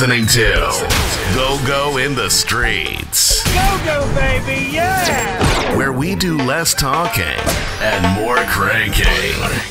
listening to GoGo in the Streets. GoGo, baby, yeah! Where we do less talking and more cranking.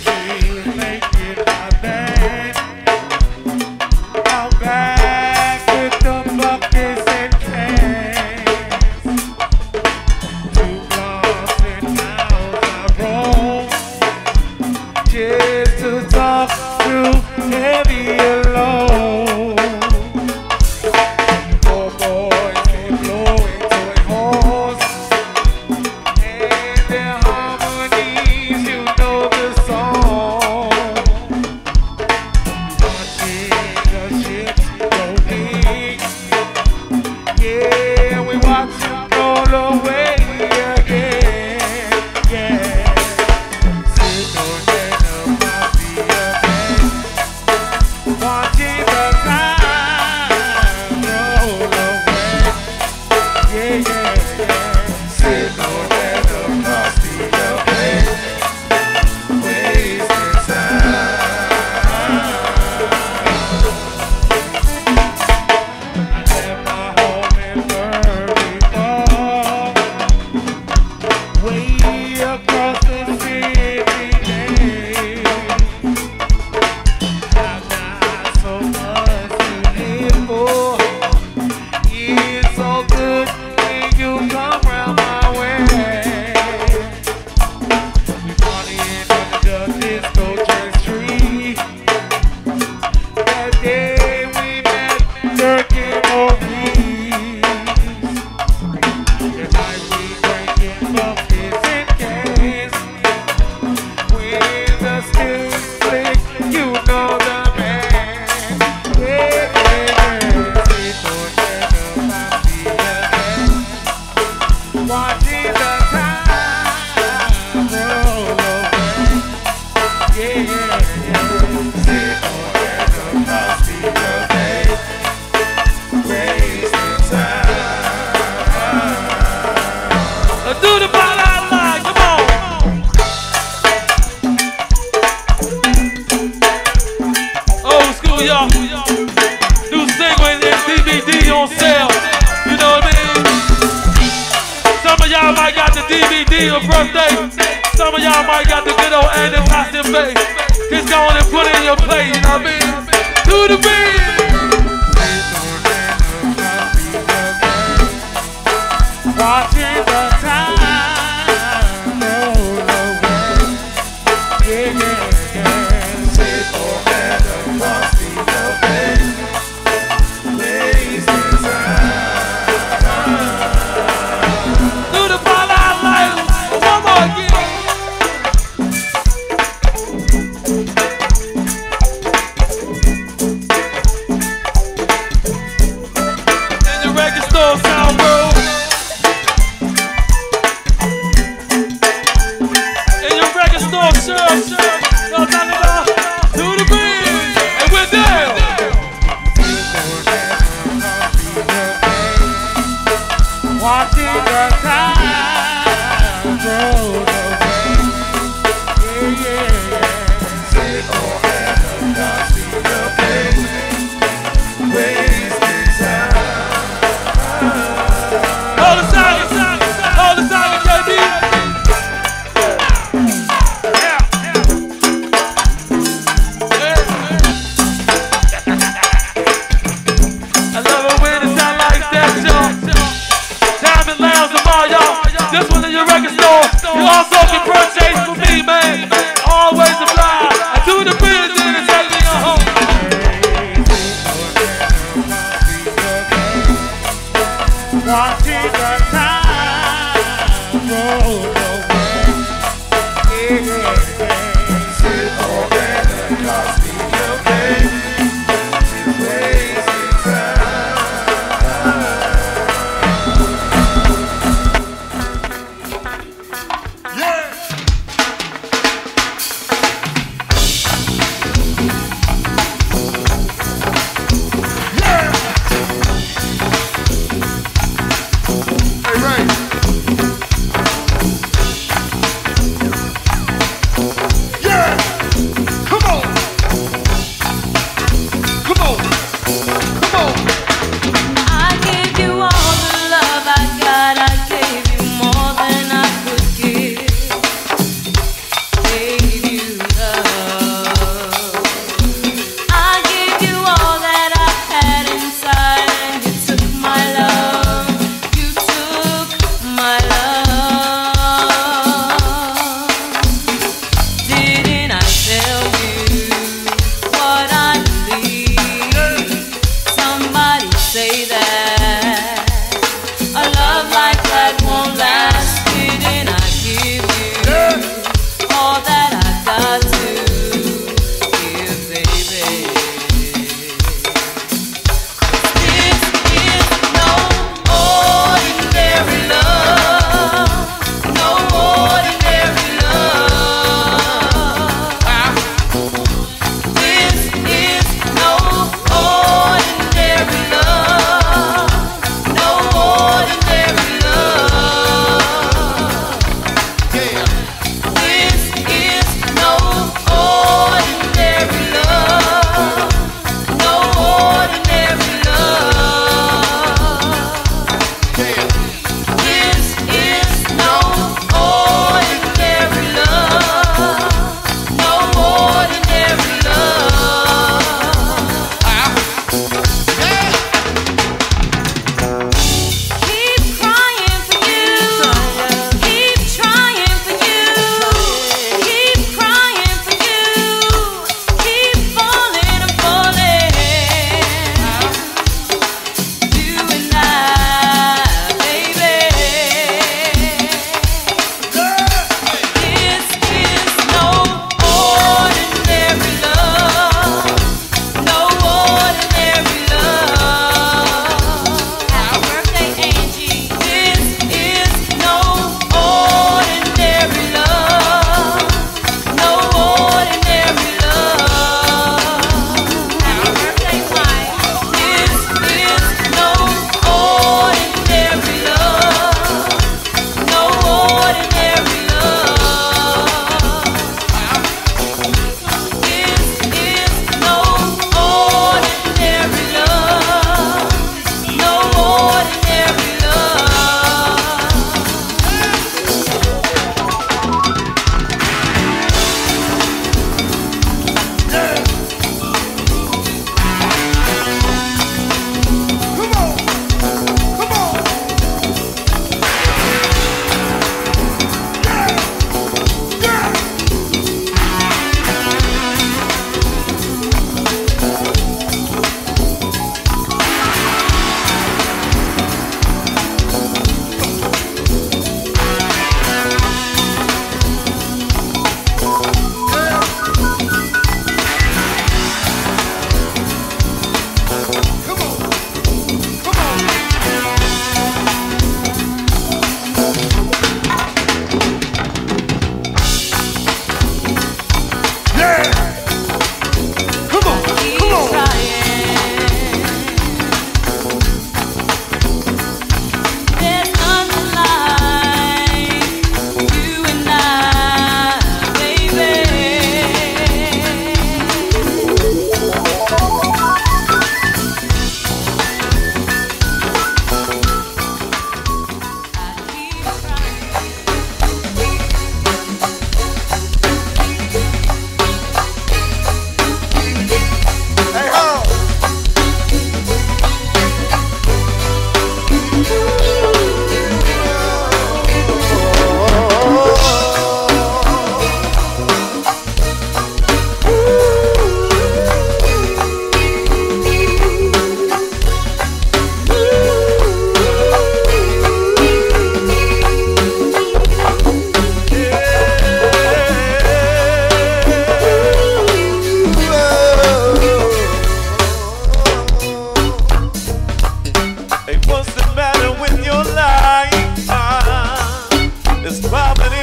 This one in your record store. You also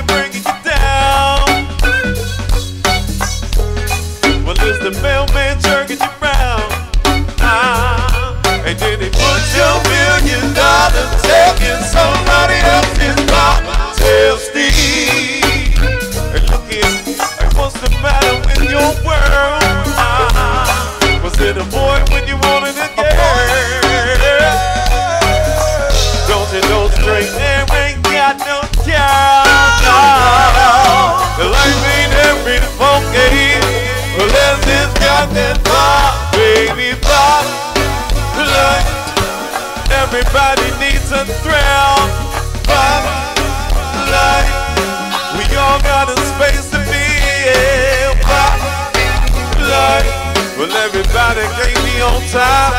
bringing you down. Well, it's the mailman jerking you round. And then he puts your $1,000,000 check in somebody else's pocket. Tell Steve, and look here, like what's the matter with your world? Was it a boy when you wanted a girl? Don't you know straight there ain't got no girl? The life ain't every funky. Well, there's this got that pop, baby pop. Like everybody needs a thrill. Pop, like we all got a space to be. Pop, like well, everybody can't be on time.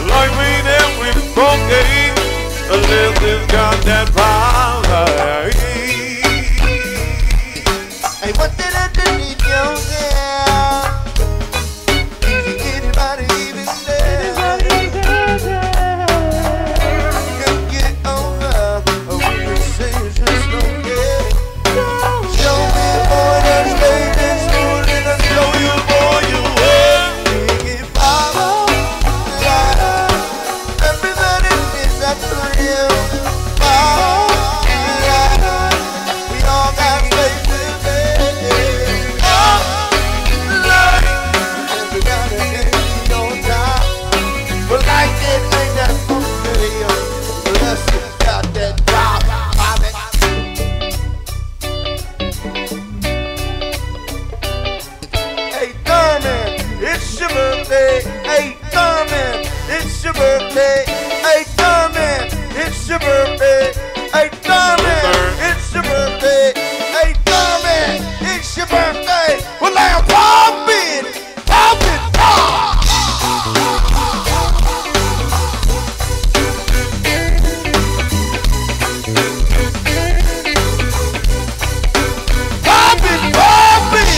Like we ain't every funky. Unless it's got that power. Hey, what did I do need your girl? Is anybody even there? Can't get over. Oh, we can say it's just no good. Show me a boy that's made and school and I'll show you boy you were. Big power, yeah. Everybody needs that thrill. We all got space to live. Everybody ain't on time. But like it ain't that familiar. Unless you got that drop. Hey Thurman, it's your birthday. Hey Thurman, it's your birthday. Hey Thurman, it's your birthday. Hey Thurman, it's your birthday. Hey Thurman, it's your birthday. Well, now pop it, pop it, pop. Pop it, pop it.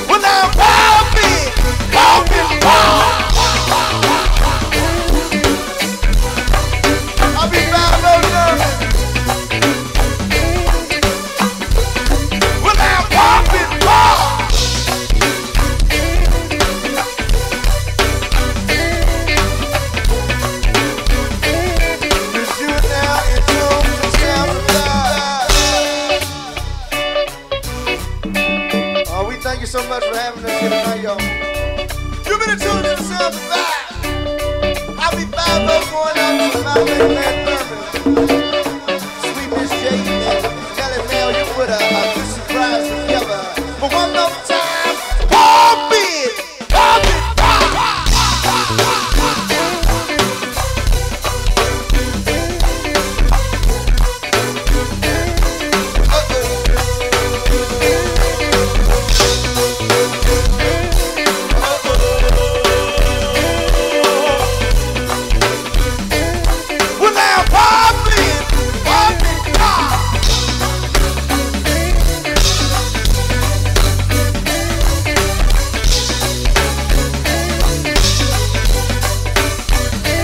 Well, now pop it, pop it, pop. I'll be back on Thurman. Well, now pop it, pop. Cause you now into the sound of life. Oh, we thank you so much for having us here tonight, y'all. You've been tuned to the sound of life. I'll be 5 going out to my lady man Thurman. Sweet Miss J and Kelly Mel, you put a good surprise together. But one more time, pop it, pop it, pop. Well, now pop it, pop it, pop.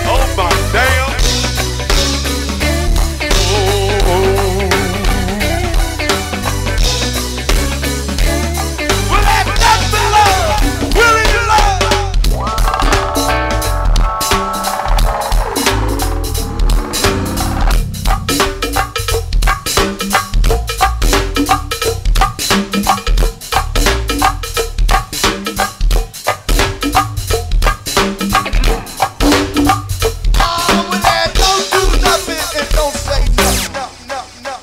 Oh my damn. Well, that's the love, Willie the love. Oh, well, now don't do nothing and don't say nothing. No, no, no.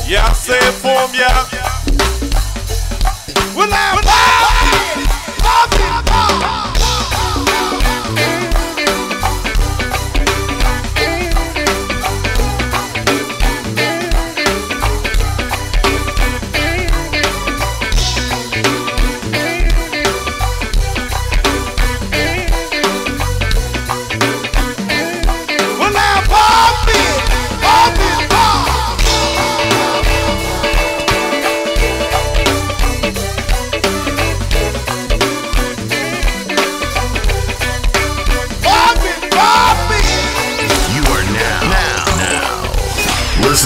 Yeah, I say it for him, yeah. Well, now pop it, pop it, pop.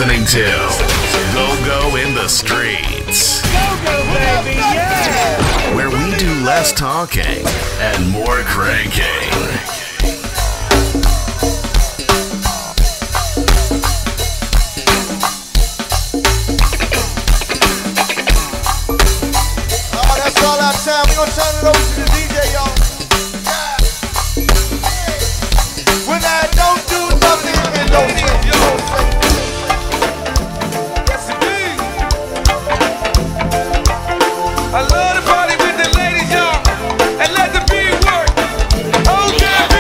listening to GoGo in the Streets. GoGo, baby, yeah! Where we do less talking and more cranking. Time. We're gonna turn it over to the DJ, y'all. When I don't do nothing and don't say, yes indeed. I love the party with the ladies, y'all, and let the beat work. Okay.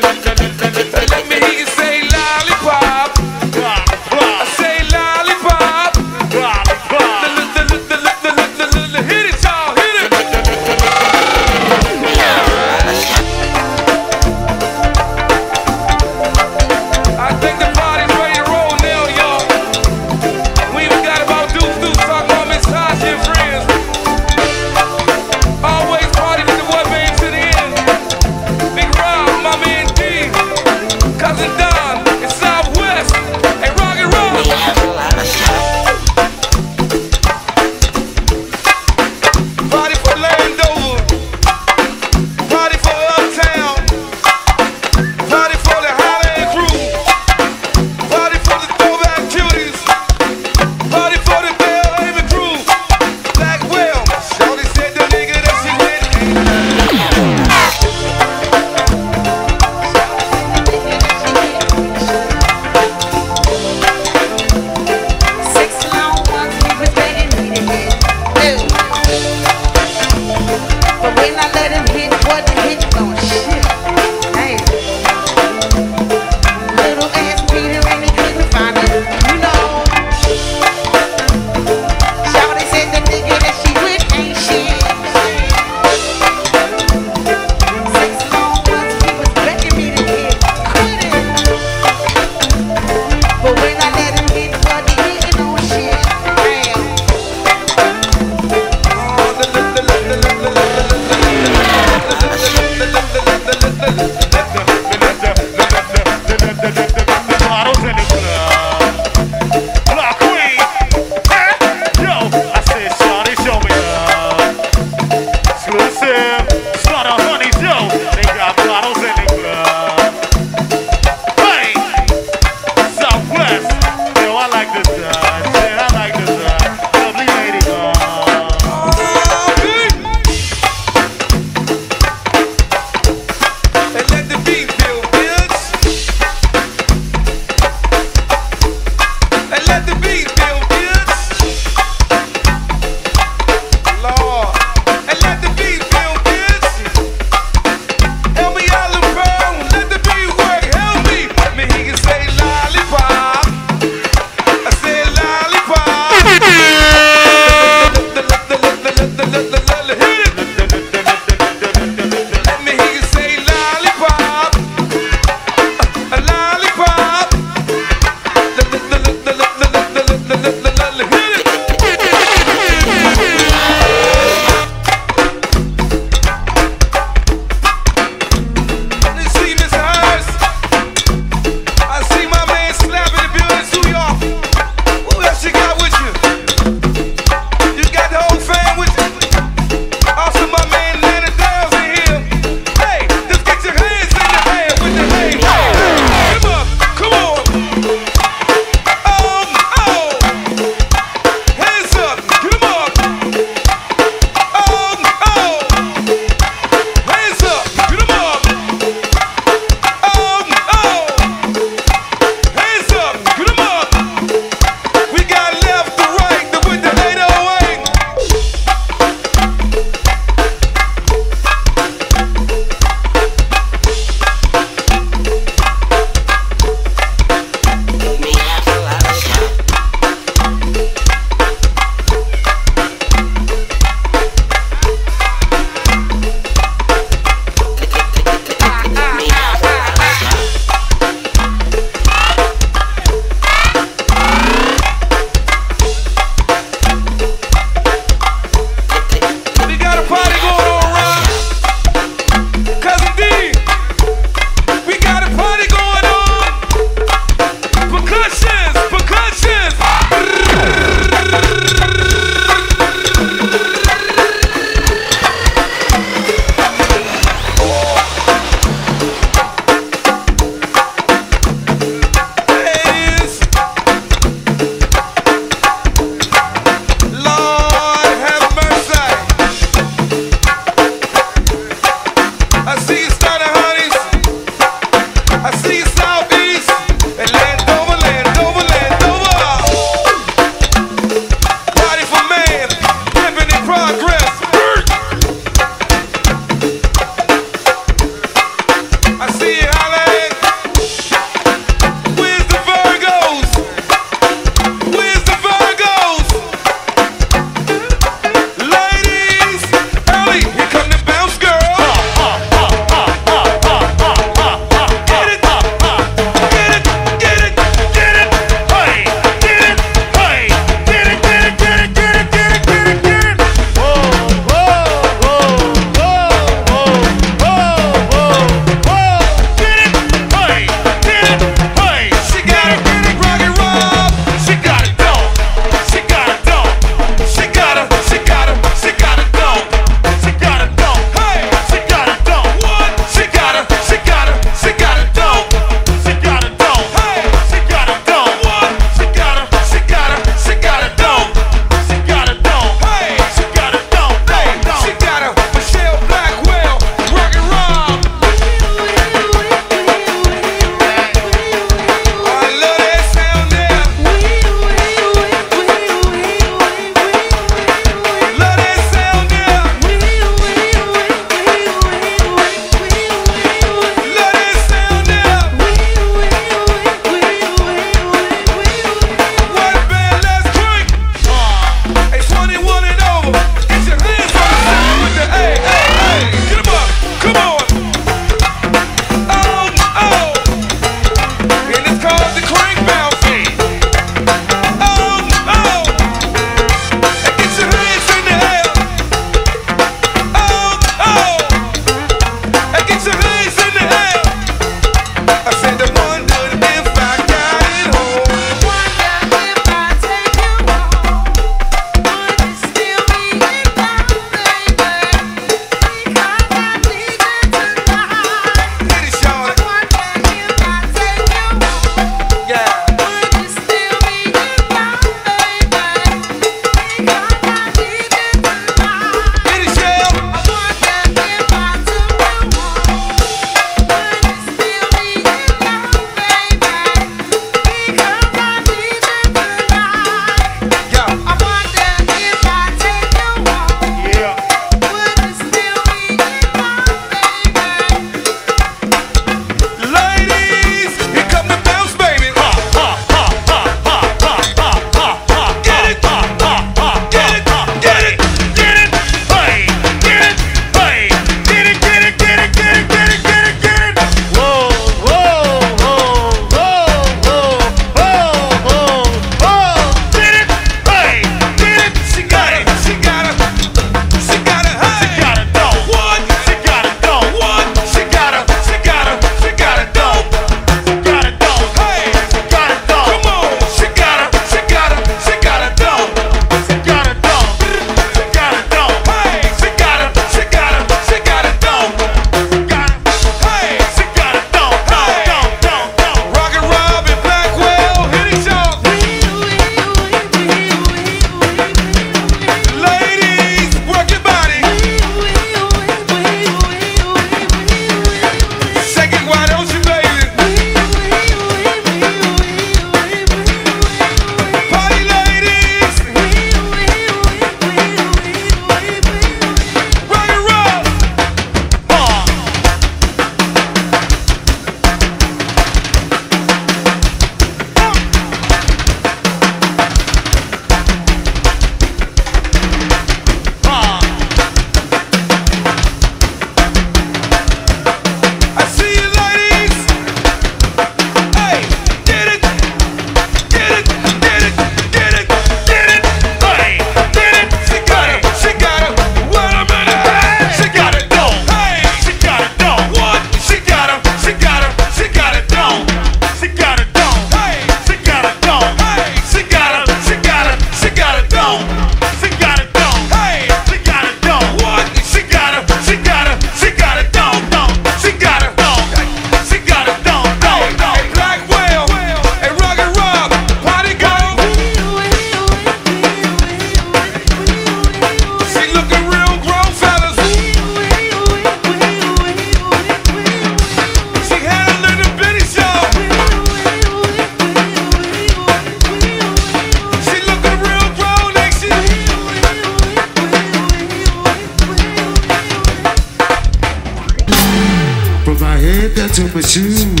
my head down to my shoes.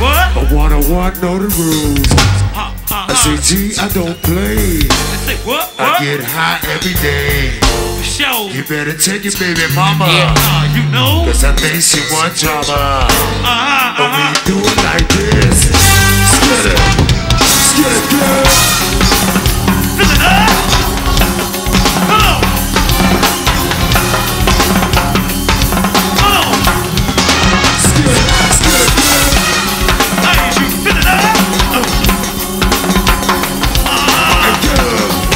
What? I wanna know the rules. I say, G, I don't play. Say what? I get high every day. Show. You better take it, baby mama. You know. Cause I think she want drama. But we do it like this. Skid it. Skid it, girl. Fill it up. Come on. Come on. Skid it. Skid it, girl. Hey, you fill it up. Hey, girl.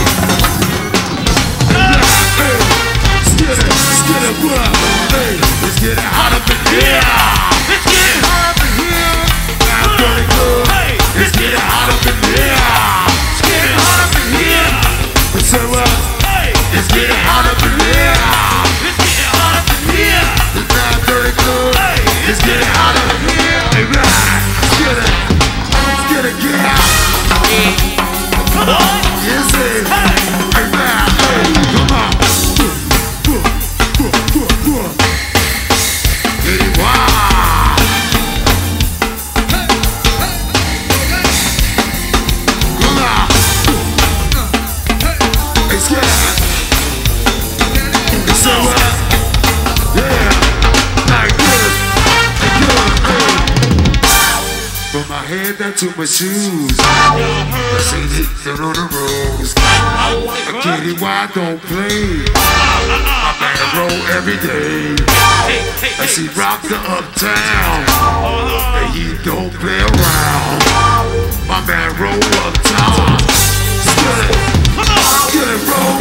Skid it. Skid it, what? Hey, let's get it hot up in here. Let's get it hot up in here. Now I'm dirty good. Hey, let's get it hot up in here. let's get it hot up in here. We say what? Hey, Let's get it hot up in here. let's get it hot up in here. It's now dirty good. Hey, Let's get it hot up in here. Hey, right. Let's get it. Let's get it, get out. come on. Yes, it. Hey, right. Hey, come on. Hey, wow. Come on. Let's get it. Let's say what? Yeah. Like this. From my head down to my shoes. I say this, you know the rules. I get it why I don't play. I better roll every day. I see rock the uptown. And he don't play around. My man roll uptown. Get it. Get it, roll.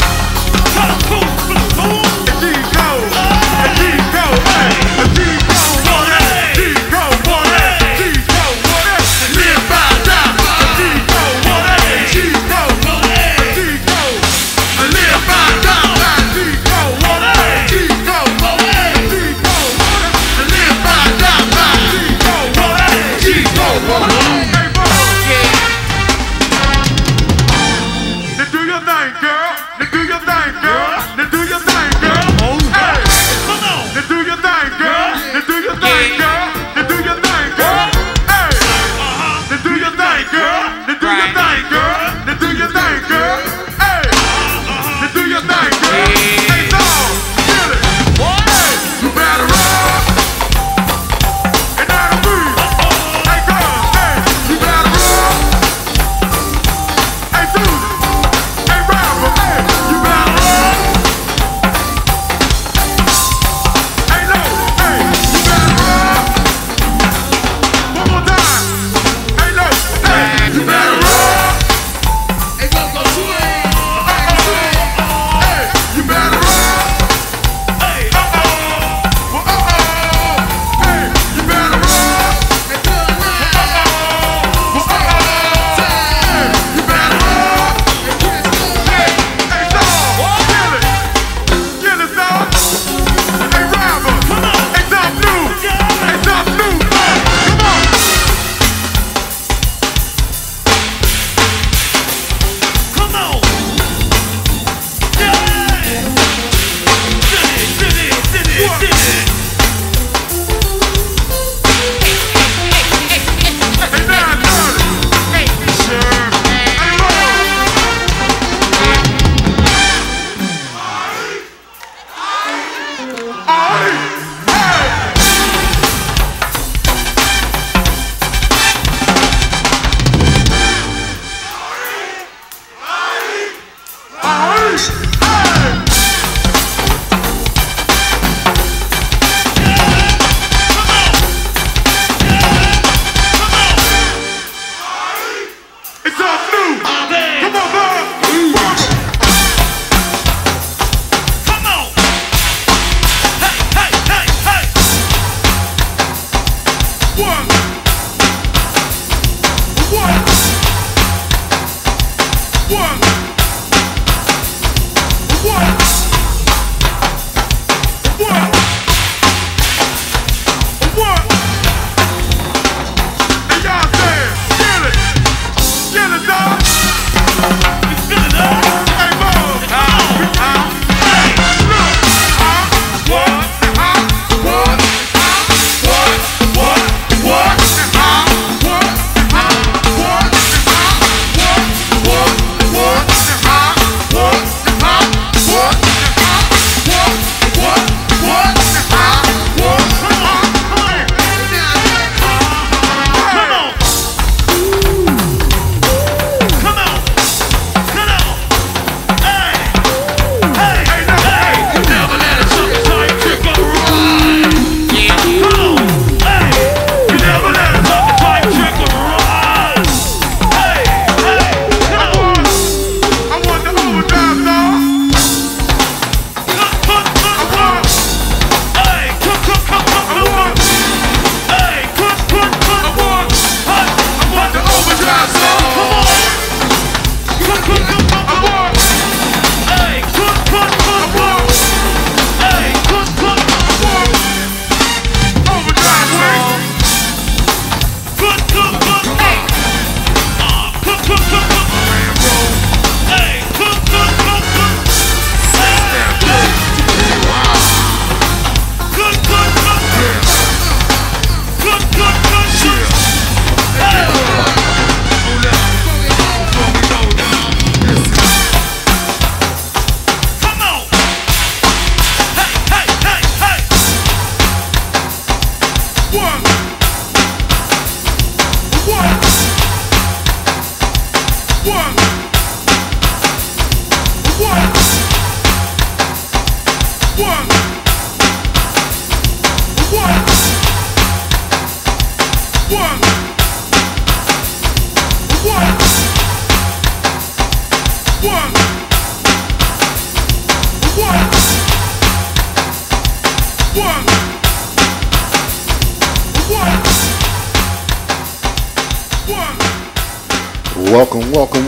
What?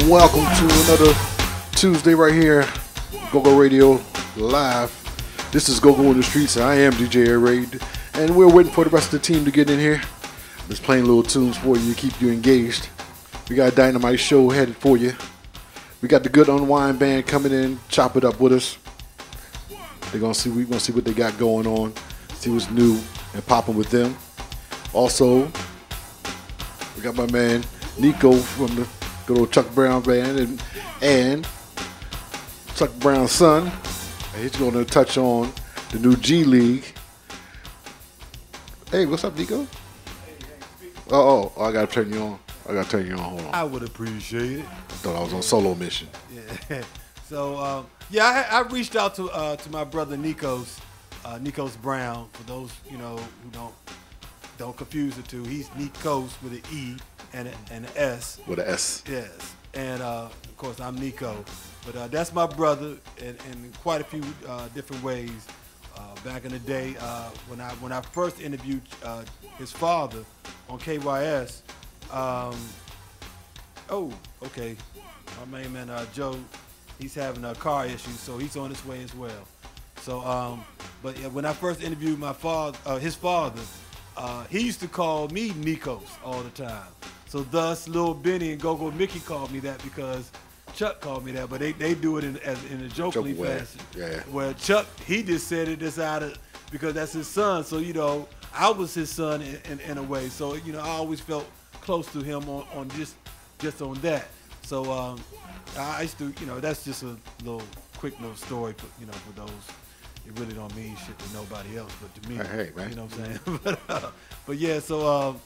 Welcome to another Tuesday right here, GoGo Radio Live. This is GoGo in the Streets. I am DJ Air Raid, and we're waiting for the rest of the team to get in here. I'm just playing little tunes for you to keep you engaged. We got a dynamite show headed for you. We got the good Unwind Band coming in, chop it up with us. We're gonna see what they got going on, see what's new and popping with them. Also, we got my man Nico from the good old Chuck Brown Band and Chuck Brown's son. And he's going to touch on the new G League. Hey, what's up, Nico? Oh, I got to turn you on. Hold on. I would appreciate it. I thought I was on solo mission. Yeah. So, I reached out to my brother Nekos Brown. For those who don't confuse the two. He's Nekos with an E and an S. With an S. Yes. And of course I'm Nico. But that's my brother in quite a few different ways. Back in the day, when I first interviewed his father on KYS. Okay. My main man Joe, he's having a car issue, so he's on his way as well. So, but yeah, when I first interviewed his father, he used to call me Nekos all the time. So thus, Lil Benny and GoGo Mickey called me that because Chuck called me that, but they do it in a jokingly fashion. Yeah. Where Chuck, he just said it just because that's his son. So I was his son in a way. So I always felt close to him on just on that. So I used to that's just a quick little story for for those. It really don't mean shit to nobody else but to me. Hey, man. You know what I'm saying? but yeah, so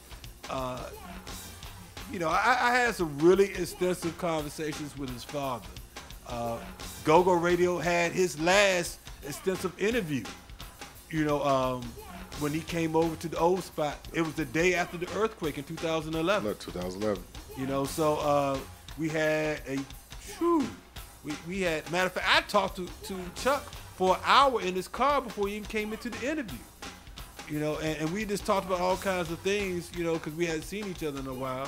I had some really extensive conversations with his father. GoGo Radio had his last extensive interview. When he came over to the old spot, it was the day after the earthquake in 2011. 2011. So we had we had, matter of fact, I talked to Chuck for an hour in his car before he even came into the interview. And we just talked about all kinds of things, because we hadn't seen each other in a while.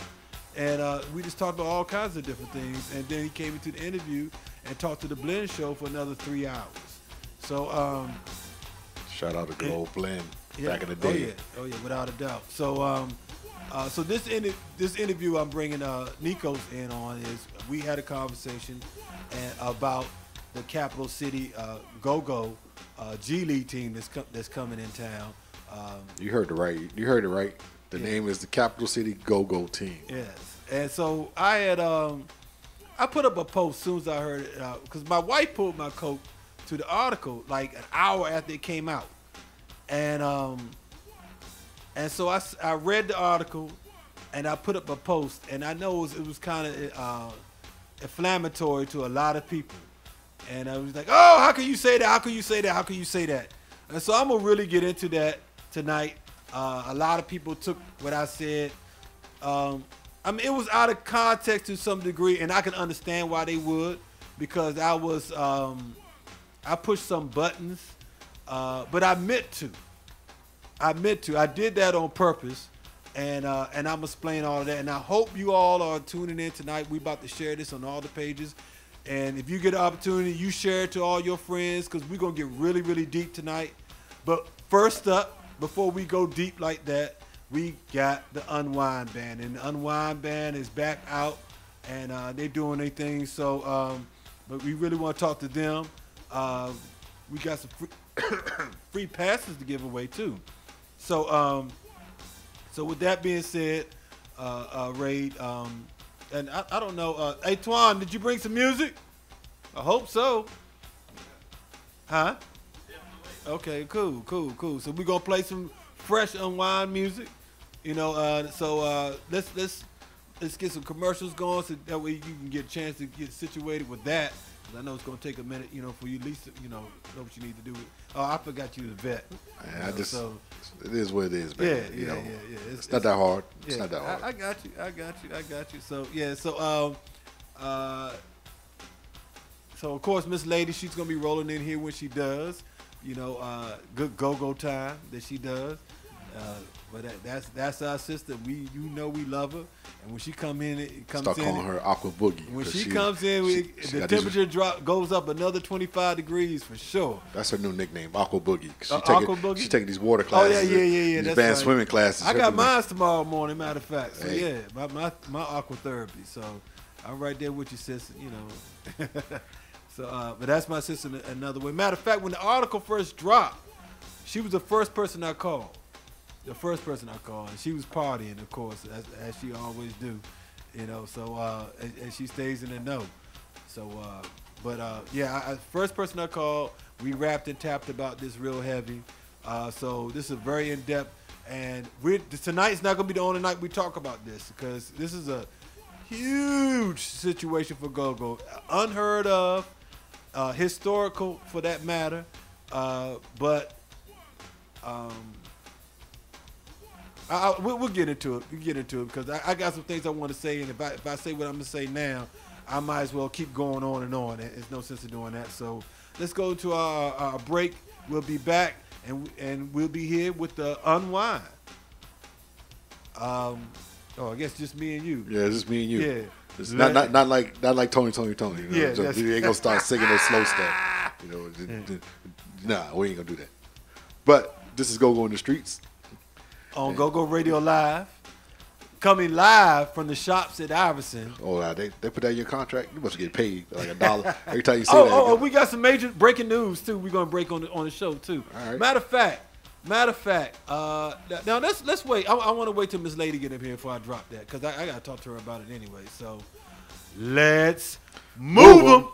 And we just talked about all kinds of different things. And then he came into the interview and talked to the Blend Show for another 3 hours. So shout out to good old Blend back in the day. Oh yeah, without a doubt. So so this interview I'm bringing Nekos in on is we had a conversation about the Capital City GoGo G League team that's coming in town. You heard it right. The name is the Capital City GoGo team. Yes. And so I had I put up a post as soon as I heard it because my wife pulled my coat to the article like an hour after it came out, and so I read the article and I put up a post, and I know it was kind of inflammatory to a lot of people. And I was like, oh, how can you say that? How can you say that? How can you say that? And so I'm going to really get into that tonight. A lot of people took what I said. It was out of context to some degree, and I can understand why they would, because I pushed some buttons, but I meant to. I did that on purpose, and I'm going to explain all of that. And I hope you all are tuning in tonight. We're about to share this on all the pages. And if you get an opportunity, you share it to all your friends, because we're going to get really, really deep tonight. But first up, before we go deep like that, we got the Unwind Band. And the Unwind Band is back out, and they're doing their thing. So, but we really want to talk to them. We got some free passes to give away, too. So, so with that being said, Raid, and I don't know. Hey, Twan, did you bring some music? I hope so. Huh? Okay, cool. So we're going to play some fresh Unwind music. You know, so let's get some commercials going so that way you can get a chance to get situated with that. I know it's going to take a minute, you know, for you at least, you know what you need to do. Oh, I forgot you was a vet. It is what it is, man. Yeah, yeah. It's not that hard. It's yeah, not that hard. I got you. So, yeah, so of course, Miss Lady, she's going to be rolling in here when she does. You know, good go-go time that she does. But that's our sister. We love her, and when she comes in, Start calling her Aqua Boogie. When she comes in, the temperature goes up another 25 degrees for sure. That's her new nickname, Aqua Boogie. Boogie? She taking these water classes. Oh yeah. These That's advanced right. swimming classes. I got mine tomorrow morning. Matter of fact, so hey. yeah, my aqua therapy. So I'm right there with you, sister. You know. So, but that's my sister another way. Matter of fact, when the article first dropped, she was the first person I called. The first person I called, and she was partying, of course, as she always do, you know. So, and she stays in the know. So, first person I called, we rapped and tapped about this real heavy. So this is very in depth, and tonight's not gonna be the only night we talk about this because this is a huge situation for GoGo, unheard of, historical for that matter, but. We'll get into it. We'll get into it because I got some things I want to say, and if I say what I'm going to say now, I might as well keep going on and on. There's no sense in doing that. So let's go to our break. We'll be back, and we'll be here with the Unwind. I guess just me and you. Yeah, just me and you. Yeah. It's not like Tony. You know? Yeah, So we ain't gonna start singing that slow stuff. You know, nah, we ain't gonna do that. But this is GoGo in the Streets. On GoGo Radio Live, coming live from the shops at Iverson. Oh, they put that in your contract? You must get paid like $1 every time you say that. Oh, we got some major breaking news too. We're gonna break on the show too. All right. Matter of fact. Now let's wait. I want to wait till Miss Lady get up here before I drop that because I gotta talk to her about it anyway. So let's move them.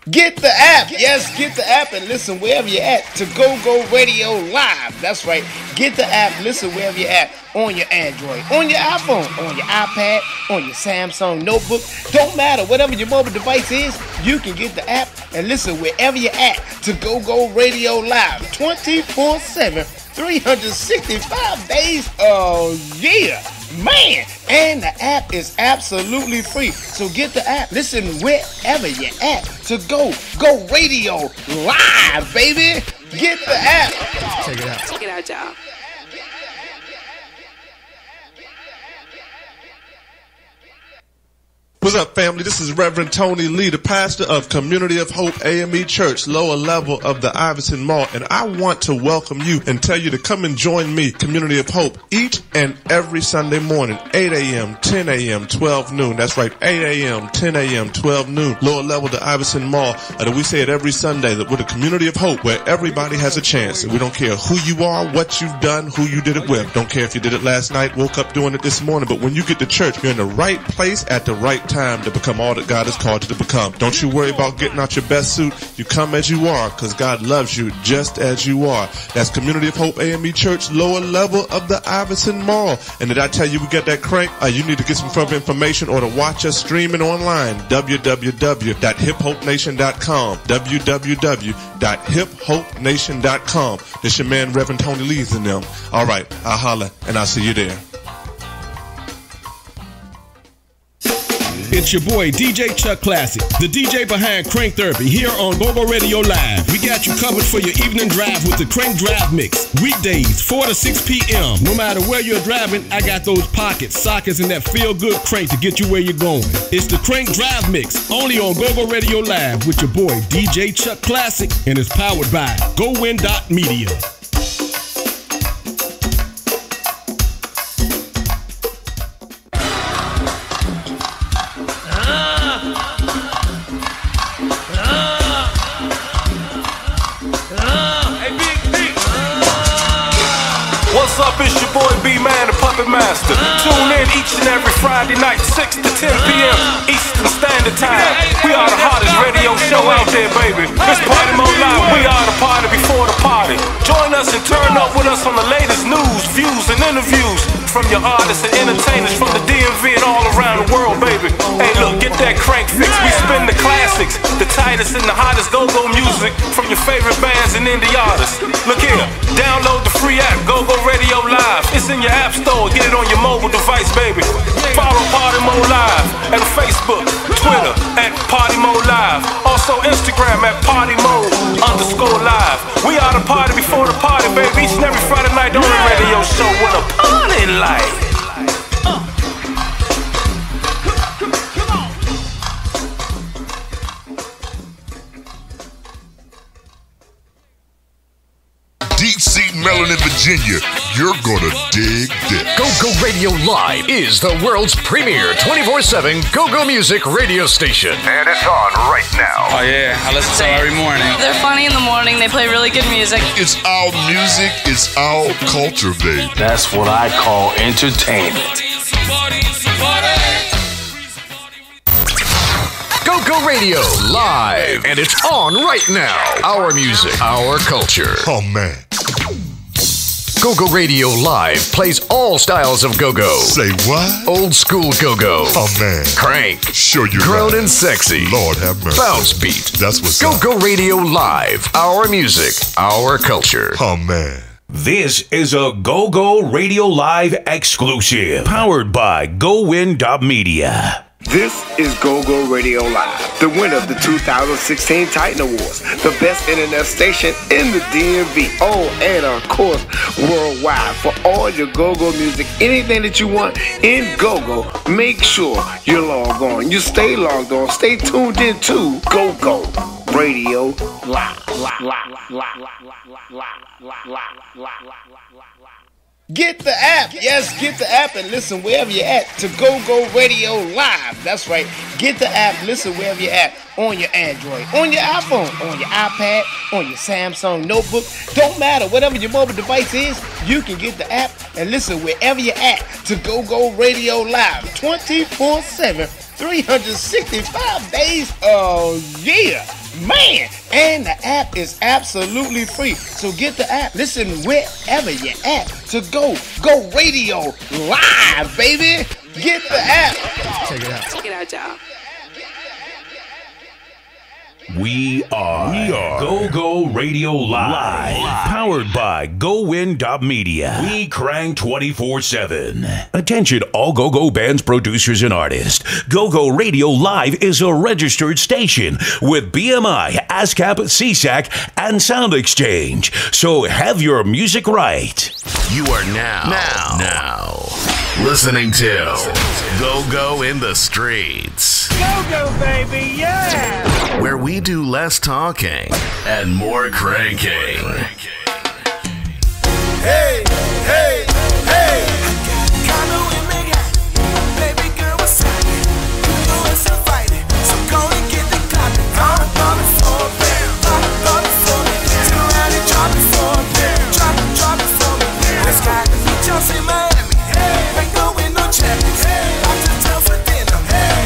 Get the app. Yes, get the app and listen wherever you're at to GoGo Radio Live. That's right. Get the app, listen wherever you're at on your Android, on your iPhone, on your iPad, on your Samsung notebook. Don't matter. Whatever your mobile device is, you can get the app and listen wherever you're at to GoGo Radio Live 24/7, 365 days a year. Man, and the app is absolutely free. So get the app. Listen wherever you're at to Go Radio Live, baby. Get the app. Check it out. Check it out, y'all. What's up, family? This is Reverend Tony Lee, the pastor of Community of Hope AME Church, lower level of the Iverson Mall. And I want to welcome you and tell you to come and join me, Community of Hope, each and every Sunday morning, 8 a.m., 10 a.m., 12 noon. That's right, 8 a.m., 10 a.m., 12 noon, lower level of the Iverson Mall. And we say it every Sunday that we're the Community of Hope where everybody has a chance. And we don't care who you are, what you've done, who you did it with. Don't care if you did it last night, woke up doing it this morning. But when you get to church, you're in the right place at the right time to become all that God has called you to become. Don't you worry about getting out your best suit. You come as you are because God loves you just as you are. That's Community of Hope AME Church, lower level of the Iverson Mall. And did I tell you we got that crank? You need to get some further information or to watch us streaming online. www.hiphopenation.com www.hiphopenation.com. This your man Reverend Tony Lee's in them. All right, I'll holler and I'll see you there. It's your boy, DJ Chuck Classic, the DJ behind Crank Therapy, here on GoGo Radio Live. We got you covered for your evening drive with the Crank Drive Mix. Weekdays, 4 to 6 p.m. No matter where you're driving, I got those pockets, sockets, and that feel-good crank to get you where you're going. It's the Crank Drive Mix, only on GoGo Radio Live with your boy, DJ Chuck Classic, and it's powered by GoWin.media. What's up, it's your boy B-Man, the Puppet Master. Tune in each and every Friday night, 6 to 10 p.m. Eastern Standard Time. We are the hottest radio show out there, baby. It's Party Mode Live. We are the party before the party. Join us and turn up with us on the latest news, views, and interviews from your artists and entertainers from the DMV and all around the world, baby. Hey, look, get that crank fix. We spin the classics, the tightest and the hottest go-go music from your favorite bands and indie artists. Look here, download the free app, GoGo Radio Live. It's in your app store. Get it on your mobile device, baby. Follow Party Mode Live at Facebook, Twitter at Party Mode Live. Also Instagram at Party Mode_Live. We are the party before the party, baby. Each and every Friday night on the radio show with a party light. Deep Sea, Maryland, Virginia. You're gonna dig this. GoGo Radio Live is the world's premier 24/7 GoGo music radio station. And it's on right now. Oh yeah, I listen to them every morning. They're funny in the morning, they play really good music. It's our music, it's our culture, babe. That's what I call entertainment. GoGo Radio Live, and it's on right now. Our music, our culture. Oh man. GoGo Radio Live plays all styles of go-go. Say what? Old school go-go. Oh man. Crank. Sure you Grown right. and sexy. Lord have mercy. Bounce beat. That's what's up. GoGo Radio Live. Our music, our culture. Oh man. This is a GoGo Radio Live exclusive, powered by GoWin.media. This is GoGo Radio Live, the winner of the 2016 Titan Awards, the best internet station in the DMV. Oh, and of course, worldwide. For all your GoGo music, anything that you want in GoGo, make sure you log on. You stay logged on. Stay tuned in to GoGo Radio Live. Get the app. Yes, get the app and listen wherever you're at to GoGo Radio Live. That's right. Get the app, listen wherever you're at on your Android, on your iPhone, on your iPad, on your Samsung notebook. Don't matter. Whatever your mobile device is, you can get the app and listen wherever you're at to GoGo Radio Live 24/7, 365 days a year. Man, and the app is absolutely free. So get the app. Listen wherever you're at to GoGo Radio Live, baby. Get the app. Check it out. Check it out, y'all. We are GoGo Radio Live, powered by GoWin.media. We crank 24/7. Attention all GoGo bands, producers, and artists. GoGo Radio Live is a registered station with BMI, ASCAP, CSAC, and Sound Exchange. So have your music right. You are now listening to GoGo in the Streets. Go-go, baby, yeah! Where we do less talking and more cranking. Hey, hey, hey! Kinda with me, baby girl, what's happening? You know it's a fighting, so go and get the clapping. Drop it for a bam, drop it for me. Turn around and drop it for a bam, drop it for me. Let's go to the beach in Miami, ain't going no champions. Lots of time for dinner,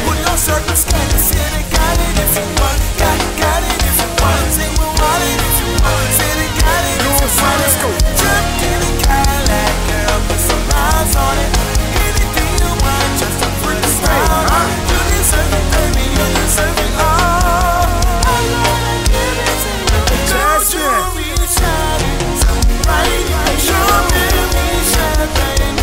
with no circumstances. Yeah, they got it if you want, got it if you want. Say we'll want it if you want, say they got it if you want. Let's go. Jump in a Cadillac, girl, put some lines on it. Anything you want, just to put the style on it. You deserve it, baby, you deserve it all. I gotta give it to you. Gold jewelry shining so bright, your memory champagne.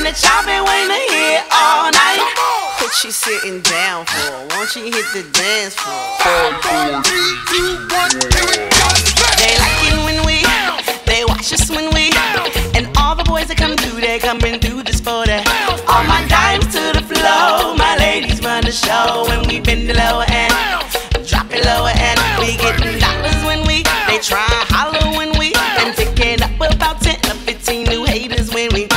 that y'all been waiting to hear all night. What she sitting down for? Won't she hit the dance floor? 5, 4, 3, 2, 1, here we go. They like it when we, they watch us when we, and all the boys that come through, they coming through this for that. All my dimes to the flow, my ladies run the show, and we bend the lower end, drop it lower end. We getting dollars when we, they try and holler when we, and picking up about 10 or 15 new haters when we.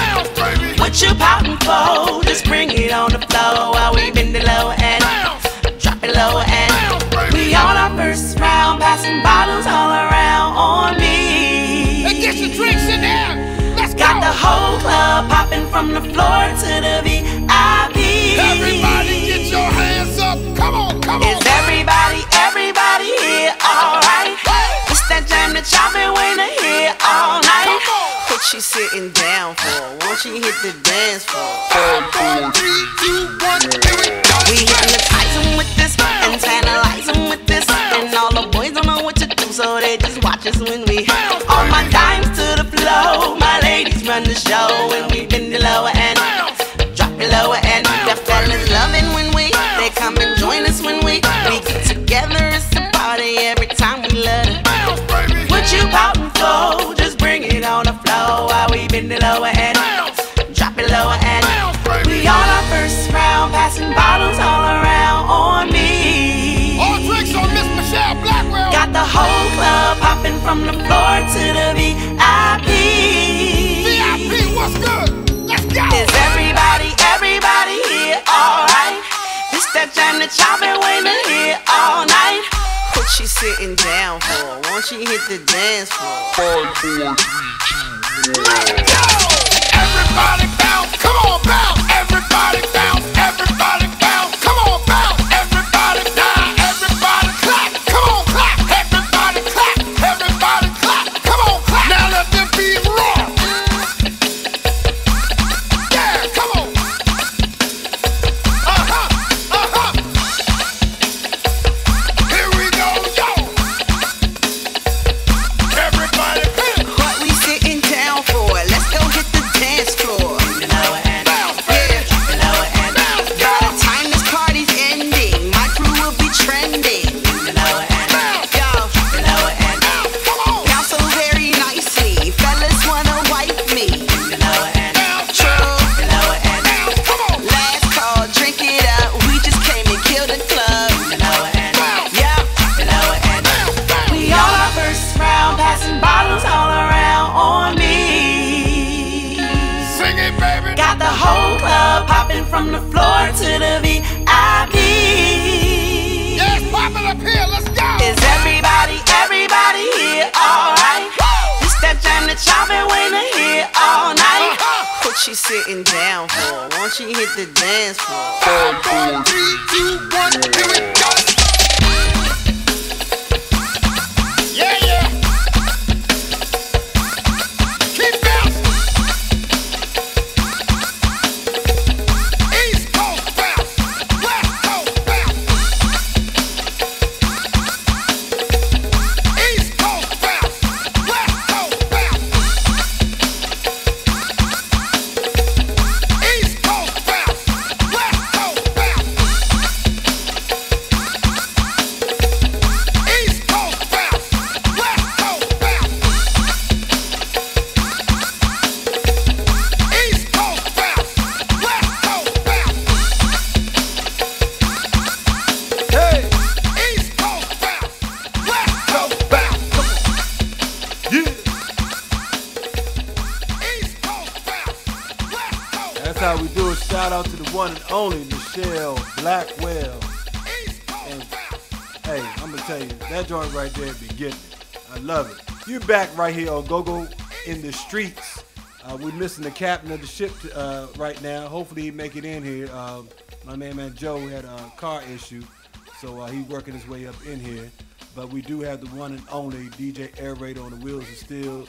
What you pouting for? Just bring it on the floor while we bend the lower end, drop it lower end. We on our first round, passing bottles all around on me. Hey, get your drinks in there. Let's go. Got the whole club popping from the floor to the VIP. Everybody get your hands up. Come on, come on. Is everybody here? Alright. It's that jam that y'all been waiting to hear all night. What she sitting down for? Won't she hit the dance floor? 5, 4, 3, 2, 1, here we go. We hypnotizing with this and tantalizing with this, and all the boys don't know what to do, so they just watch us when we. All my dimes to the flow, my ladies run the show, and we bend the lower end, drop the lower end. Got fellas loving when we, they come and join us when we get together. It's a party every time we love it. What you pouting for? Just bring it on the floor while we bend the lower end, drop it lower end. We on our first round, passing bottles all around on me. All drinks on Miss Michelle Blackwell. Got the whole club popping from the floor to the VIP. VIP, what's good? Let's go. Is everybody here? Alright. This that jam that y'all been waiting to hear all night. What she sitting down for? Won't she hit the dance floor? 5, 4, 3, 2, 1. Let's go. Everybody bounce. Come on, bounce. Everybody bounce. Everybody bounce. Come on, bounce. Everybody down. Everybody clap. Come on, clap. Everybody clap. Everybody clap. Come on, clap. Now let them beat roar. Yeah, come on. Here we go, yo. Everybody clap. What we sitting down for? Let's go hit the dance floor. By the time this party's ending, my crew will be trending. Bounce so very nicely, fellas wanna wipe me. True. Last call, drink it up. We just came and killed the club. Yeah. We on our first round, passing bottles all around on me. Sing it, baby. Got the whole club popping from the floor to the VIP. Yes, pop it up here. Let's go. Is everybody here? Alright. This that jam that y'all been waiting to hear all night. What she sitting down for? Won't she hit the dance floor? 5, 4, 3, 2, 1. Here we go. Yeah, yeah. how we do it. Shout out to the one and only Michelle Blackwell. And hey, I'm gonna tell you, that joint right there be getting it. I love it. You back right here on GoGo in the streets. We're missing the captain of the ship right now. Hopefully he make it in here. My man Joe had a car issue, so he's working his way up in here. But we do have the one and only DJ Air Raid on the wheels and still,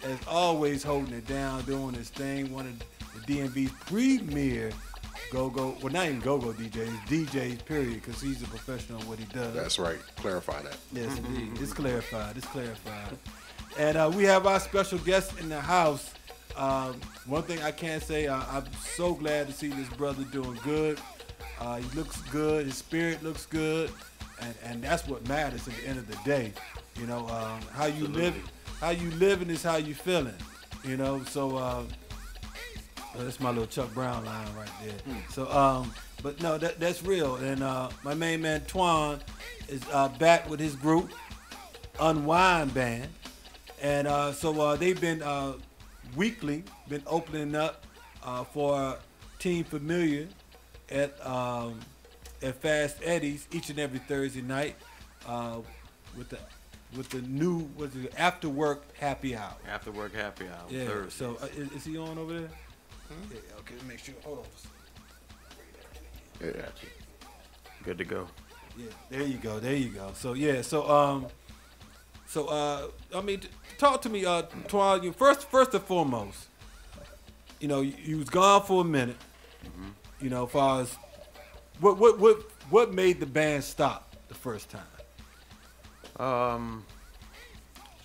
as always, holding it down, doing his thing. One of the DMV's premier go-go, well, not even go-go DJs, period, because he's a professional at what he does. That's right. Clarify that. Yes, indeed. It's clarified. And we have our special guest in the house. One thing I can say, I'm so glad to see this brother doing good. He looks good. His spirit looks good. And that's what matters at the end of the day. You know, how you living is how you feeling. You know, so that's my little Chuck Brown line right there. So, but no, that's real. And my main man Twan is back with his group, Unwind Band. And so they've been weekly, been opening up for Team Familiar at Fast Eddie's each and every Thursday night with the new after work happy hour. After work happy hour. Yeah. Thursdays. So is he on over there? Yeah, okay, make sure. Hold on. Yeah. Gotcha. Good to go. Yeah, there you go. So yeah, so I mean, talk to me, Twan. You first and foremost, you know, you was gone for a minute. Mm-hmm. You know, as far as what made the band stop the first time?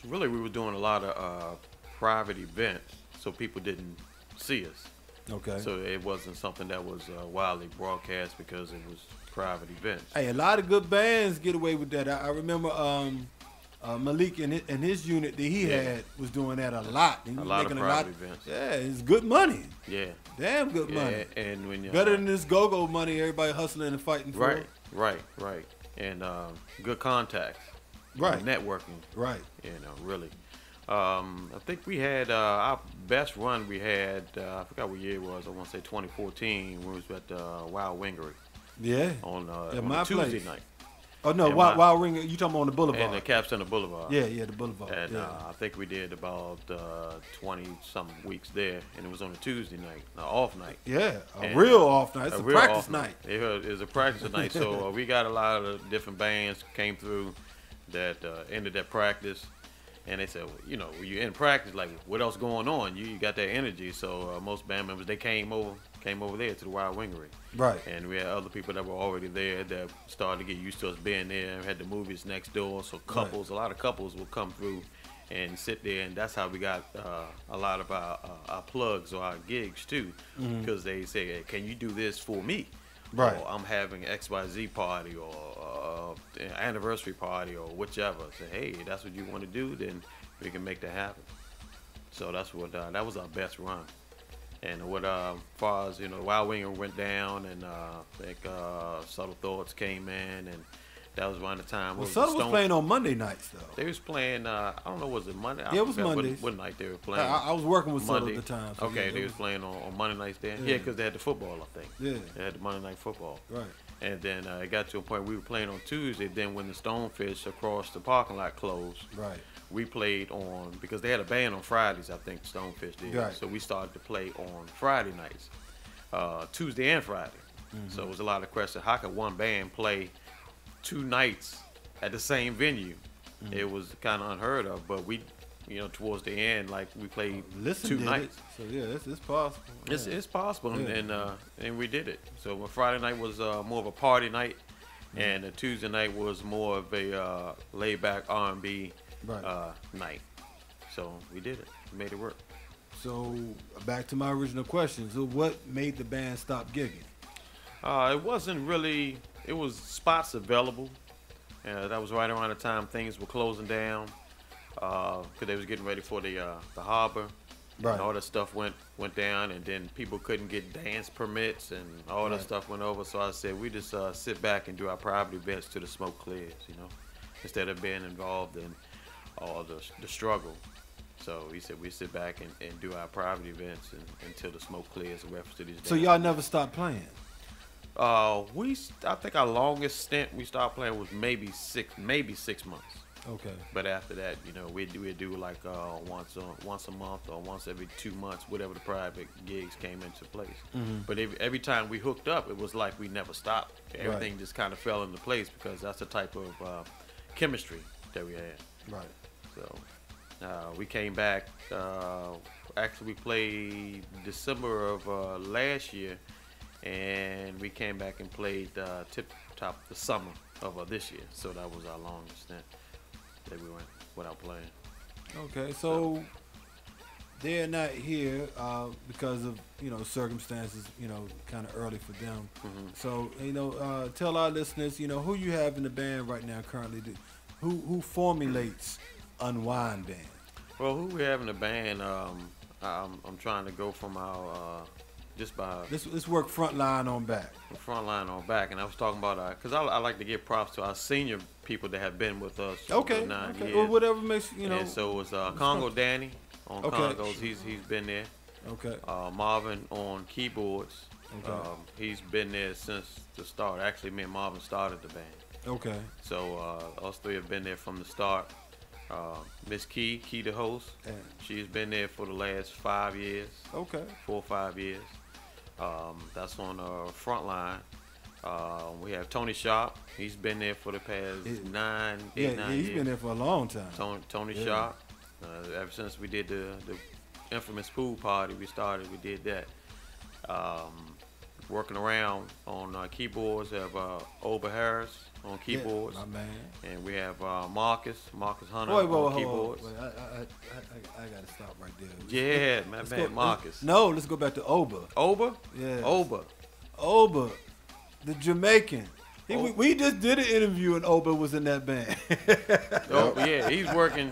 Really, we were doing a lot of private events, so people didn't see us. Okay. So it wasn't something that was widely broadcast because it was private events. Hey, a lot of good bands get away with that. I remember Malik and his unit that he had was doing that a lot. He was a lot of making private events. Yeah, it's good money. Yeah. Damn good money. And when better than this go-go money everybody hustling and fighting for. Right. And good contacts. Right. Networking. Right. You know, really. I think we had our best run we had, I forgot what year it was, I want to say 2014, when we was at Wild Wingery. Yeah. On my a Tuesday place. night. Oh, no, Wild Ring, you talking about on the Boulevard? And the Cap Center Boulevard. Yeah, the Boulevard. And I think we did about 20-something weeks there, and it was on a Tuesday night, an off night. Yeah, real off night. It's a practice night. It was a practice night, so we got a lot of different bands came through that ended that practice. And they said, well, you know, when you're in practice, like, what else going on? You got that energy. So most band members, they came over there to the Wild Wingery. Right. And we had other people that were already there that started to get used to us being there. We had the movies next door, so couples, a lot of couples will come through and sit there, and that's how we got a lot of our plugs or our gigs too, because they say, hey, can you do this for me? Right. Or I'm having an XYZ party or anniversary party or whichever. Say, hey, that's what you want to do, then we can make that happen. So that's what that was our best run. And what far as, you know, Wild Winger went down, and I think Subtle Thoughts came in, and that was around the time. Well, Subtle was playing on Monday nights though. They was playing. I don't know, was it Monday? Yeah, it was Mondays. What night they were playing? I was working with Subtle at the time. So okay, they was playing on Monday nights then. Yeah, because they had the football, I think. Yeah, they had the Monday night football. Right. And then it got to a point we were playing on Tuesday. Then when the Stonefish across the parking lot closed, right, we played on, because they had a band on Fridays. I think Stonefish did. Right. So we started to play on Friday nights, Tuesday and Friday. So it was a lot of questions. How could one band play 2 nights at the same venue? It was kind of unheard of, but we, you know, towards the end, like, we played 2 nights. So yeah, it's possible. It's possible, and we did it. So Friday night was more of a party night, and the Tuesday night was more of a laid back R&B night. So we did it. We made it work. So back to my original question. So what made the band stop gigging? It wasn't really. It was spots available. That was right around the time things were closing down, because they was getting ready for the harbor. Right. And all that stuff went down, and then people couldn't get dance permits, and all that stuff went over. So I said, we just sit back and do our private events till the smoke clears, you know, instead of being involved in all the struggle. So he said we sit back and do our private events until the smoke clears in reference to these. So y'all never stopped playing? I think our longest stint we started playing was maybe 6 months. Okay. But after that, you know, we'd do like once a month or once every 2 months, whatever the private gigs came into place. But every time we hooked up, it was like we never stopped. Everything just kind of fell into place because that's the type of chemistry that we had. Right. So we came back. Actually, we played December of last year, and we came back and played Tip Top the summer of this year. So that was our longest stint that we went without playing. Okay, so they're not here because of, you know, circumstances, you know, kind of early for them. So, you know, tell our listeners, you know, who you have in the band right now currently. Who formulates Unwind Band? Well, who we have in the band, I'm trying to go from our just by let's work front line on back. Front line on back, and I was talking about because I like to give props to our senior people that have been with us for 9 years. Or whatever makes, you know. And so it was Congo Danny on Congos. He's been there. Okay. Marvin on keyboards. Okay. He's been there since the start. Actually, me and Marvin started the band. Okay. So us three have been there from the start. Miss Key the host. Yeah. She's been there for the last 5 years. Okay. 4 or 5 years. That's on the front line. We have Tony Sharp. He's been there for the past 9 years. He's been there for a long time. Tony Sharp. Ever since we did the infamous pool party, we did that. Working around on keyboards, we have Oba Harris on keyboards. My man. And we have Marcus Hunter Wait, on keyboards. Wait, I got to stop right there. Yeah, man, Marcus. Let's go back to Oba. Oba? Yeah. Oba, the Jamaican. We just did an interview and Oba was in that band. Yeah, he's working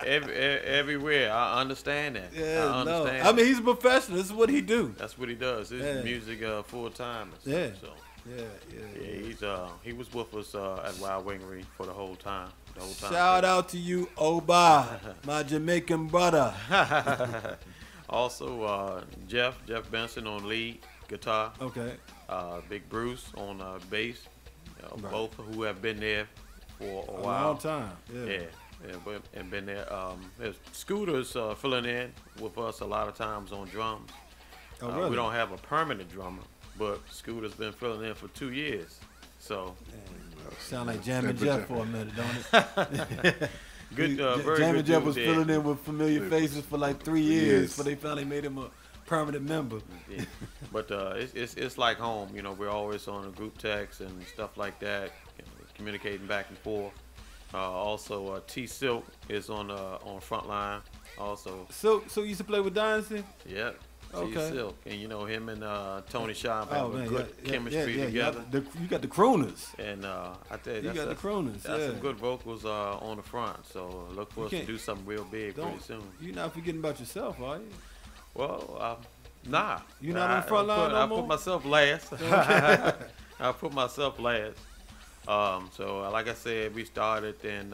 everywhere. I understand that. Yeah, I understand. I mean, he's a professional. This is what he do. That's what he does. It's music full time. Yeah. So. Yeah. He was with us at Wild Wingery for the whole time. Shout out to you, Oba, my Jamaican brother. Also, Jeff Benson on lead guitar. Okay. Big Bruce on bass. Both who have been there for a while. A long time. And been there. Scooter's filling in with us a lot of times on drums. Oh, really? We don't have a permanent drummer, but Scooter's been filling in for 2 years. So sound like Jammin' Jeff for a minute, don't it? Good. Very Jammin' good Jeff was dude filling in with familiar faces for like 3 years before they finally made him a permanent member. Yeah. But it's like home. You know, we're always on a group text and stuff like that, communicating back and forth. Also, T Silk is on front line. Also, So you used to play with Dynasty? Yeah. Okay. T Silk, and you know him and Tony Sharp have a good chemistry yeah. together. You got the crooners. And I tell you, You got the crooners. That's some good vocals on the front. So look for us to do something real big pretty soon. You're not forgetting about yourself, are you? Well, nah. You're not on the front line no more? I put myself last. I put myself last. So like I said, we started in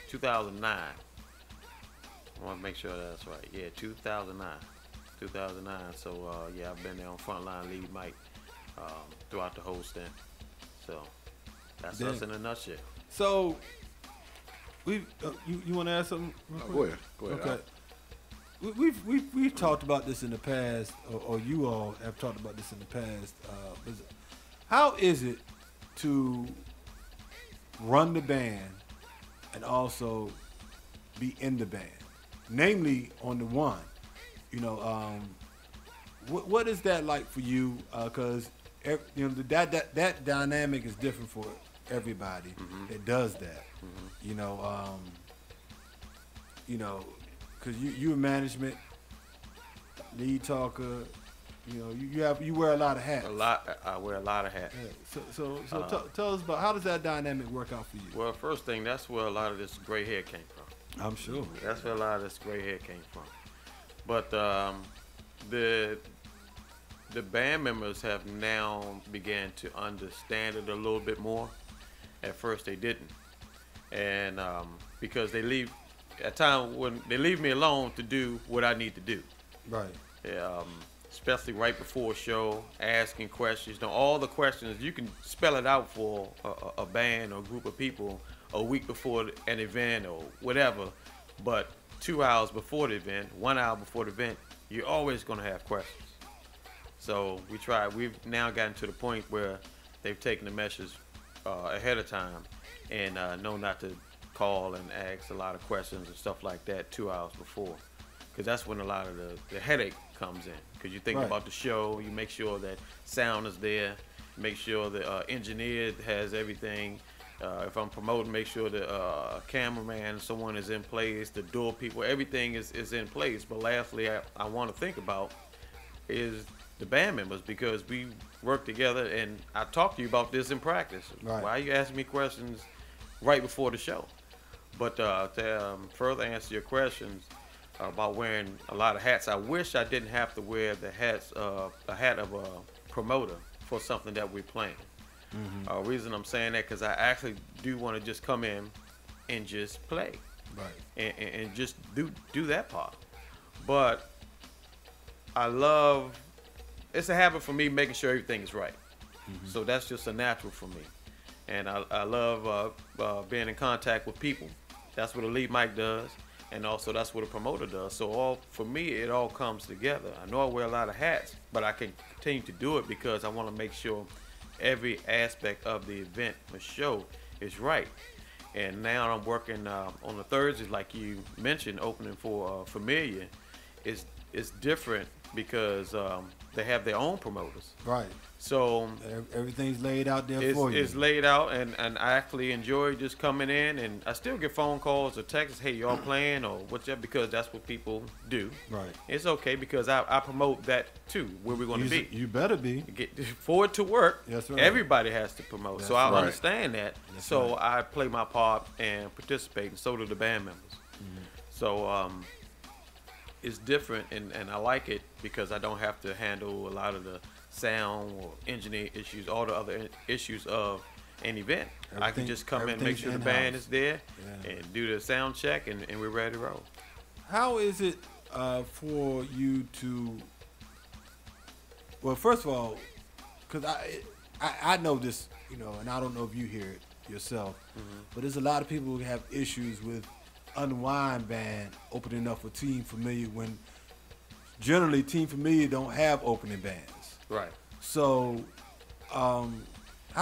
2009. I want to make sure that's right. Yeah, 2009. So I've been there on frontline lead mic throughout the whole stint. So that's us in a nutshell. So you want to ask something? Go ahead. Okay. We've talked about this in the past, or you all have talked about this in the past. How is it to run the band and also be in the band, namely on the one? You know, what is that like for you? Because that dynamic is different for everybody that does that. You know, because you in management, lead talker. You know, you wear a lot of hats. I wear a lot of hats. Yeah. So tell us about how does that dynamic work out for you? Well, first thing, that's where a lot of this gray hair came from. I'm sure. That's where a lot of this gray hair came from. But the band members have now began to understand it a little bit more. At first they didn't. And because they leave at times when they leave me alone to do what I need to do. Right. Especially right before a show, asking questions. Now, all the questions, you can spell it out for a band or a group of people a week before an event or whatever, but 2 hours before the event, 1 hour before the event, you're always going to have questions. So we've now gotten to the point where they've taken the message ahead of time and know not to call and ask a lot of questions and stuff like that 2 hours before, because that's when a lot of the headache comes in, because you think about the show, you make sure that sound is there, make sure the engineer has everything. If I'm promoting, make sure the cameraman, someone is in place, the door people, everything is in place. But lastly, I want to think about is the band members, because we work together, and I talked to you about this in practice. Right. Why are you asking me questions right before the show? But to further answer your questions about wearing a lot of hats, I wish I didn't have to wear the hat of a promoter for something that we're playing. Reason I'm saying that, because I actually do want to just come in and just play, and just do that part. But I love, it's a habit for me making sure everything is right. So that's just a natural for me, and I love being in contact with people. That's what a lead mic does, and also that's what a promoter does. So for me, it all comes together. I know I wear a lot of hats, but I can continue to do it because I want to make sure every aspect of the event or show is right. And now I'm working on the Thursdays, like you mentioned, opening for Familiar. It's different because they have their own promoters. Right. So everything's laid out there for you. It's laid out, and I actually enjoy just coming in, and I still get phone calls or texts, hey, y'all playing or whatever, because that's what people do. Right. It's okay because I promote that too, where we're going to be. You better be. For it to work, that's right. Everybody has to promote. So I understand that. That's so I play my part and participate, and so do the band members. So it's different, and I like it because I don't have to handle a lot of the sound or engineer issues, all the other issues of an event. I can just come in and make sure the band is there and do the sound check, and we're ready to roll. How is it for you to, well, first of all, because I know this, and I don't know if you hear it yourself, but there's a lot of people who have issues with Unwind Band opening up for Team Familiar when generally Team Familiar don't have opening bands. Right. So, how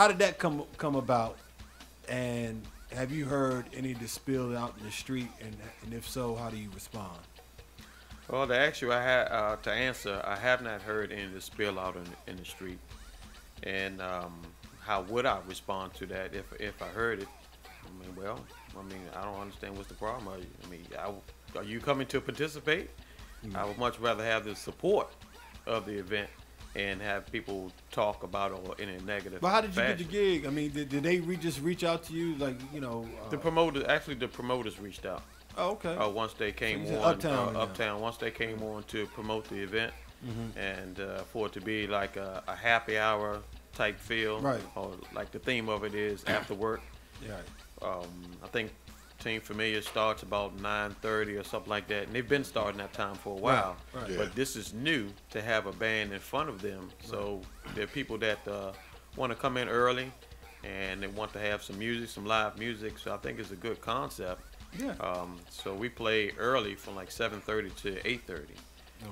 did that come about? And have you heard any of the spill out in the street? And if so, how do you respond? Well, to answer, I have not heard any of the spill out in the street. And how would I respond to that if I heard it? I don't understand what's the problem. Are you coming to participate? I would much rather have the support of the event and have people talk about it or in a negative. But how did you fashion. get the gig? I mean, did they just reach out to you, like the promoters reached out. Oh, okay. Once they came on, Uptown. Once they came on to promote the event, and for it to be like a happy hour type feel, right? Or like the theme of it is after work. Yeah. I think Team Familiar starts about 9:30 or something like that, and they've been starting that time for a while. Right. But this is new to have a band in front of them. So there are people that want to come in early, and they want to have some music, some live music. So I think it's a good concept. Yeah. So we play early from like 7:30 to 8:30,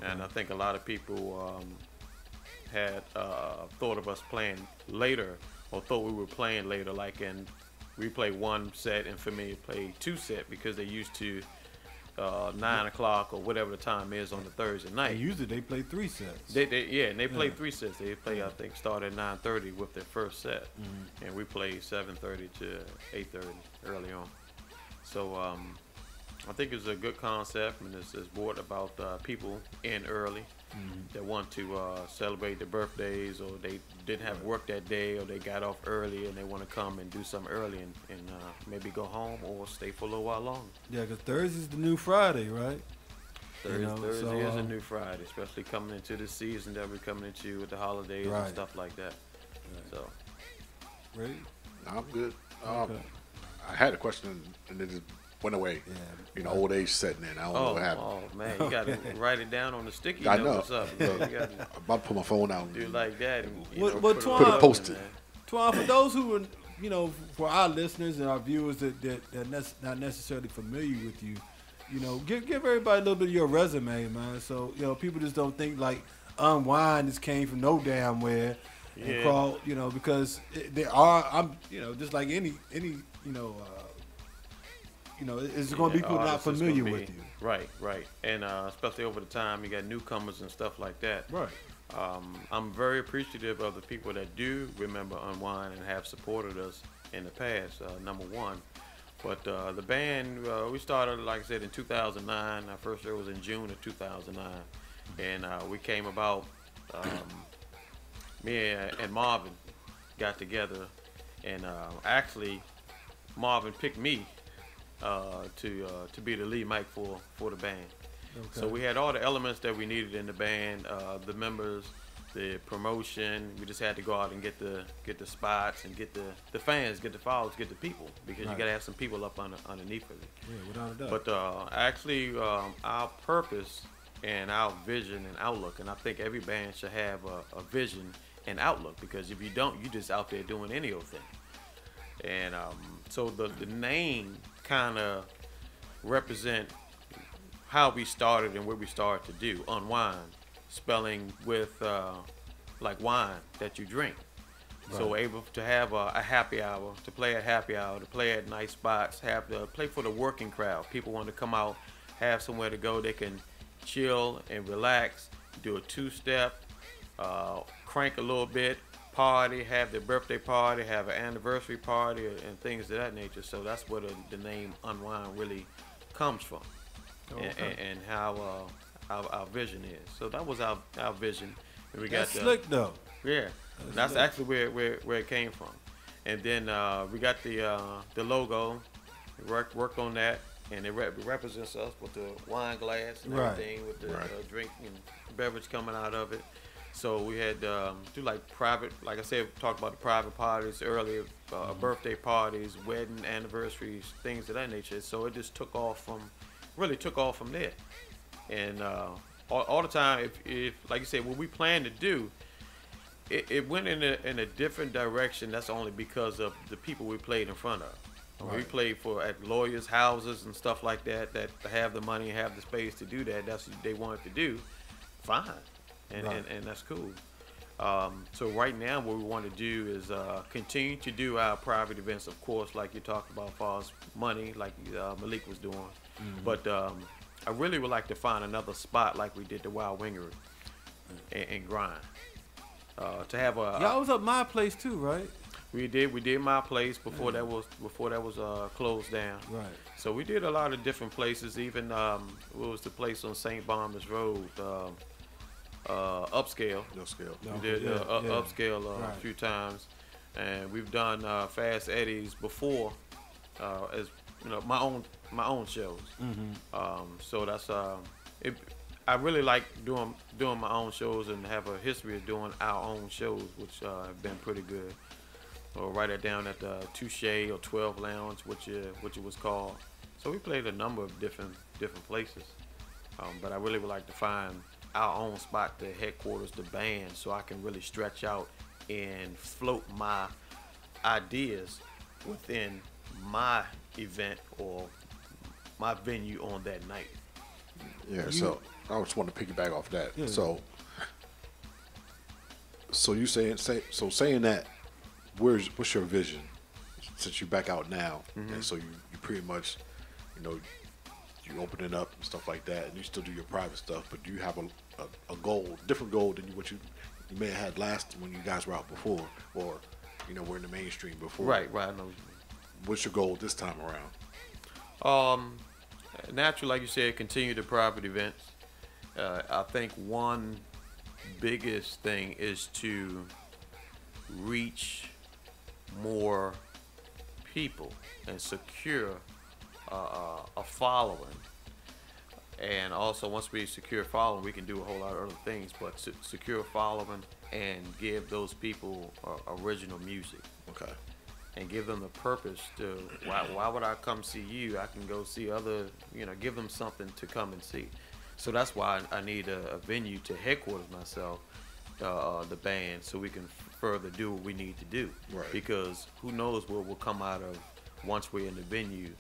and I think a lot of people had thought of us playing later, or thought we were playing later, we play one set and Familiar play two set because they used to 9 o'clock or whatever the time is on the Thursday night. And usually they play 3 sets. They play 3 sets. They play I think start at 9:30 with their first set, and we play 7:30 to 8:30 early on. So I think it's a good concept, and it's brought about people in early that want to celebrate their birthdays, or they didn't have work that day, or they got off early and they want to come and do something early and maybe go home or stay for a little while longer. Yeah, because Thursday's the new Friday, right? Thursday is a new Friday, especially coming into the season that we're coming into with the holidays and stuff like that. So, ready? I'm good. Okay. I had a question, and it just went away. Yeah. You know, old age setting in. I don't know what happened. Oh man, you got to write it down on the sticky I note know. or something. Look, You gotta I'm about to put my phone out. do like that. And, But put a post-it. Twan, for those who are, you know, for our listeners and our viewers that not necessarily familiar with you, you know, give everybody a little bit of your resume, man. So, you know, people just don't think like Unwind just came from no damn where and crawl, you know, because there are, you know, just like any, you know, it's going to be people not familiar with you. Right. And especially over the time, you got newcomers and stuff like that. Right. I'm very appreciative of the people that do remember Unwind and have supported us in the past, number one. But the band, we started, like I said, in 2009. Our first show was in June of 2009. And we came about, me and Marvin got together. And actually, Marvin picked me to be the lead mic for the band. Okay. So we had all the elements that we needed in the band, the members, the promotion. We just had to go out and get the spots and get the fans, get the followers, get the people, because you got to have some people up underneath of it. Yeah, without a doubt. But actually, our purpose and our vision and outlook, and I think every band should have a vision and outlook, because if you don't, you just out there doing any old thing. And so the name kind of represent how we started and what we started to do. Unwind, spelling with like wine that you drink. Right. So able to have a happy hour, to play at happy hour, to play at nice spots, have to play for the working crowd. People want to come out, have somewhere to go. They can chill and relax, do a two-step, crank a little bit, party, have their birthday party, have an anniversary party, and things of that nature. So that's where the name Unwind really comes from. Okay. And how our vision is. So that was our vision. And we That's got slick though. Yeah, that's actually where it came from. And then we got the logo. We worked on that, and it represents us with the wine glass and everything, with the drink and beverage coming out of it. So we had do like private, like I said, we talked about the private parties earlier, birthday parties, wedding anniversaries, things of that nature. So it just took off from there. And all the time, if like you said, what we plan to do, it went in a different direction. That's only because of the people we played in front of. Right. We played at lawyers' houses and stuff like that have the money and have the space to do that. That's what they wanted to do. Fine. And that's cool. So right now what we want to do is continue to do our private events, of course, like you talked about as far as money, like Malik was doing. Mm-hmm. But I really would like to find another spot like we did the Wild Wingery and grind. To have a y'all was up my place too, right? We did my place before that was closed down. Right. So we did a lot of different places. Even what was the place on St. Barnabas Road? Upscale. We did Upscale a few times, and we've done Fast Eddie's before, as you know, my own shows. Mm-hmm. So that's I really like doing my own shows and have a history of doing our own shows, which have been pretty good. Or write it down at the Touche or 12 Lounge, which it was called. So we played a number of different places, but I really would like to find our own spot, the headquarters, the band, so I can really stretch out and float my ideas within my event or my venue on that night. Yeah, so I just want to piggyback off that. Yeah. So you saying that, what's your vision? Since you're back out now, and so you pretty much, you know, you open it up and stuff like that, and you still do your private stuff, but do you have a goal, different goal than what you may have had last when you guys were out before, or you know, were in the mainstream before? Right. I know. What's your goal this time around? Naturally, like you said, continue the private events. I think one biggest thing is to reach more people and secure a following. And also, once we secure following, we can do a whole lot of other things, but secure following and give those people original music. Okay. and give them the purpose to why would I come see you? I can go see other, give them something to come and see. So that's why I need a venue to headquarters myself, the band, so we can further do what we need to do. Right. Because who knows what will come out of once we're in the venue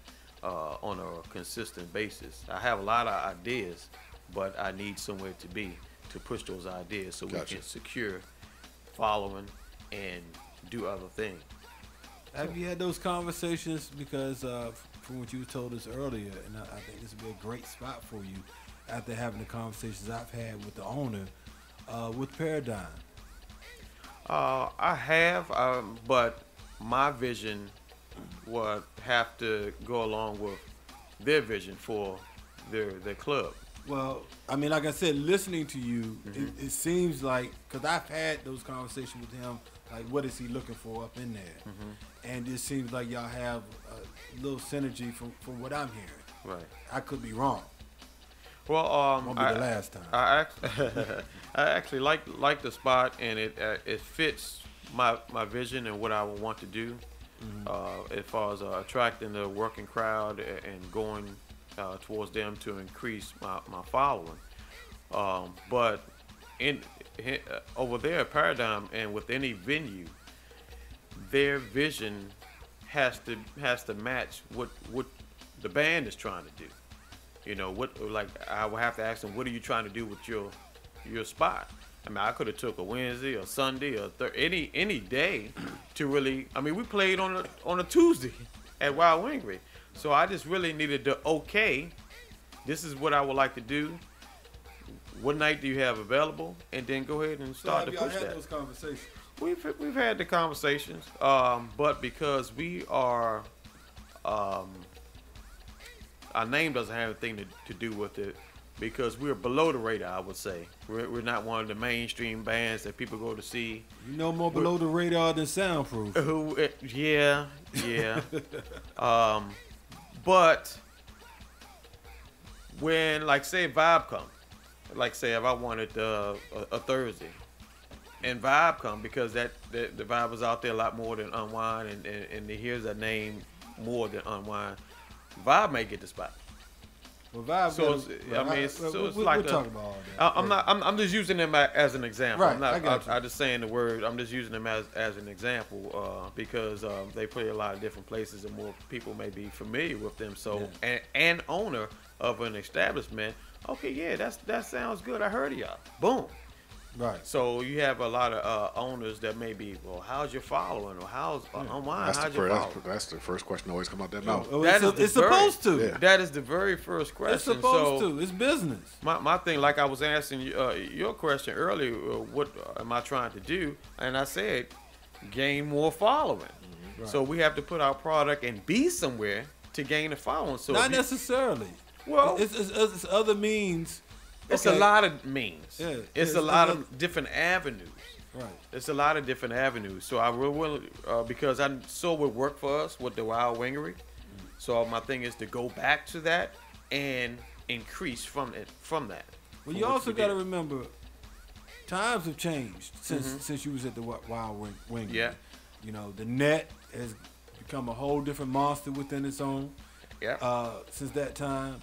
on a consistent basis. I have a lot of ideas, but I need somewhere to be to push those ideas so we can secure following and do other things. Have you had those conversations? Because from what you told us earlier, and I think this would be a great spot for you after having the conversations I've had with the owner with Paradigm. I have, but my vision would have to go along with their vision for their club. Well, I mean, like I said, listening to you, it seems like, because I've had those conversations with him, like what is he looking for up in there? And it seems like y'all have a little synergy from what I'm hearing. Right. I could be wrong. Well, won't be the last time. I actually like the spot, and it fits my vision and what I would want to do, as far as attracting the working crowd and going towards them to increase my following. But over there at Paradigm and with any venue, their vision has to match what the band is trying to do. I would have to ask them, what are you trying to do with your spot? I mean, I could have took a Wednesday or Sunday or any day to really. I mean, we played on a Tuesday at Wild Wingery, so I just really needed to this is what I would like to do. What night do you have available? And then go ahead and start to push that. Had those conversations? We've had the conversations, but because we are, our name doesn't have anything to do with it, because we're below the radar. I would say we're not one of the mainstream bands that people go to see. You know more below the radar than Soundproof. Yeah. But when, like, say Vibe come, like say if I wanted a Thursday, and Vibe come, because the Vibe is out there a lot more than Unwind, and here's a name more than Unwind, Vibe may get the spot. Well, Vibe. So it's like we'll talk about all that. I'm just using them as an example. Right, I got you. I'm just saying the word. I'm just using them as an example because they play a lot of different places and more people may be familiar with them. So an owner of an establishment, okay, yeah, that sounds good. I heard of y'all. Boom. Right. So you have a lot of owners that may be, well, how's your following, or how's Unwind? How's your following? That's the first question always come out that mouth. It's supposed to. Yeah. That is the very first question. It's supposed to. It's business. My thing, like I was answering your question earlier, what am I trying to do? And I said, gain more following. Right. So we have to put our product and be somewhere to gain a following. So not necessarily. Well, it's other means. It's a lot of means. Yeah, it's a lot of different avenues. Right. It's a lot of different avenues. So I will, because I saw what worked for us with the Wild Wingery. So my thing is to go back to that and increase from that. Well, you also got to remember, times have changed since you was at the Wild Wingery. Yeah. You know, the net has become a whole different monster within its own. Yeah. Since that time.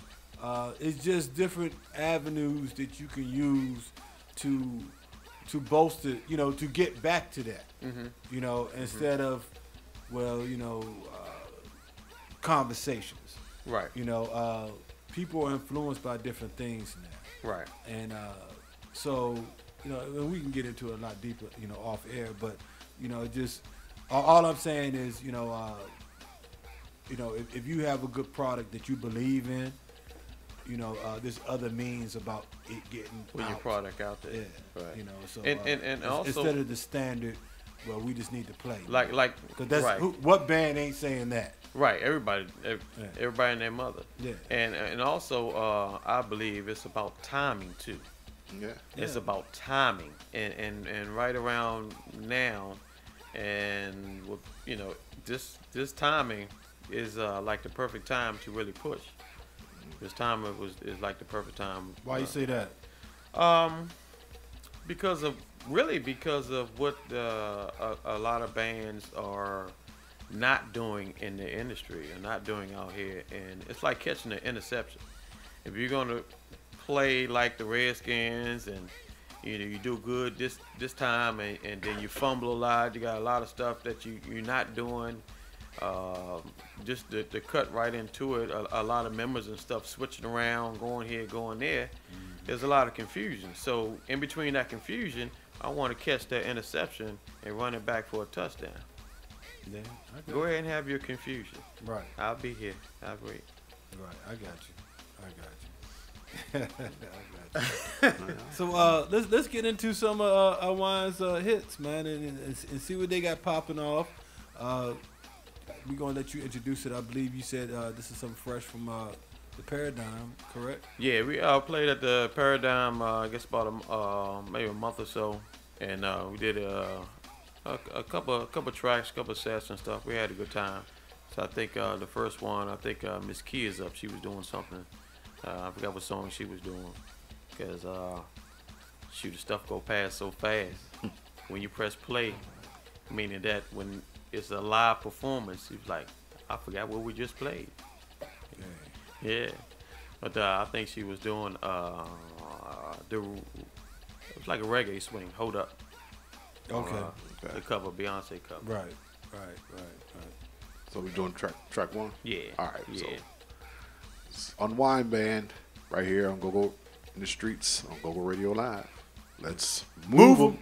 It's just different avenues that you can use to bolster, to get back to that. Instead of, conversations. Right. People are influenced by different things now. Right. And so, and we can get into it a lot deeper, off air, but, just all I'm saying is, if you have a good product that you believe in, there's other means about it getting your product out there. Yeah. Right. So and also, instead of the standard, well, we just need to play. Like because that's right. What band ain't saying that? Right. Everybody and their mother. Yeah. And also, I believe it's about timing too. Yeah. It's about timing, and right around now, and with, this timing is like the perfect time to really push. This time is like the perfect time. Why you say that? Because of what a lot of bands are not doing in the industry or not doing out here. And it's like catching an interception. If you're going to play like the Redskins and you do good this time and then you fumble a lot, you got a lot of stuff that you're not doing, just to cut right into it, a lot of members and stuff switching around, going here, going there, there's a lot of confusion. So in between that confusion, I want to catch that interception and run it back for a touchdown. Yeah, go ahead and have your confusion. Right. I'll be here. I'll wait. Right. I got you. I got you. So let's get into some of Unwind's hits, man, and see what they got popping off. We're gonna let you introduce it. I believe you said this is something fresh from the Paradigm, correct? Yeah, we played at the Paradigm. I guess about maybe a month or so, and we did a couple tracks, couple sets and stuff. We had a good time. So I think the first one, I think Miss Key is up. She was doing something. I forgot what song she was doing, because shoot, the stuff go past so fast when you press play, meaning that when it's a live performance, you're like, I forgot what we just played. Yeah. But I think she was doing it was like a reggae swing. Hold up. Okay. The cover, Beyonce cover. Right. So we're doing track one? Yeah. All right. Yeah. So it's Unwind Band right here on GoGo in the Streets on GoGo Radio Live. Let's move them.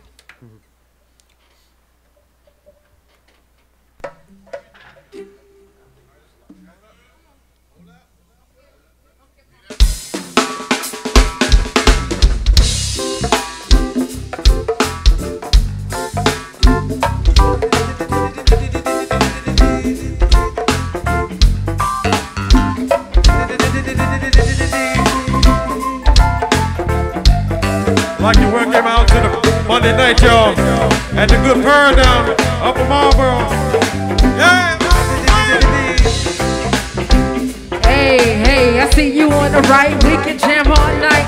Like you welcome out to the Monday night, y'all, at the good Paradigm up in Marlboro. Yeah. Hey, I see you on the right. We can jam all night.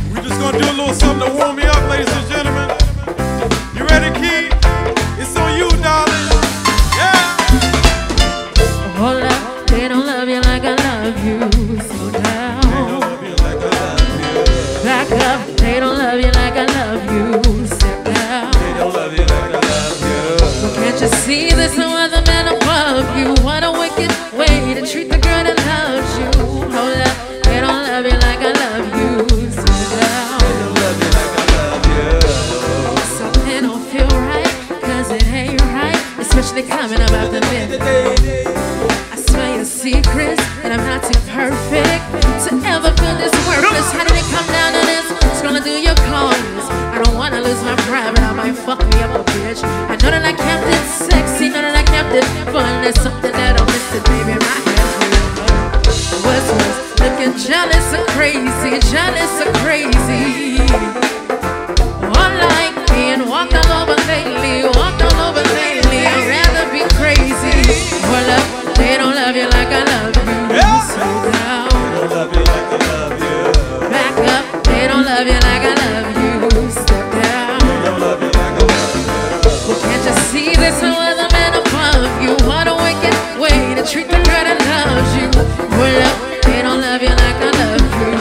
We just gonna do a little something to warm me up, ladies and gentlemen. You ready, Key? It's on you, darling. Hold up, they don't love you like I love you. Slow down. Back up, they don't love you like I love you. Step down. Well, can't you see there's no other man above you? What a wicked way to treat the girl that loves you. Hold up, they don't love you like I love you. Slow down. Something don't feel right, 'cause it ain't right, especially coming about the midday. I smell your secrets, and I'm not too perfect to ever feel this worthless. How did it come down to this? It's gonna do your cause. I don't wanna lose my pride, but I might fuck me up a bitch. I know that I kept it sexy, know that I kept it fun. There's something that I missed, it, baby, my hands was looking jealous or crazy, jealous or crazy. Unlike being walked all over lately, I'd rather be crazy. Hold up, they don't love you like I love you. Slow down. They don't love you like I love you. Back up, they don't love you like I love you. Step down. They don't love you like I love you. Well, can't you see there's no other man above you? What a wicked way to treat the girl that loves you. Hold up, they don't love you like I love you.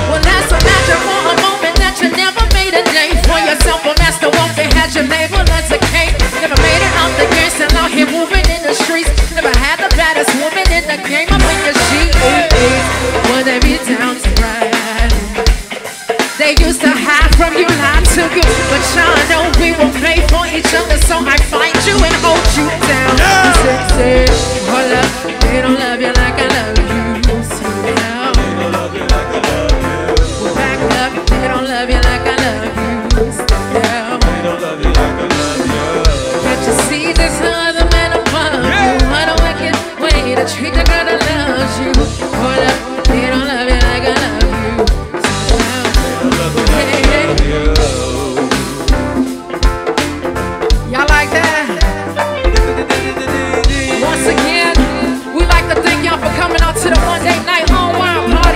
Well, that's a matter for a moment that you never made a day for yourself. A master walk, they had your label as a cake. Never made it out the game, still out here moving in the streets. Never had the baddest woman in the game up in your sheet. Would they be down to ride? They used to hide from you, lie to you, but y'all know we were made for each other, so I find you and hold you down. Sexy, hold up, they don't love you like I love you. Slow down. They don't love you like I love you. Back up, they don't love you like I love you. Step down. They don't love you like I love you. Can't you see there's no other man above you? What a wicked way to treat the girl that loves you. Hold up, they don't love you like I love you. Slow down. They don't love you like I love you. Y'all like that? Once again, we like to thank y'all for coming out to the Monday night Unwind party.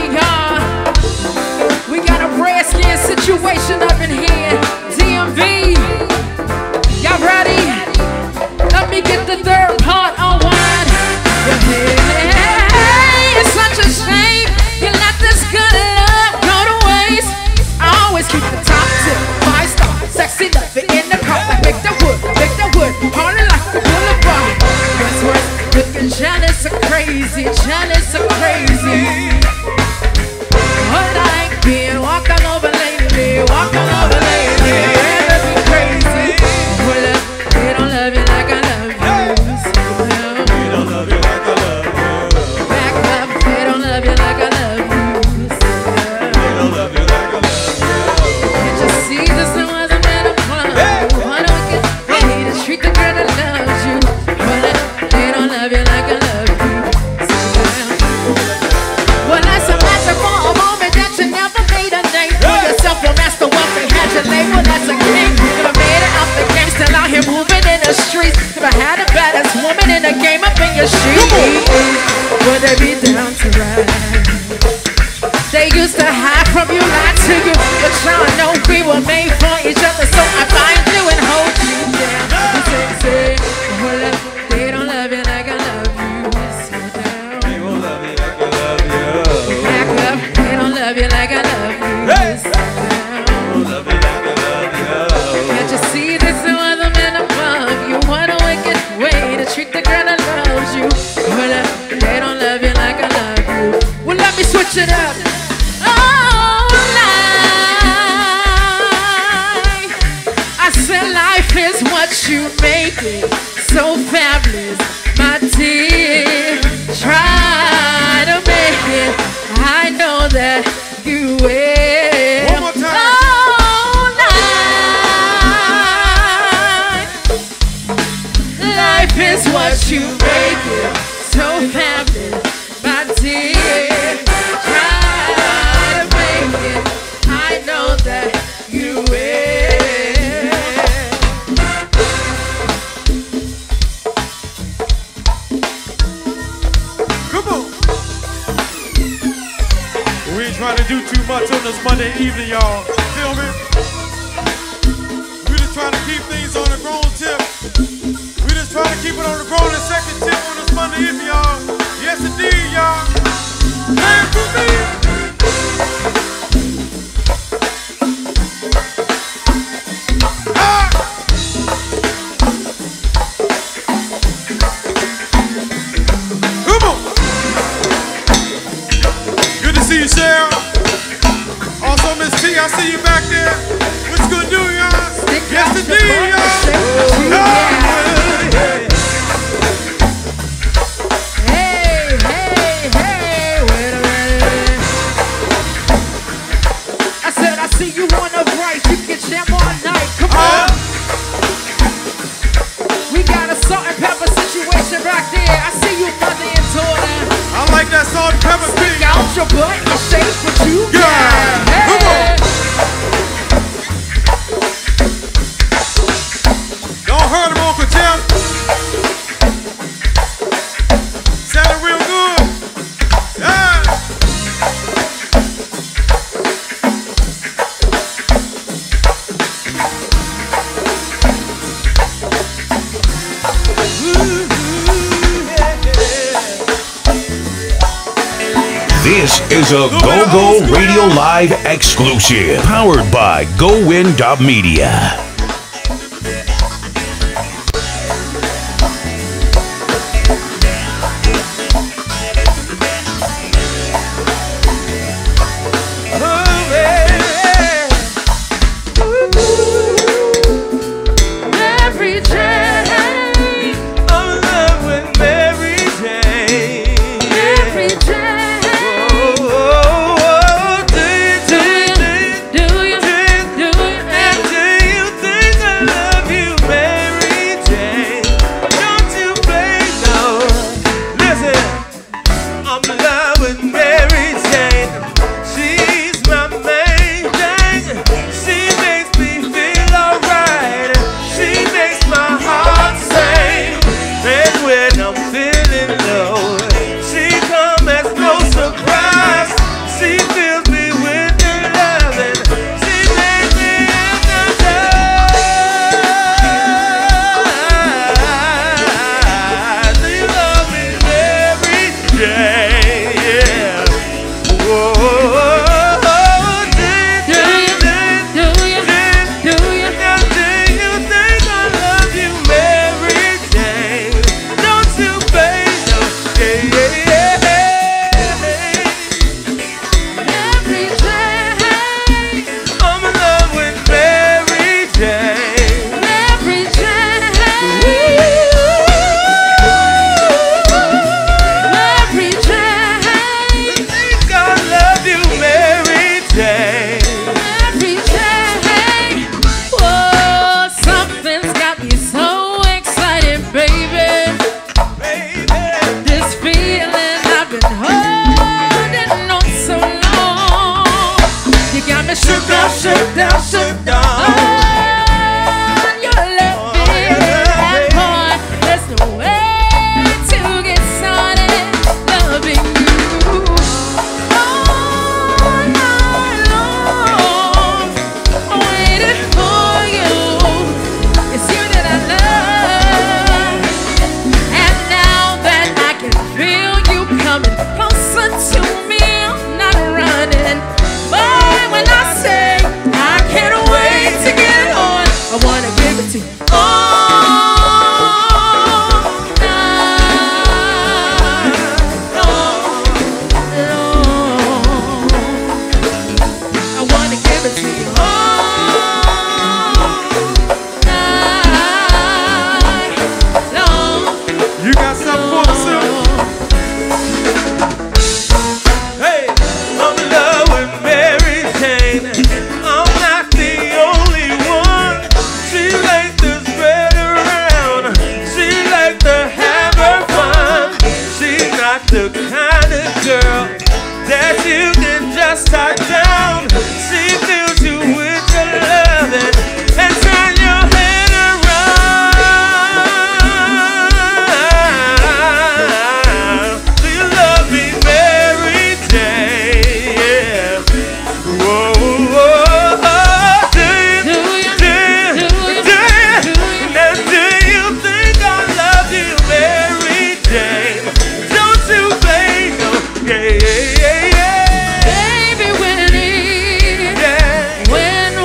king. Never made it out the game, still out here moving in the streets. Never had the baddest woman in the game up in your street. Would they be down to ride? They used to hide from you, lie to you, but y'all know we were made for each other, so I find you and hold you down. Say, hold up, they don't love you like I love you. Slow down. They won't love you like I love you. Back up, they don't love you like I love you. Slow down. They won't love you like I love you. Can't you see this other man above you? What a wicked way to treat the girl that loves you. Hold up, they don't love you like I love you. Well, let me switch it up. Life is what you make it, so fabulous, my dear. Try to make it, I know that you will. One more time. All night. Life is what you make it, so fabulous, my dear. Try to make it, I know that you will. Trying to do too much on this Monday evening, y'all. Feel me? We just trying to keep things on the grown tip. We just trying to keep it on the grown and second tip on this Monday evening, y'all. Yes, indeed, y'all. Play for me. I see you back there. What you gonna do, y'all? Yes, indeed, y'all. Hey, hey, hey, wait a minute. I said I see you on the right. You can jam all night. Come on. We got a salt and pepper situation back there. I see you Monday and Jordan. I like that salt and pepper thing. Stick out your butt and shake what you got. Hey. Come on. Don't hurt him, Uncle Tim. Sounding real good. Yeah. This is a GoGo Radio Live exclusive, powered by GoWin.media. Do you sing. All night long, long. I wanna give it to you all night long. You got something for us, sir? Hey, I'm in love with Mary Jane. I'm not the only one. She likes to spread around. She likes to have her fun. She's not the kind of girl that you can just tie down. She fills you with her loving and turn your head around. Do you love me, Mary Jane? Yeah. Whoa, whoa, do you? Now do you think I love you, Mary Jane? Don't you, babe? Yeah, yeah, yeah, yeah. Baby, when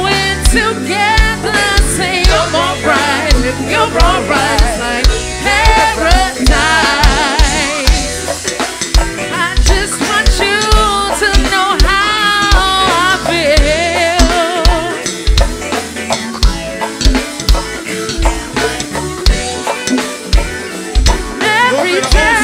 we're together, say you're alright, you're alright, like paradise. I just want you to know how I feel. Every day.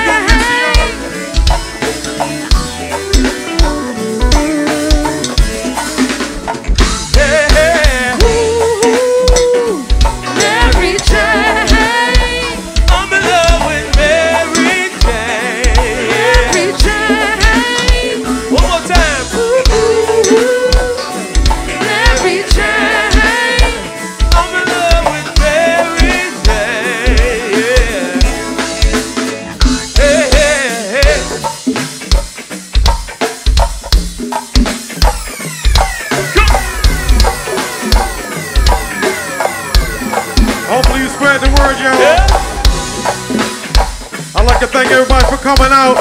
Mary Jane, I'm in love with Mary Jane. Mary Jane, One more time. Mary Jane. I'm in love with Mary Jane. Yeah. Hey, hey, hey. Hopefully you spread the word, y'all. I'd like to thank everybody for coming out.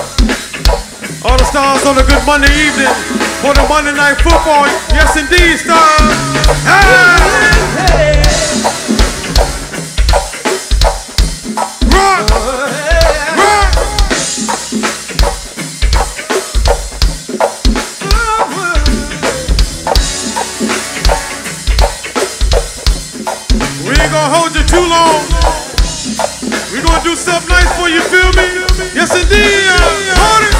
All the stars on a good Monday evening for the Monday Night Football. Yes, indeed, stars. Hey! Rock! Rock! We ain't gonna hold you too long. We gonna do something nice for you, feel me? Yes, indeed. Hold it.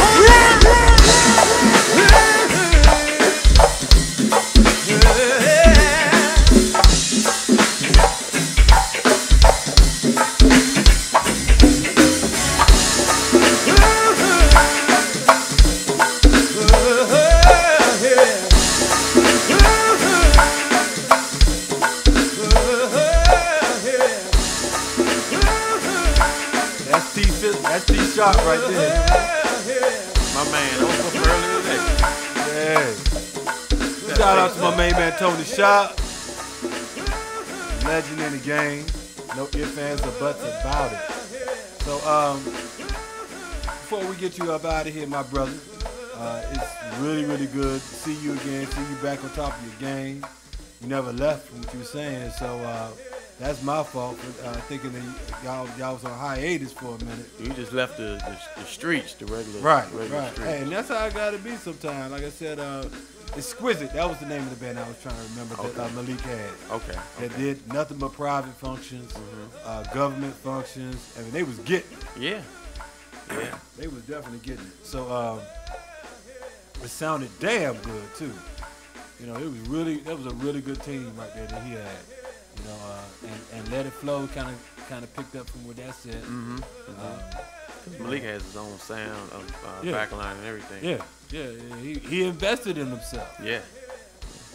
That's T Sharp right there. My man, that was from earlier today. Yeah. Shout out to my main man Tony Sharp. Legend in the game. No ifs, ands, or buts about it. So before we get you up out of here, my brother, it's really, really good to see you again, see you back on top of your game. You never left from what you were saying, so that's my fault for thinking that y'all was on hiatus for a minute. You just left the streets, the regular Regular streets. Hey, and that's how I gotta be sometimes. Like I said, Exquisite. That was the name of the band I was trying to remember that Malik had. Okay. That did nothing but private functions, government functions. I mean, they was getting it. Yeah. Yeah. They was definitely getting it. So it sounded damn good too. You know, it was really that was a really good team right there that he had. You know, and Let It Flow kind of picked up from what that said. Malik has his own sound of backline and everything. Yeah. He invested in himself. Yeah.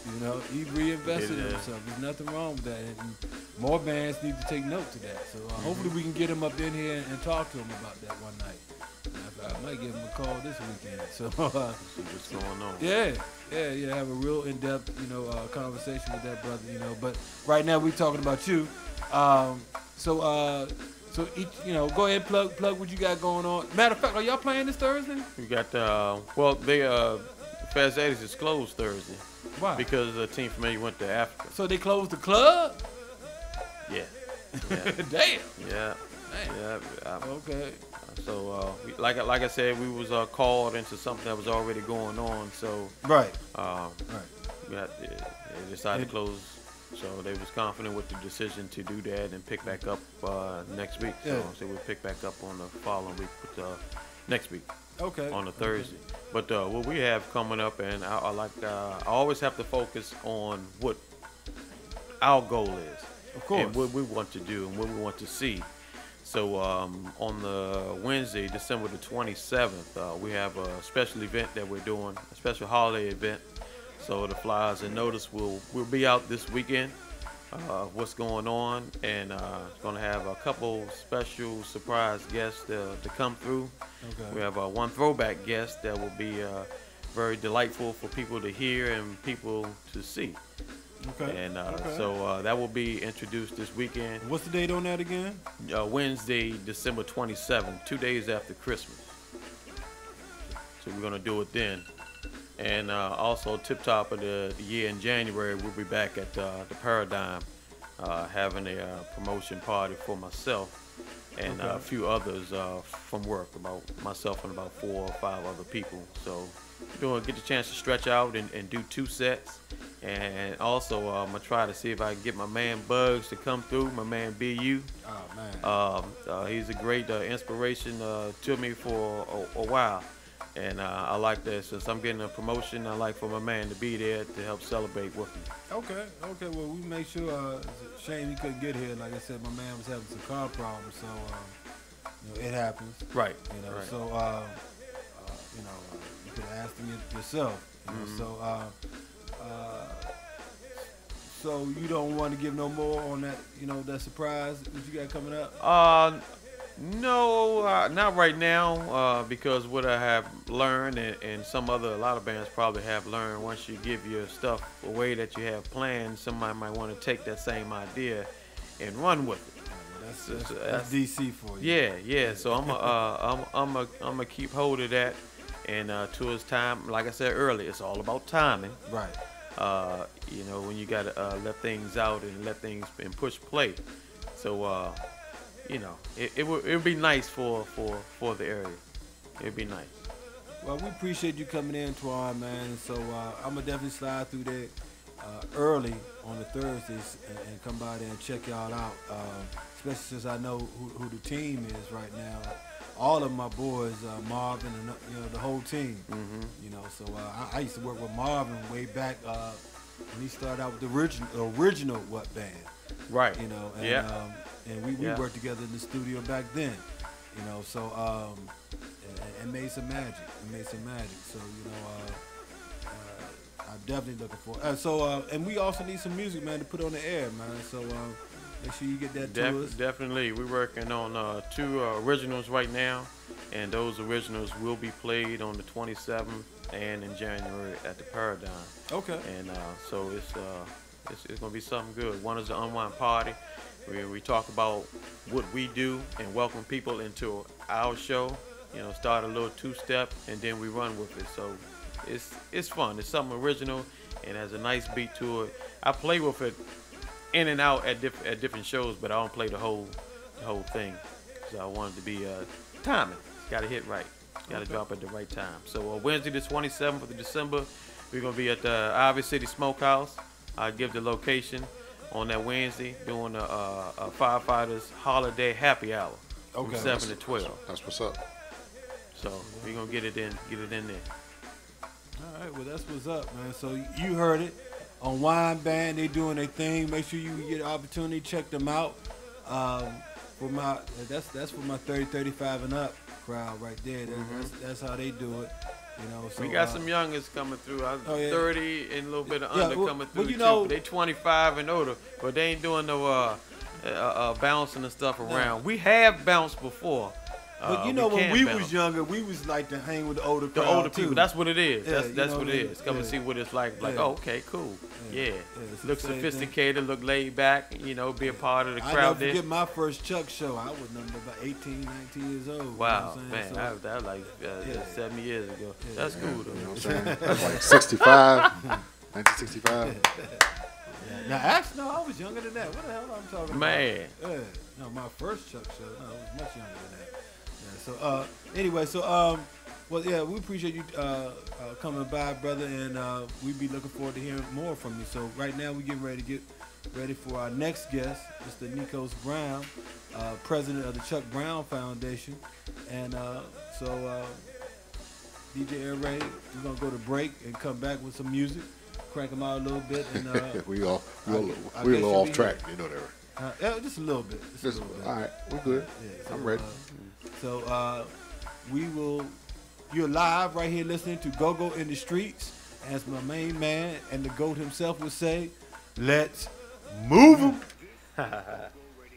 You know, he reinvested in himself. There's nothing wrong with that. And more bands need to take note to that. So hopefully we can get him up in here and talk to him about that one night. I might give him a call this weekend. So see what's going on. Yeah, have a real in-depth, conversation with that brother, But right now we're talking about you. So each, go ahead and plug what you got going on. Matter of fact, are y'all playing this Thursday? We got Fast 80s is closed Thursday. Why? Because Team Familiar went to Africa. So they closed the club? Yeah. Damn. Yeah. Damn. Yeah. Okay. So, like I said, we was called into something that was already going on. So, right. They decided to close. So they was confident with the decision to do that and pick back up next week. So we'll pick back up on the following week, with, next week. Okay. On the Thursday. But what we have coming up, and I always have to focus on what our goal is. Of course. And what we want to do and what we want to see. So on the Wednesday, December the 27th, we have a special event that we're doing, a special holiday event. So the flyers and notice will be out this weekend. What's going on, and it's going to have a couple special surprise guests to come through. Okay. We have one throwback guest that will be very delightful for people to hear and people to see. Okay. And so that will be introduced this weekend. What's the date on that again? Wednesday, December 27th, 2 days after Christmas. So we're going to do it then. And also, tip top of the year in January, we'll be back at the Paradigm having a promotion party for myself and a few others from work, about myself and about 4 or 5 other people. So get the chance to stretch out and do 2 sets. And also, I'm going to try to see if I can get my man Bugs to come through, my man BU. Oh, man. He's a great inspiration to me for a while. And I like that. Since I'm getting a promotion, I like for my man to be there to help celebrate with me. Okay. Well, we make sure. Shame he couldn't get here. Like I said, my man was having some car problems, so it happens. Right. Right. So you could ask him yourself. So you don't want to give no more on that. That surprise that you got coming up. No, not right now, because what I have learned, and a lot of bands probably have learned, once you give your stuff away that you have planned, somebody might want to take that same idea and run with it. That's DC for you. Yeah. So I'm gonna keep hold of that, and to its time, like I said earlier, it's all about timing. Right. When you gotta let things out and let things and push play. So. It would be nice for the area. It'd be nice. Well, we appreciate you coming in, Twan, man. So I'm gonna definitely slide through there early on the Thursdays and come by there and check y'all out. Especially since I know who the team is right now. All of my boys, Marvin and the whole team. Mm-hmm. So I used to work with Marvin way back when he started out with the original What Band. Right. And we worked together in the studio back then, so and made some magic. So I'm definitely looking for. And we also need some music, man, to put on the air, man. So make sure you get that to us. Definitely, we're working on 2 originals right now, and those originals will be played on the 27th and in January at the Paradigm. Okay. And so it's gonna be something good. One is the Unwind party. We talk about what we do and welcome people into our show. Start a little 2-step and then we run with it. So it's fun. It's something original and has a nice beat to it. I play with it in and out at different shows, but I don't play the whole thing. So I want it to be timing. Got to hit right. Got to drop at the right time. So Wednesday the 27th of December, we're gonna be at the Ivy City Smokehouse. I'll give the location. On that Wednesday, doing a firefighters holiday happy hour from 7 to 12. That's what's up. So we're gonna get it in there. All right, well that's what's up, man. So you heard it. Unwind Band, they doing their thing. Make sure you get an opportunity, check them out. That's for my 30, 35 and up crowd right there. That's how they do it. So we got some youngers coming through. 30 and a little bit of under coming through well, too. They 25 and older, but they ain't doing no bouncing and stuff around. We have bounced before. But when we was younger, we was like to hang with the older crowd. The older people. Too. That's what it is. Yeah, that's what it is. Come and see what it's like. Like, oh, okay, cool. Yeah. Look sophisticated, look laid back, be a part of the crowd. I never forget my first Chuck show. I was about 18, 19 years old. Wow, man. That was like 7 years ago. That's cool, though. That's like 65, 1965. Now, actually, no, I was younger than that. What the hell am I talking Man. about? Yeah. No, my first Chuck show, no, I was much younger than that. Yeah, so, anyway, so, well, yeah, we appreciate you coming by, brother, and we'll be looking forward to hearing more from you. So right now we're getting ready to get ready for our next guest, Mr. Nekos Brown, president of the Chuck Brown Foundation. And so DJ Air Ray, we're going to go to break and come back with some music, crank them out a little bit. And we're a little off track, you know that. Yeah, just a little bit. Just a little bit. All right, we're good. Yeah, so, I'm ready. You're live right here listening to GoGo in the Streets. As my main man and the GOAT himself would say, let's move 'em.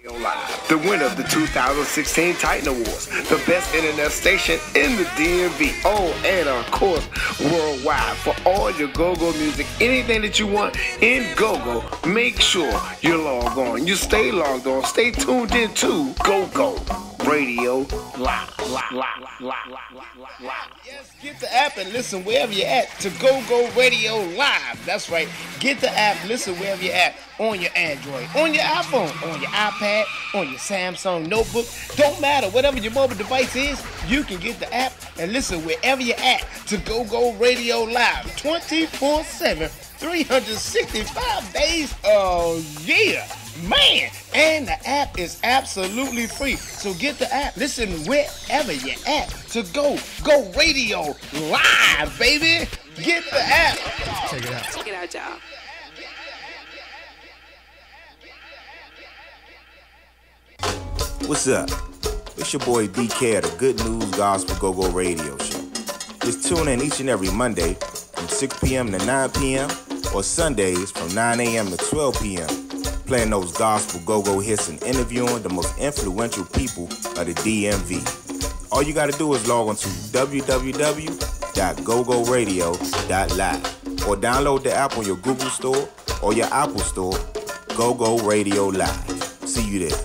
Live, the winner of the 2016 Titan Awards, the best internet station in the DMV. Oh, and of course, worldwide. For all your GoGo music, anything that you want in GoGo, make sure you log on. You stay logged on. Stay tuned in to GoGo Radio Live. Yes, get the app and listen wherever you're at to GoGo Radio Live. That's right. Get the app, listen wherever you're at. On your Android, on your iPhone, on your iPad, on your Samsung notebook. Don't matter. Whatever your mobile device is, you can get the app and listen wherever you're at to GoGo Radio Live 24/7, 365 days a year. Man, and the app is absolutely free. So get the app. Listen wherever you're at to Go Radio Live, baby. Get the app. Check it out. Check it out, y'all. What's up? It's your boy DK at the Good News Gospel GoGo Radio Show. Just tune in each and every Monday from 6 p.m. to 9 p.m. or Sundays from 9 a.m. to 12 p.m. Playing those gospel go-go hits and interviewing the most influential people of the DMV. All you got to do is log on to www.gogoradio.live or download the app on your Google Store or your Apple Store, GoGo Radio Live. See you there.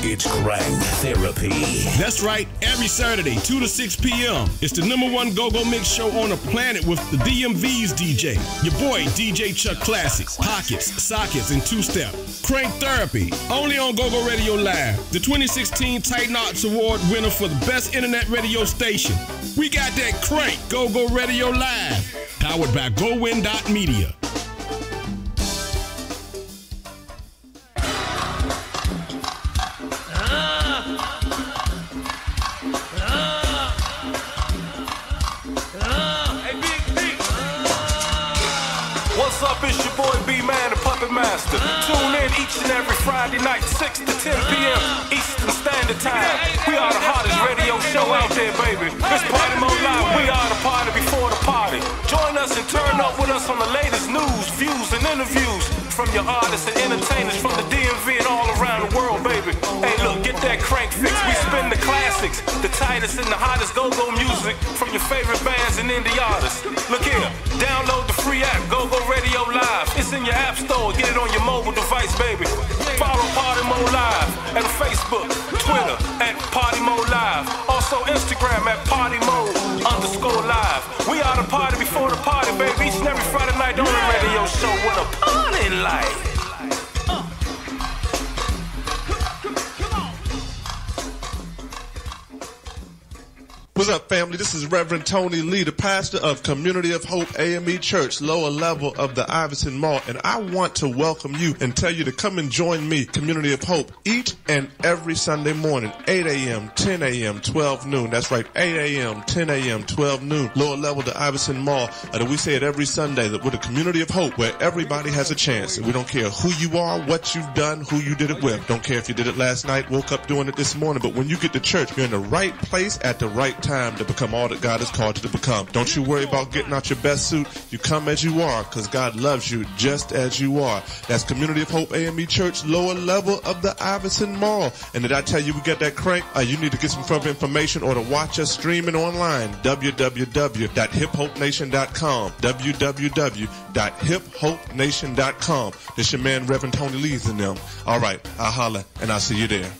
It's Crank Therapy. That's right, every Saturday, 2 to 6 p.m. It's the #1 Go-Go Mix show on the planet with the DMV's DJ. Your boy, DJ Chuck Classics, Pockets, Sockets, and Two-Step. Crank Therapy, only on Go-Go Radio Live. The 2016 Titan Arts Award winner for the best internet radio station. We got that crank, Go-Go Radio Live. Powered by GoWin.media. It's your boy B-Man, the Puppet Master. Tune in each and every Friday night, 6 to 10 p.m. Eastern Standard Time. We are the hottest radio show out there, baby. It's Party Mode Live. We are the party before the party. Join us and turn up with us on the latest news, views, and interviews from your artists and entertainers from the DMV and all around the world, baby. Hey, look, get that crank fix. We spin the classics, the tightest and the hottest go-go music from your favorite bands and indie artists. Look here, download the free app, GoGo Radio Live. It's in your app store. Get it on your mobile device, baby. Follow Party Mode Live at Facebook, Twitter at Party Mode Live. Also Instagram at Party Mode_Live. We are the party before the party, baby. Each and every Friday night on the radio show with a party life. What's up, family? This is Reverend Tony Lee, the pastor of Community of Hope AME Church, lower level of the Iverson Mall, and I want to welcome you and tell you to come and join me, Community of Hope, each and every Sunday morning, 8 a.m., 10 a.m., 12 noon. That's right, 8 a.m., 10 a.m., 12 noon, lower level of the Iverson Mall. And we say it every Sunday that we're the Community of Hope, where everybody has a chance, and we don't care who you are, what you've done, who you did it with. Don't care if you did it last night, woke up doing it this morning, but when you get to church, you're in the right place at the right time to become all that God has called you to become. Don't you worry about getting out your best suit. You come as you are, because God loves you just as you are. That's Community of Hope AME Church, lower level of the Iverson Mall. And did I tell you we got that crank? You need to get some further information or to watch us streaming online. www.hiphopenation.com. www.hiphopenation.com. This your man Reverend Tony Lee's in them. All right, I'll holler and I'll see you there.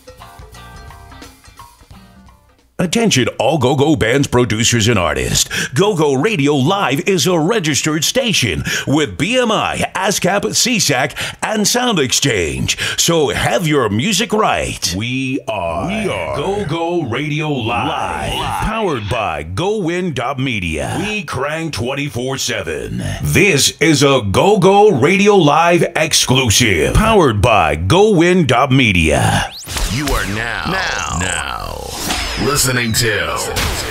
Attention all Go-Go Band's producers and artists. Go-Go Radio Live is a registered station with BMI, ASCAP, CSAC, and Sound Exchange. So have your music right. We are Go-Go Radio Live. Powered by GoWin.media. We crank 24/7. This is a Go-Go Radio Live exclusive. Powered by GoWin.media. You are now listening to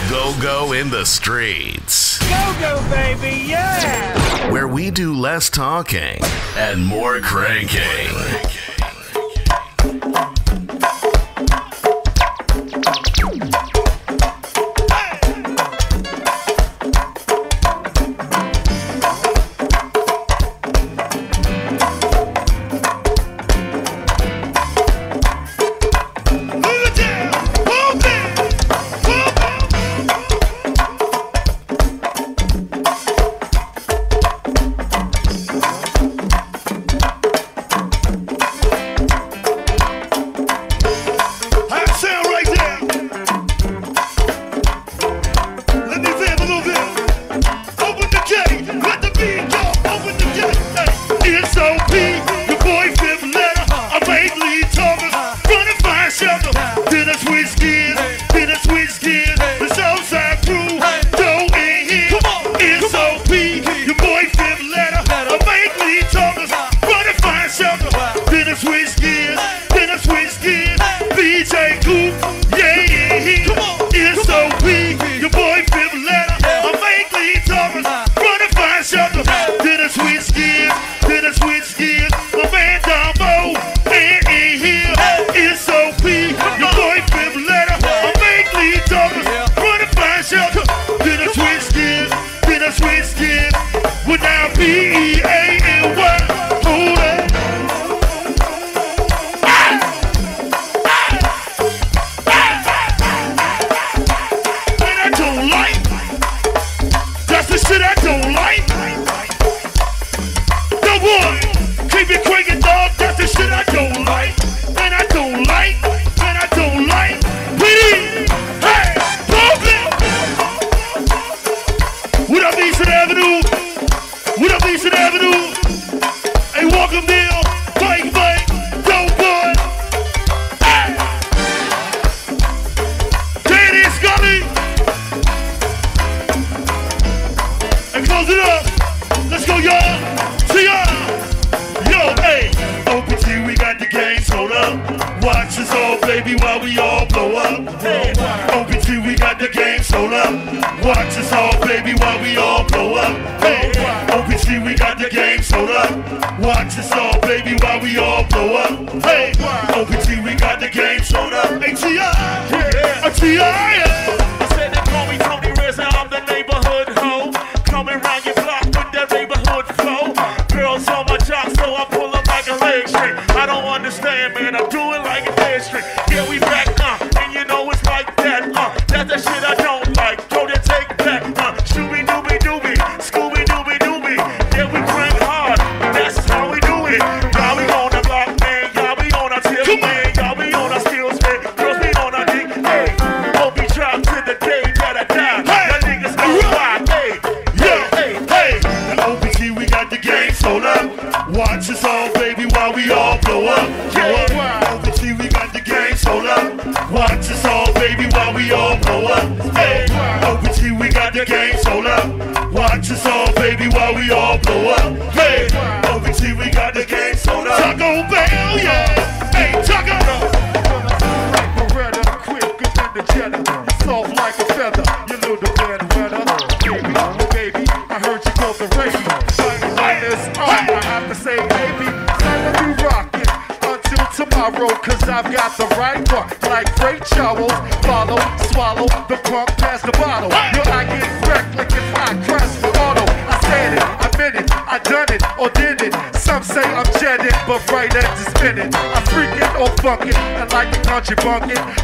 Go-Go in the Streets. Go-Go, baby, yeah! Where we do less talking and more cranking.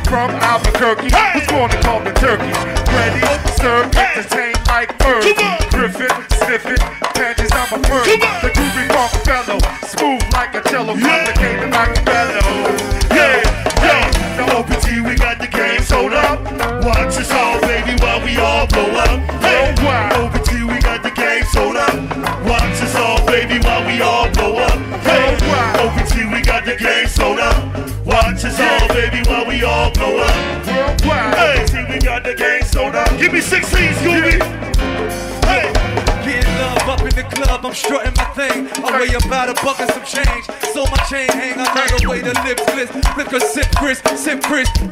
From Albuquerque, who's going to call the turkey? Ready, serve, entertain like birds. Griffin, sniffing, panties, I'm a bird. The groovy funk fellow, smooth like a cello, complicated like a bellow. Yeah, yeah. Now OPT, we got the game sold up. Watch us all, baby, while we all blow up. Hey, OPT, we got the game sold up. Watch us all, baby, while we all blow up. Hey, OPT, we got the game sold up. Watch us all, baby, while we all blow up. Hey, see, we got the game sold up. Give me 16, Scooby. Hey. Getting love up in the club, I'm strutting my thing. I weigh about $1 and some change. So my chain hang, I know the way the lips glitz. Flicker, sip Chris,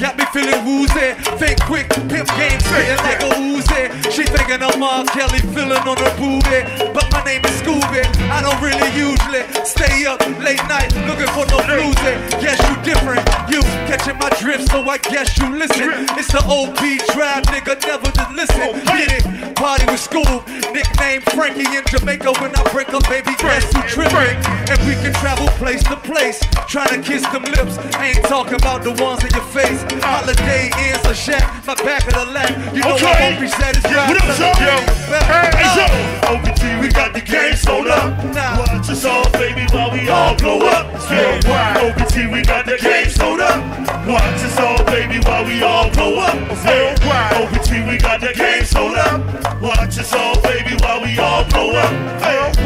got me feeling woozy. Think quick, pimp game, spitting like a woozy. She thinking I'm R. Kelly, feeling on her booty. But my name is Scooby, I don't really usually stay up late night looking for no bluesy. Guess you different, you catching my drift, so I guess you listen. It's the OP drive, nigga, never just listen. Get it, party with Scoob, nickname Frankie in Jamaica. When I break up, baby, guess you tripping. And we can travel place to place, trying to kiss them lips. I ain't talking about the ones in your face. Holiday ends a shack, my back of the lap. You know I won't be satisfied. What up, son? Hey, so OPT, we got the game sold up. Watch us all, baby, while we all blow up. OPT, we got the game sold up. Watch us all, baby, while we all blow up. OPT, we got the game sold up. Watch us all, baby, while we all blow up.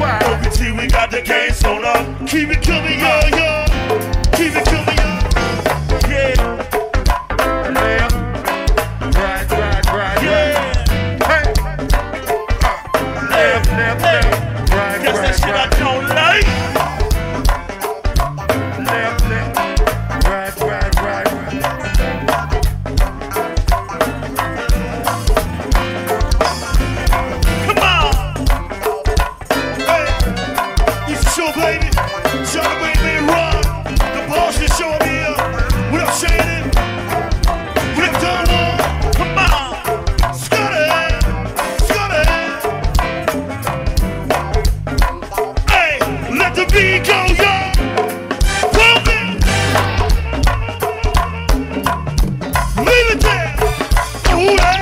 OPT, we got the game sold up. Keep it coming, yo, yo. Keep it coming, yo. Yeah. Right. Yeah. Hey. Left. Right. That's that shit I don't like. Left. Right. Come on. Hey. It's a show, baby. Celebrate me, Rob. The boss is showing me up. What up, Shannon? What up, Don Juan? Come on. Scotty. Hey, let the beat go, yo. Pump it. Leave it there. Ooh, yeah.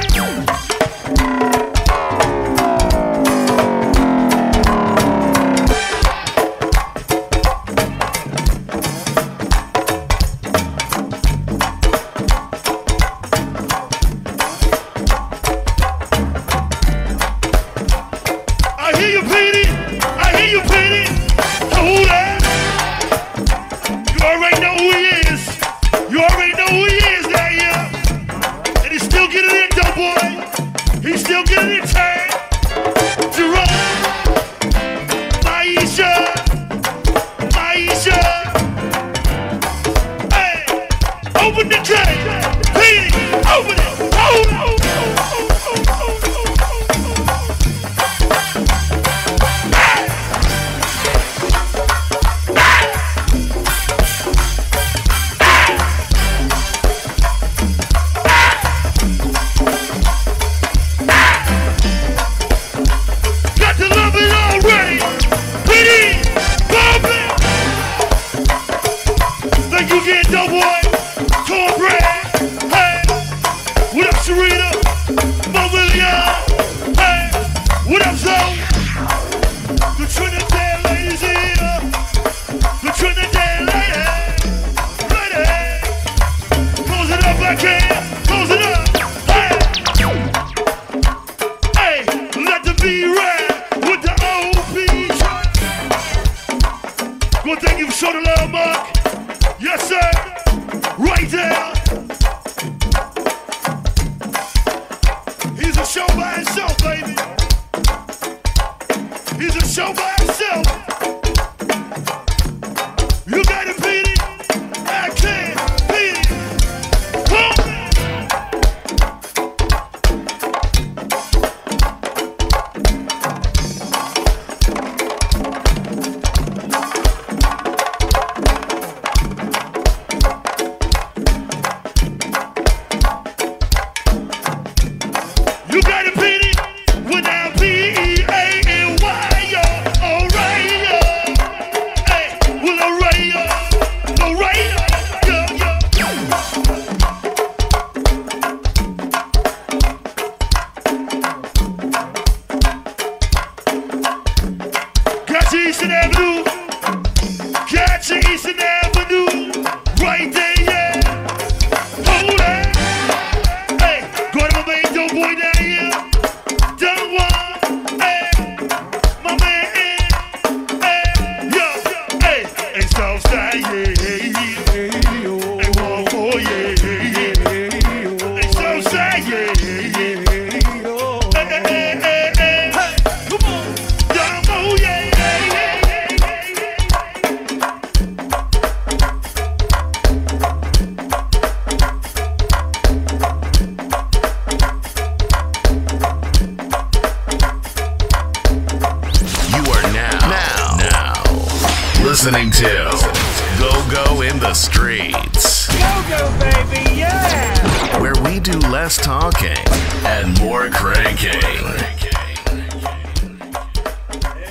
I hear you, Petey. Hold that. You already know who he is. That year. And he's still getting it, though, boy. He's still getting it, Tang. Jerome. Maisha. Hey, open the gate. Petey, open it. Got to love it already. Petey, bump it. Thank you again, Doughboy. Cornbread. Hey, what up, Sharita? Malia. Hey, what up, Zoe? The Trinidad ladies here. The Trinidad ladies. Close it up, I can. Close it up. Hey, let the beat rap with the OP track. Well, thank you for showing the love, Mark. Yes, sir. Right there. He's a show by himself, baby. He's a show by himself. You got it, Petey. I can, Petey. Come You got it, Petey. Without P-E-A-N-Y, yo. All right, yo. Hey, well, all right, yo. All right, yo, Got you Eastern Avenue. Got you Eastern Avenue. Right there, yeah. listening to GoGo in the Streets. Go-go, baby, yeah! Where we do less talking and more cranking.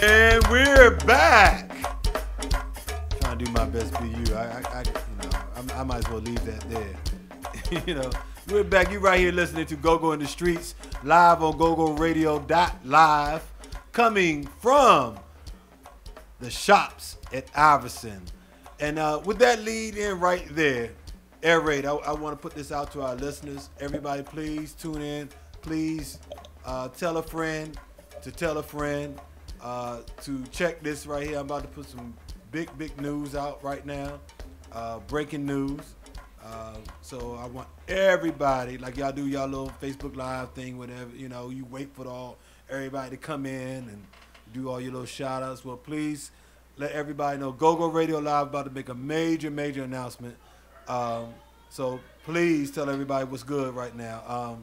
And we're back. Trying to do my best to be you. I might as well leave that there. We're back. You right here listening to GoGo in the Streets, live on GoGoRadio.live, coming from the shops at Iverson. And with that lead in right there, Air Raid, I want to put this out to our listeners. Everybody, please tune in. Please tell a friend to tell a friend to check this right here. I'm about to put some big news out right now. Breaking news. So I want everybody, like y'all do y'all little Facebook Live thing, whatever, you wait for everybody to come in and do all your little shout outs. Well, please let everybody know GoGo Radio Live about to make a major announcement. So please tell everybody what's good right now.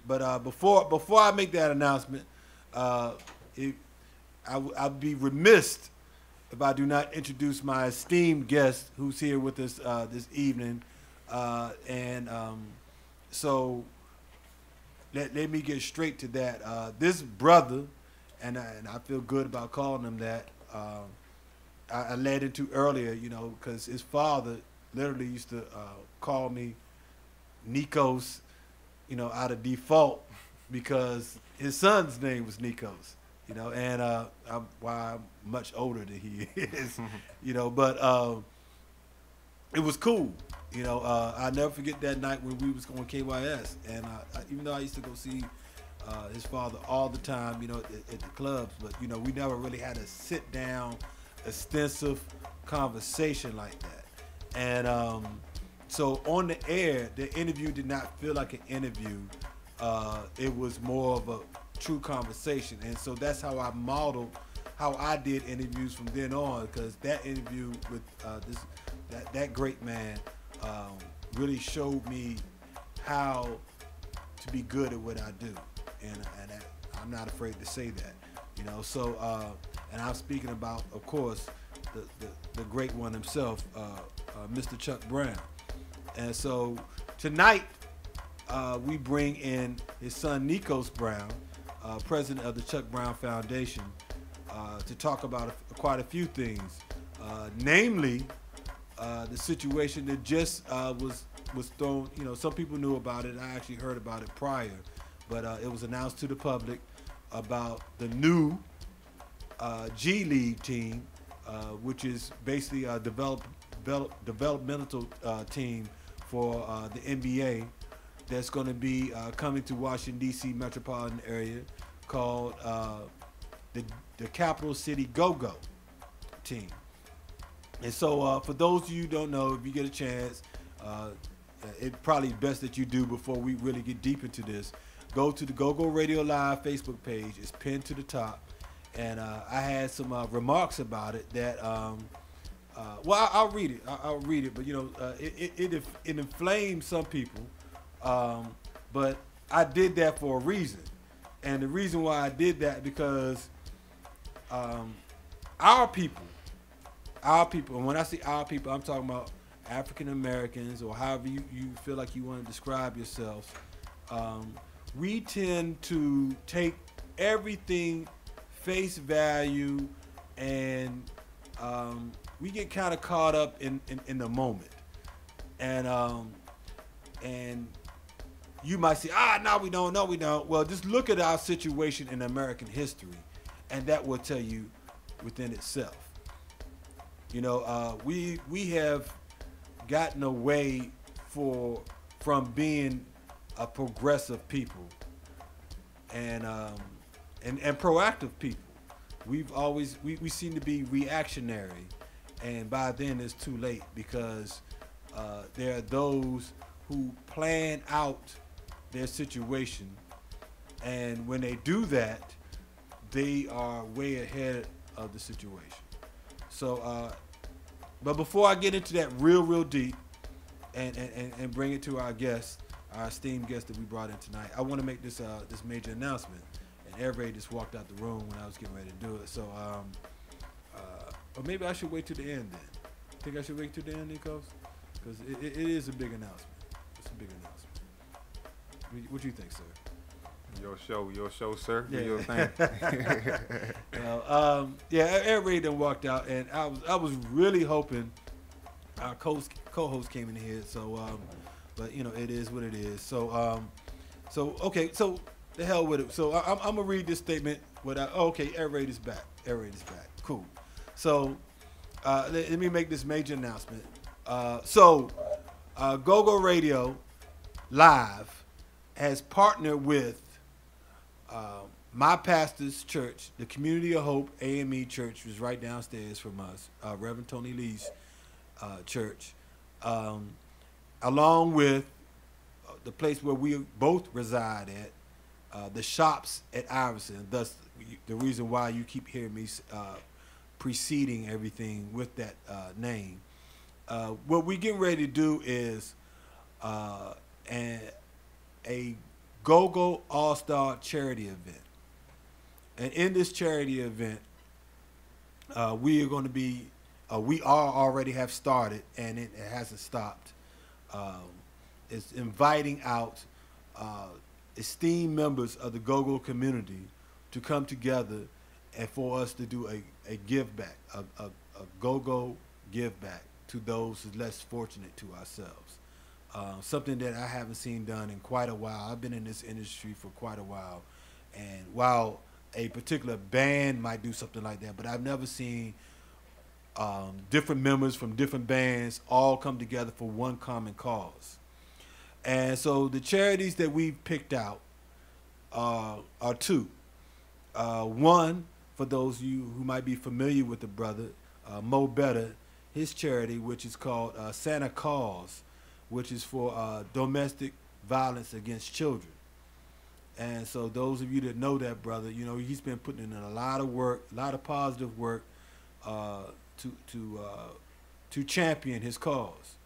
But before I make that announcement, I'd be remiss if I do not introduce my esteemed guest who's here with us this evening. So let me get straight to that. This brother, and I feel good about calling him that. I led into earlier, because his father literally used to call me Nekos, out of default because his son's name was Nekos, and I'm much older than he is, but it was cool. I'll never forget that night when we was going KYS, and even though I used to go see his father all the time, at the clubs, but we never really had a sit down, extensive conversation like that. And so on the air, the interview did not feel like an interview. It was more of a true conversation, and so that's how I modeled how I did interviews from then on, because that interview with that great man really showed me how to be good at what I do, and I'm not afraid to say that, So, and I'm speaking about, of course, the great one himself, Mr. Chuck Brown. And so tonight we bring in his son Nekos Brown, president of the Chuck Brown Foundation, to talk about quite a few things, namely the situation that just was thrown. Some people knew about it. I actually heard about it prior, but it was announced to the public about the new G League team, which is basically a developmental team for the NBA that's going to be coming to Washington, D.C. metropolitan area, called the Capital City GoGo team. And so for those of you who don't know, if you get a chance, it's probably best that you do before we really get deep into this. Go to the GoGo Radio Live Facebook page. It's pinned to the top. And I had some remarks about it that, well, I'll read it. I'll read it. But, it inflamed some people. But I did that for a reason. And the reason why I did that, because our people, and when I say our people, I'm talking about African Americans, or however you feel like you want to describe yourselves. We tend to take everything face value, and we get kind of caught up in the moment. And you might say, no, we don't. No, we don't. Well, just look at our situation in American history, and that will tell you within itself. We have gotten away from being a progressive people and proactive people. We seem to be reactionary, and by then it's too late, because there are those who plan out their situation, and when they do that, they are way ahead of the situation. So, but before I get into that real deep and bring it to our guest, our esteemed guest that we brought in tonight, I want to make this major announcement. And everybody just walked out the room when I was getting ready to do it. So Or maybe I should wait to the end then. Think I should wait to the end, Nekos? Because it is a big announcement. It's a big announcement. What do you think, sir? Your show, sir. Do Yeah. your thing. Air Raid done walked out, and I was really hoping our co-host came in here. So, but you know, it is what it is. So, okay, so the hell with it. So I'm gonna read this statement. Air Raid is back. Air Raid is back. Cool. So let me make this major announcement. GoGo Radio Live has partnered with my pastor's church, the Community of Hope AME Church, was right downstairs from us, Reverend Tony Lee's church, along with the place where we both reside at, the shops at Iverson. Thus, the reason why you keep hearing me preceding everything with that name. What we getting ready to do is a GoGo All-Star charity event. And in this charity event, we are going to be, we already have started, and it hasn't stopped. It's inviting out esteemed members of the GoGo community to come together and for us to do a give back, a GoGo give back to those who are less fortunate to ourselves. Something that I haven't seen done in quite a while. I've been in this industry for quite a while, and while a particular band might do something like that, but I've never seen different members from different bands all come together for one common cause. And so the charities that we've picked out are two. One, for those of you who might be familiar with the brother, Mo Better, his charity, which is called Santa Cause, which is for domestic violence against children. And so those of you that know that brother, you know, he's been putting in a lot of work, a lot of positive work to champion his cause.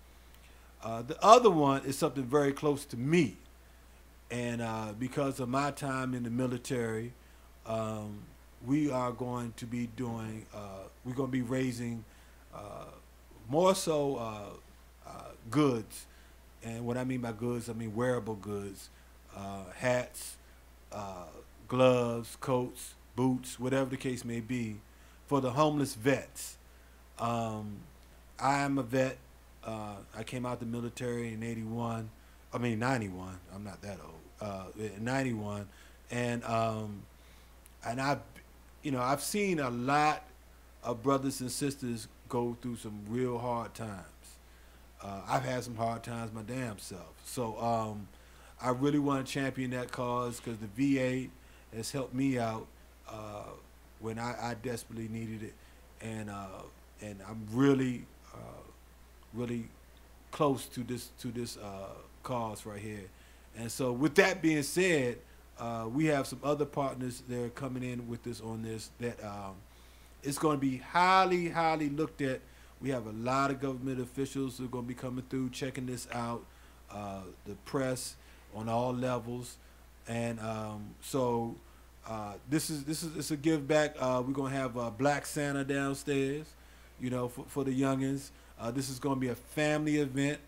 The other one is something very close to me. And because of my time in the military, we are going to be doing, we're going to be raising more so goods. And what I mean by goods, I mean wearable goods, hats, gloves, coats, boots, whatever the case may be, for the homeless vets. I am a vet. I came out the military in 91. I mean 91. I'm not that old. 91, and I've seen a lot of brothers and sisters go through some real hard times. I've had some hard times my damn self. So I really want to champion that cause because the VA has helped me out when I desperately needed it, and I'm really close to this cause right here. And so with that being said, we have some other partners that are coming in with us on this that it's going to be highly looked at. We have a lot of government officials who are going to be coming through, checking this out, the press on all levels. And so this is a give back. We're going to have a Black Santa downstairs, you know, for the youngins. This is going to be a family event.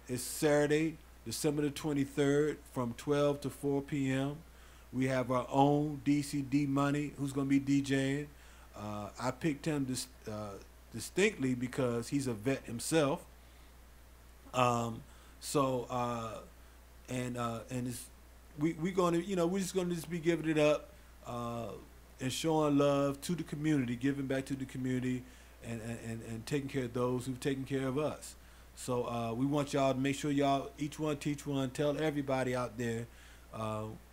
It's Saturday, December the 23rd from 12 to 4 p.m. We have our own DCD Money who's going to be DJing. I picked him distinctly because he's a vet himself. And it's, we're going to, you know, we're just going to just be giving it up and showing love to the community, giving back to the community, and taking care of those who've taken care of us. So we want y'all to make sure y'all, each one teach one, tell everybody out there,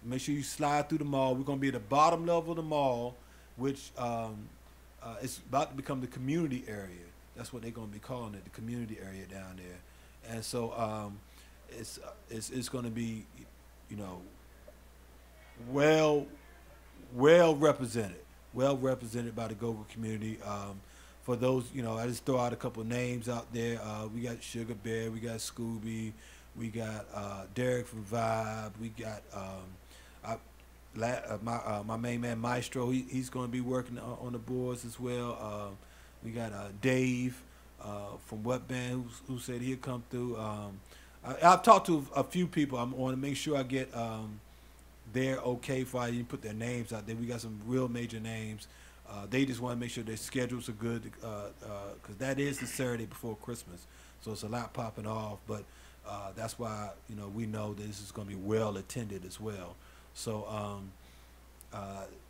make sure you slide through the mall. We're going to be at the bottom level of the mall, which it's about to become the community area. That's what they're going to be calling it, the community area down there. And so it's going to be, you know, well represented by the GoGo community. For those, you know, I just throw out a couple of names out there. We got Sugar Bear, we got Scooby, we got Derek from Vibe, we got my main man Maestro. He's going to be working on the boards as well. We got Dave from What Band who said he'll come through. I've talked to a few people. I want to make sure I get their okay before I even put their names out there. We got some real major names. They just want to make sure their schedules are good because that is the Saturday before Christmas, so it's a lot popping off. But that's why we know that this is going to be well attended as well. So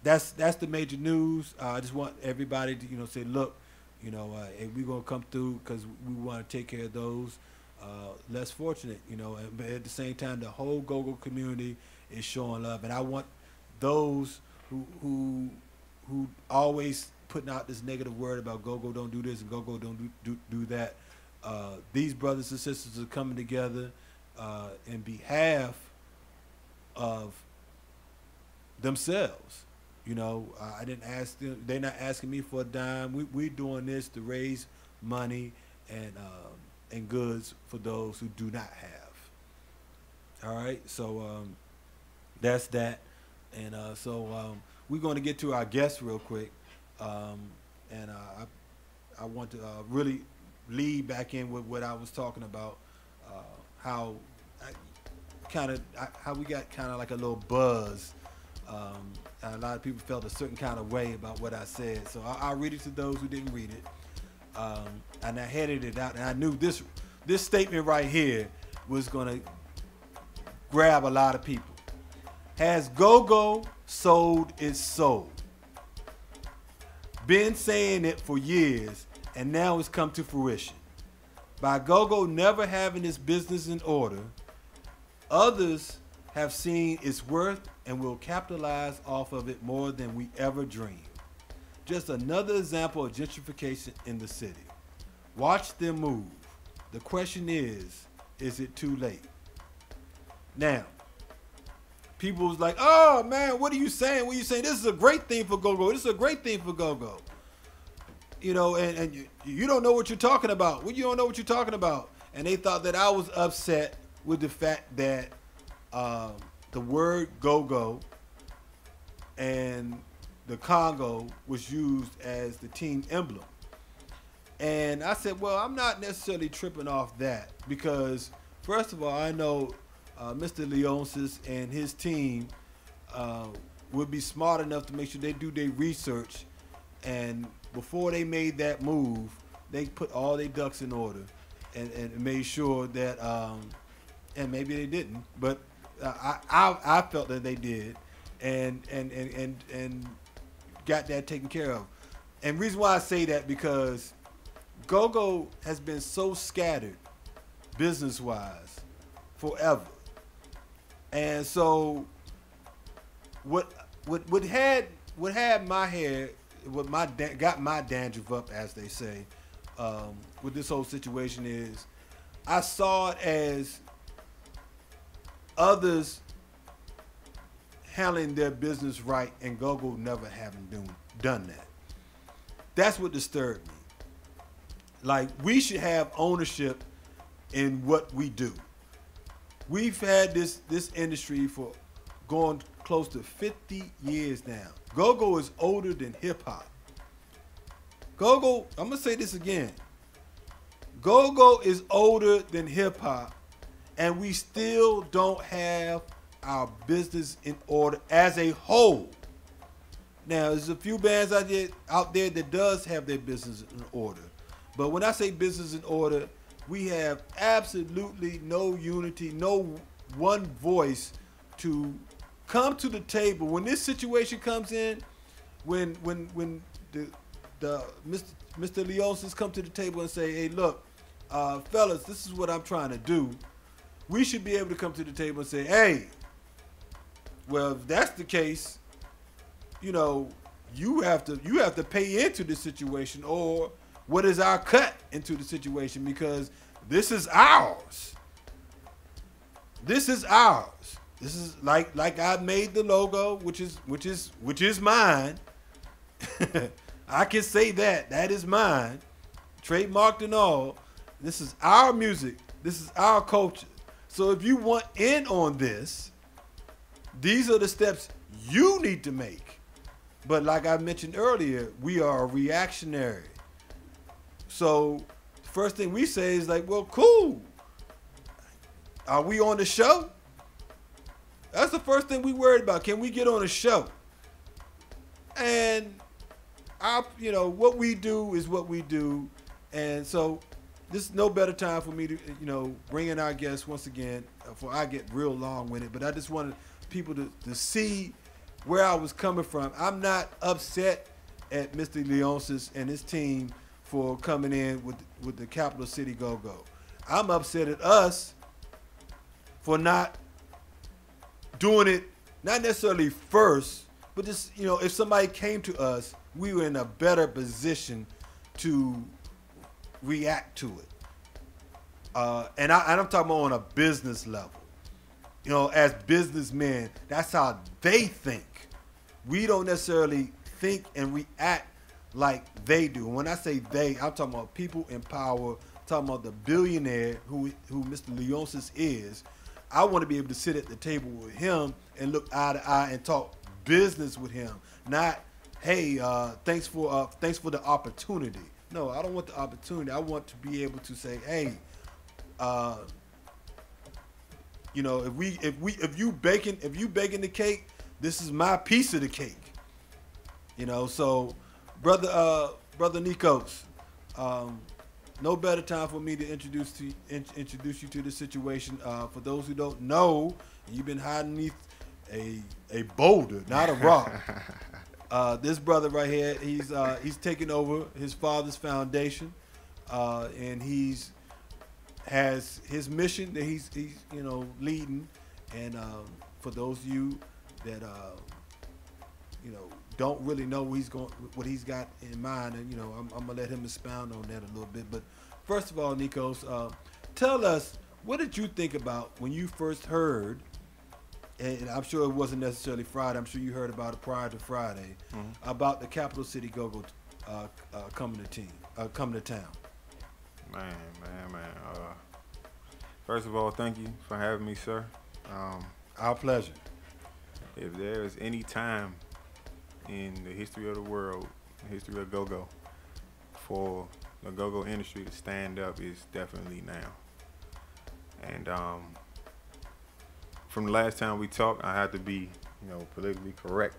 that's the major news. I just want everybody to say, look, hey, we're gonna come through because we want to take care of those less fortunate. But at the same time, the whole GoGo community is showing love, and I want those who always putting out this negative word about GoGo don't do this and GoGo don't do that. These brothers and sisters are coming together in behalf of themselves. I didn't ask them. They're not asking me for a dime. We're doing this to raise money and goods for those who do not have. All right, so that's that, and so we're going to get to our guests real quick, and I want to really lead back in with what I was talking about, how we got kind of like a little buzz. A lot of people felt a certain kind of way about what I said, so I'll read it to those who didn't read it. And I headed it out, and I knew this statement right here was going to grab a lot of people. Has GoGo sold its soul? Been saying it for years, and now it's come to fruition. By GoGo never having its business in order, others have seen its worth and will capitalize off of it more than we ever dreamed. Just another example of gentrification in the city. Watch them move. The question is it too late? Now, people was like, oh man, what are you saying? What are you saying? This is a great thing for GoGo. This is a great thing for GoGo. And you don't know what you're talking about. Well, you don't know what you're talking about. And they thought that I was upset with the fact that the word GoGo and the Congo was used as the team emblem. And I said, well, I'm not necessarily tripping off that because, first of all, I know Mr. Leonsis and his team would be smart enough to make sure they do their research, and before they made that move, they put all their ducks in order and made sure that, and maybe they didn't, but I felt that they did, and got that taken care of. And reason why I say that because GoGo has been so scattered business-wise forever, and so what had my hair, got my dandruff up, as they say, with this whole situation is I saw it as others handling their business right and GoGo never having done that. That's what disturbed me. Like, we should have ownership in what we do. We've had this industry for going close to 50 years now. GoGo is older than hip hop. GoGo, I'm gonna say this again. GoGo is older than hip hop, and we still don't have our business in order as a whole. Now, there's a few bands out there that does have their business in order. But when I say business in order, we have absolutely no unity, no one voice to come to the table. When this situation comes in, when the Mr. Leosis come to the table and say, hey, look, fellas, this is what I'm trying to do, we should be able to come to the table and say, hey, well, if that's the case, you have to pay into the situation, or what is our cut into the situation, because this is ours. This is ours. This is like I made the logo, which is mine. I can say that is mine, trademarked and all. This is our music. This is our culture. So if you want in on this, these are the steps you need to make. But like I mentioned earlier, we are reactionary. So first thing we say is like, well, cool. Are we on the show? That's the first thing we worried about. Can we get on a show? And what we do is what we do. And so this is no better time for me to, bring in our guests once again, before I get real long-winded. But I just wanted people to see where I was coming from. I'm not upset at Mr. Leonsis and his team for coming in with the Capital City Go-Go. I'm upset at us for not doing it, not necessarily first, but just, if somebody came to us, we were in a better position to react to it. And I'm talking about on a business level. As businessmen, that's how they think. We don't necessarily think and react like they do. When I say they, I'm talking about people in power, I'm talking about the billionaire who Mr. Leonsis is. I want to be able to sit at the table with him and look eye to eye and talk business with him. Not, hey, thanks for the opportunity. No, I don't want the opportunity. I want to be able to say, hey, if you baking the cake, this is my piece of the cake. So brother Nekos, no better time for me to introduce you to the situation. For those who don't know, you've been hiding beneath a boulder, not a rock. This brother right here, he's taking over his father's foundation, and has his mission that he's leading. And for those of you that don't really know what he's got in mind, and I'm gonna let him expound on that a little bit. But first of all, Nekos, tell us, what did you think about when you first heard? And I'm sure it wasn't necessarily Friday. I'm sure you heard about it prior to Friday, about the Capital City Go-Go coming to town. Man. First of all, thank you for having me, sir. Our pleasure. If there is any time in the history of the world, the history of Go-Go, for the Go-Go industry to stand up, is definitely now. And from the last time we talked, I had to be, politically correct,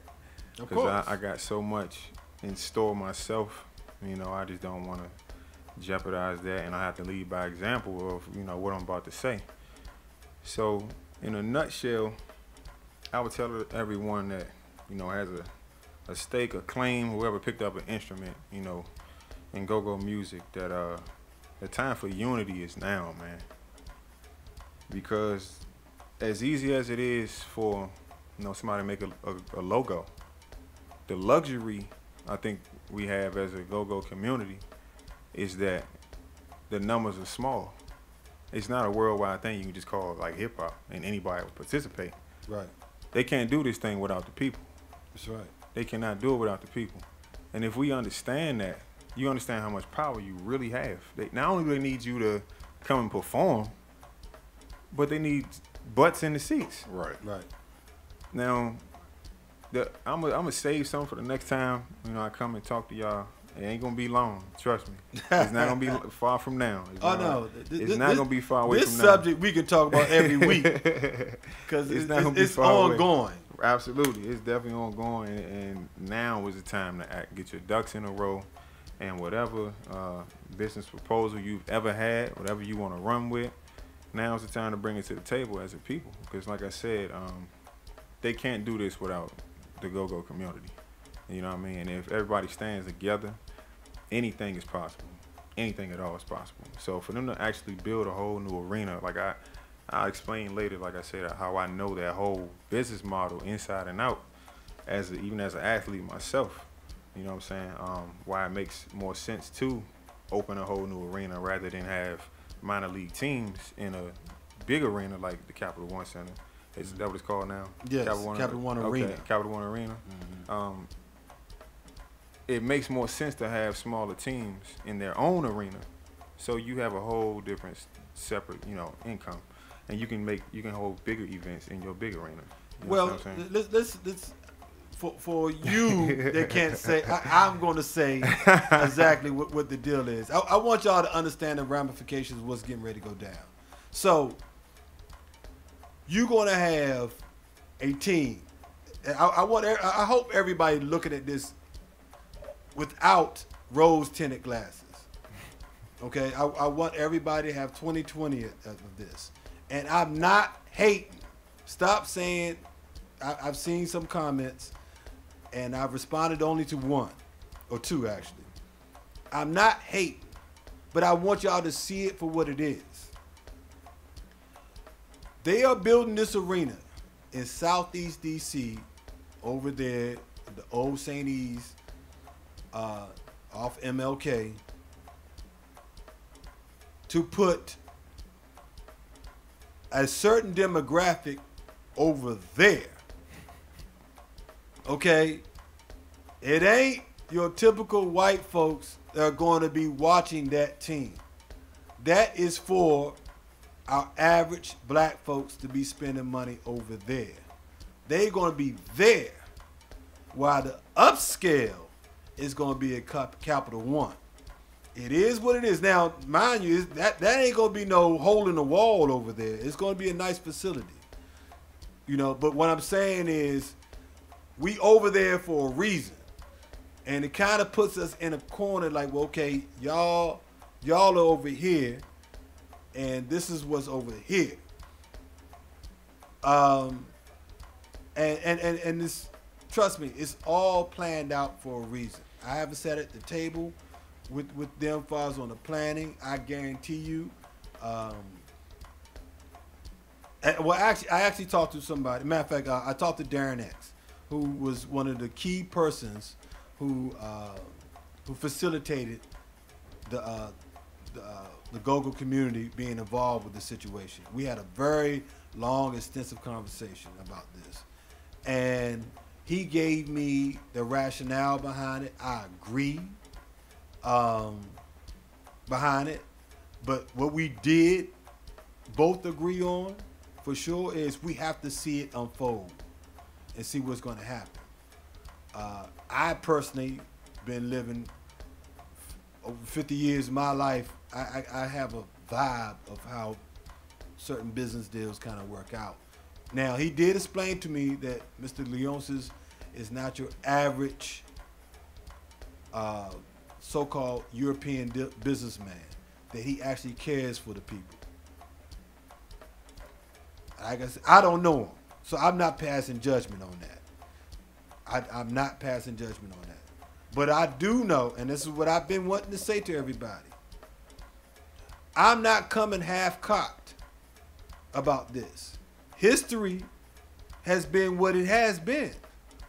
because I got so much in store myself. I just don't want to jeopardize that, and I have to lead by example of what I'm about to say. So in a nutshell, I would tell everyone that has a stake, a claim, whoever picked up an instrument, in go-go music, that the time for unity is now, man. Because as easy as it is for somebody to make a logo, the luxury I think we have as a go-go community is that the numbers are small. It's not a worldwide thing you can just call like hip hop and anybody will participate. Right. They can't do this thing without the people. That's right. They cannot do it without the people. And if we understand that, you understand how much power you really have. Not only do they need you to come and perform, but they need butts in the seats. Right. Now, I'm gonna save some for the next time I come and talk to y'all. It ain't gonna be long, trust me. It's not gonna be far from now. It's not gonna be far away from now. This subject we can talk about every week because it's ongoing. Absolutely, it's definitely ongoing, and now is the time to act. Get your ducks in a row, and whatever business proposal you've ever had, whatever you want to run with, now's the time to bring it to the table as a people. Because like I said, they can't do this without the go-go community. You know what I mean? And if everybody stands together, anything is possible. Anything at all is possible. So for them to actually build a whole new arena, like I'll explain later, like I said, how I know that whole business model inside and out, even as an athlete myself. You know what I'm saying? Why it makes more sense to open a whole new arena rather than have minor league teams in a big arena like the Capital One Center. Is that what it's called now? Yes, Capital One Arena. Capital One Arena. Mm-hmm. It makes more sense to have smaller teams in their own arena, so you have a whole different, separate, income, and you can hold bigger events in your big arena. You know what I'm saying? let's for you that can't say, I'm going to say exactly what the deal is. I want y'all to understand the ramifications of what's getting ready to go down. So you're going to have a team. I hope everybody looking at this without rose tinted glasses. Okay, I want everybody to have 20/20 of this, and I'm not hating. Stop saying. I've seen some comments, and I've responded only to one or two actually. I'm not hating, but I want y'all to see it for what it is. They are building this arena in Southeast DC, over there, the old St. E's, off MLK, to put a certain demographic over there. Okay? It ain't your typical white folks that are going to be watching that team. That is for our average black folks to be spending money over there. They're going to be there, while the upscale is going to be at Capital One. It is what it is. Now, mind you, that ain't going to be no hole in the wall over there. It's going to be a nice facility. You know, but what I'm saying is we over there for a reason. And it kind of puts us in a corner like, well, okay, y'all are over here, and this is what's over here. And this, trust me, it's all planned out for a reason. I haven't sat at the table with them fathers on the planning. I guarantee you. Well, actually, I actually talked to somebody. Matter of fact, I talked to Darren X, who was one of the key persons who facilitated the GoGo community being involved with the situation. We had a very long, extensive conversation about this, and he gave me the rationale behind it. I agree behind it, but what we did both agree on for sure is we have to see it unfold and see what's going to happen. I personally been living over 50 years of my life. I have a vibe of how certain business deals kind of work out. Now, he did explain to me that Mr. Leonsis is not your average so-called European businessman, that he actually cares for the people. Like I said, I don't know him, so I'm not passing judgment on that. I'm not passing judgment on that. But I do know, and this is what I've been wanting to say to everybody, I'm not coming half-cocked about this. History has been what it has been.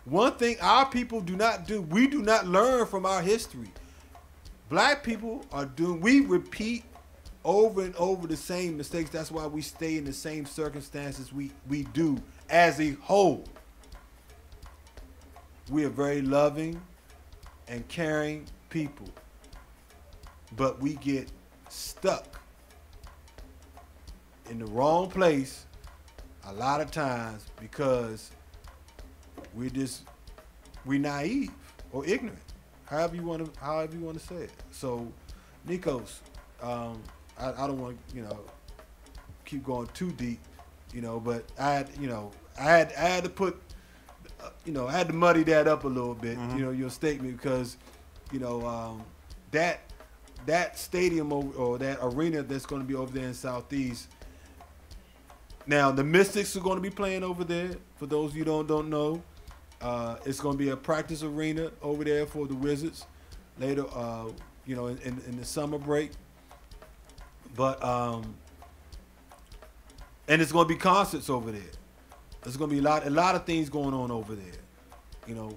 One thing our people do not do, we do not learn from our history. Black people we repeat over and over the same mistakes. That's why we stay in the same circumstances we do as a whole. We are very loving and caring people, but we get stuck in the wrong place a lot of times because we're naive or ignorant, however you want to say it. So, Nekos, I don't want to keep going too deep, but I had to put. I had to muddy that up a little bit, your statement, because, that stadium or that arena that's going to be over there in Southeast. Now, the Mystics are going to be playing over there. For those of you who don't know, it's going to be a practice arena over there for the Wizards later, in the summer break. But and it's going to be concerts over there. There's going to be a lot of things going on over there,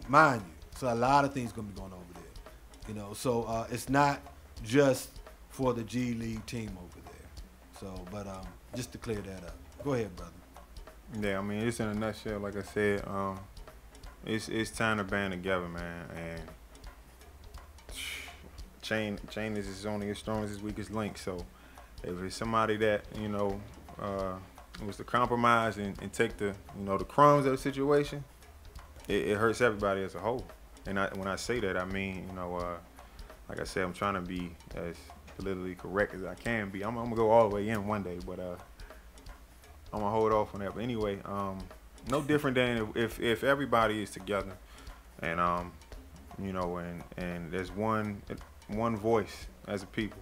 mind you. So a lot of things going to be going over there, So it's not just for the G League team over there. So, but just to clear that up. Go ahead, brother. Yeah, I mean, it's in a nutshell. Like I said, it's time to band together, man. And chain is only as strong as its weakest link. So if it's somebody that was to compromise and take the the crumbs of the situation, it hurts everybody as a whole. And when I say that, I mean, like I said, I'm trying to be as politically correct as I can be. I'm gonna go all the way in one day, but I'm gonna hold off on that. But anyway, no different than if everybody is together, and and there's one voice as a people.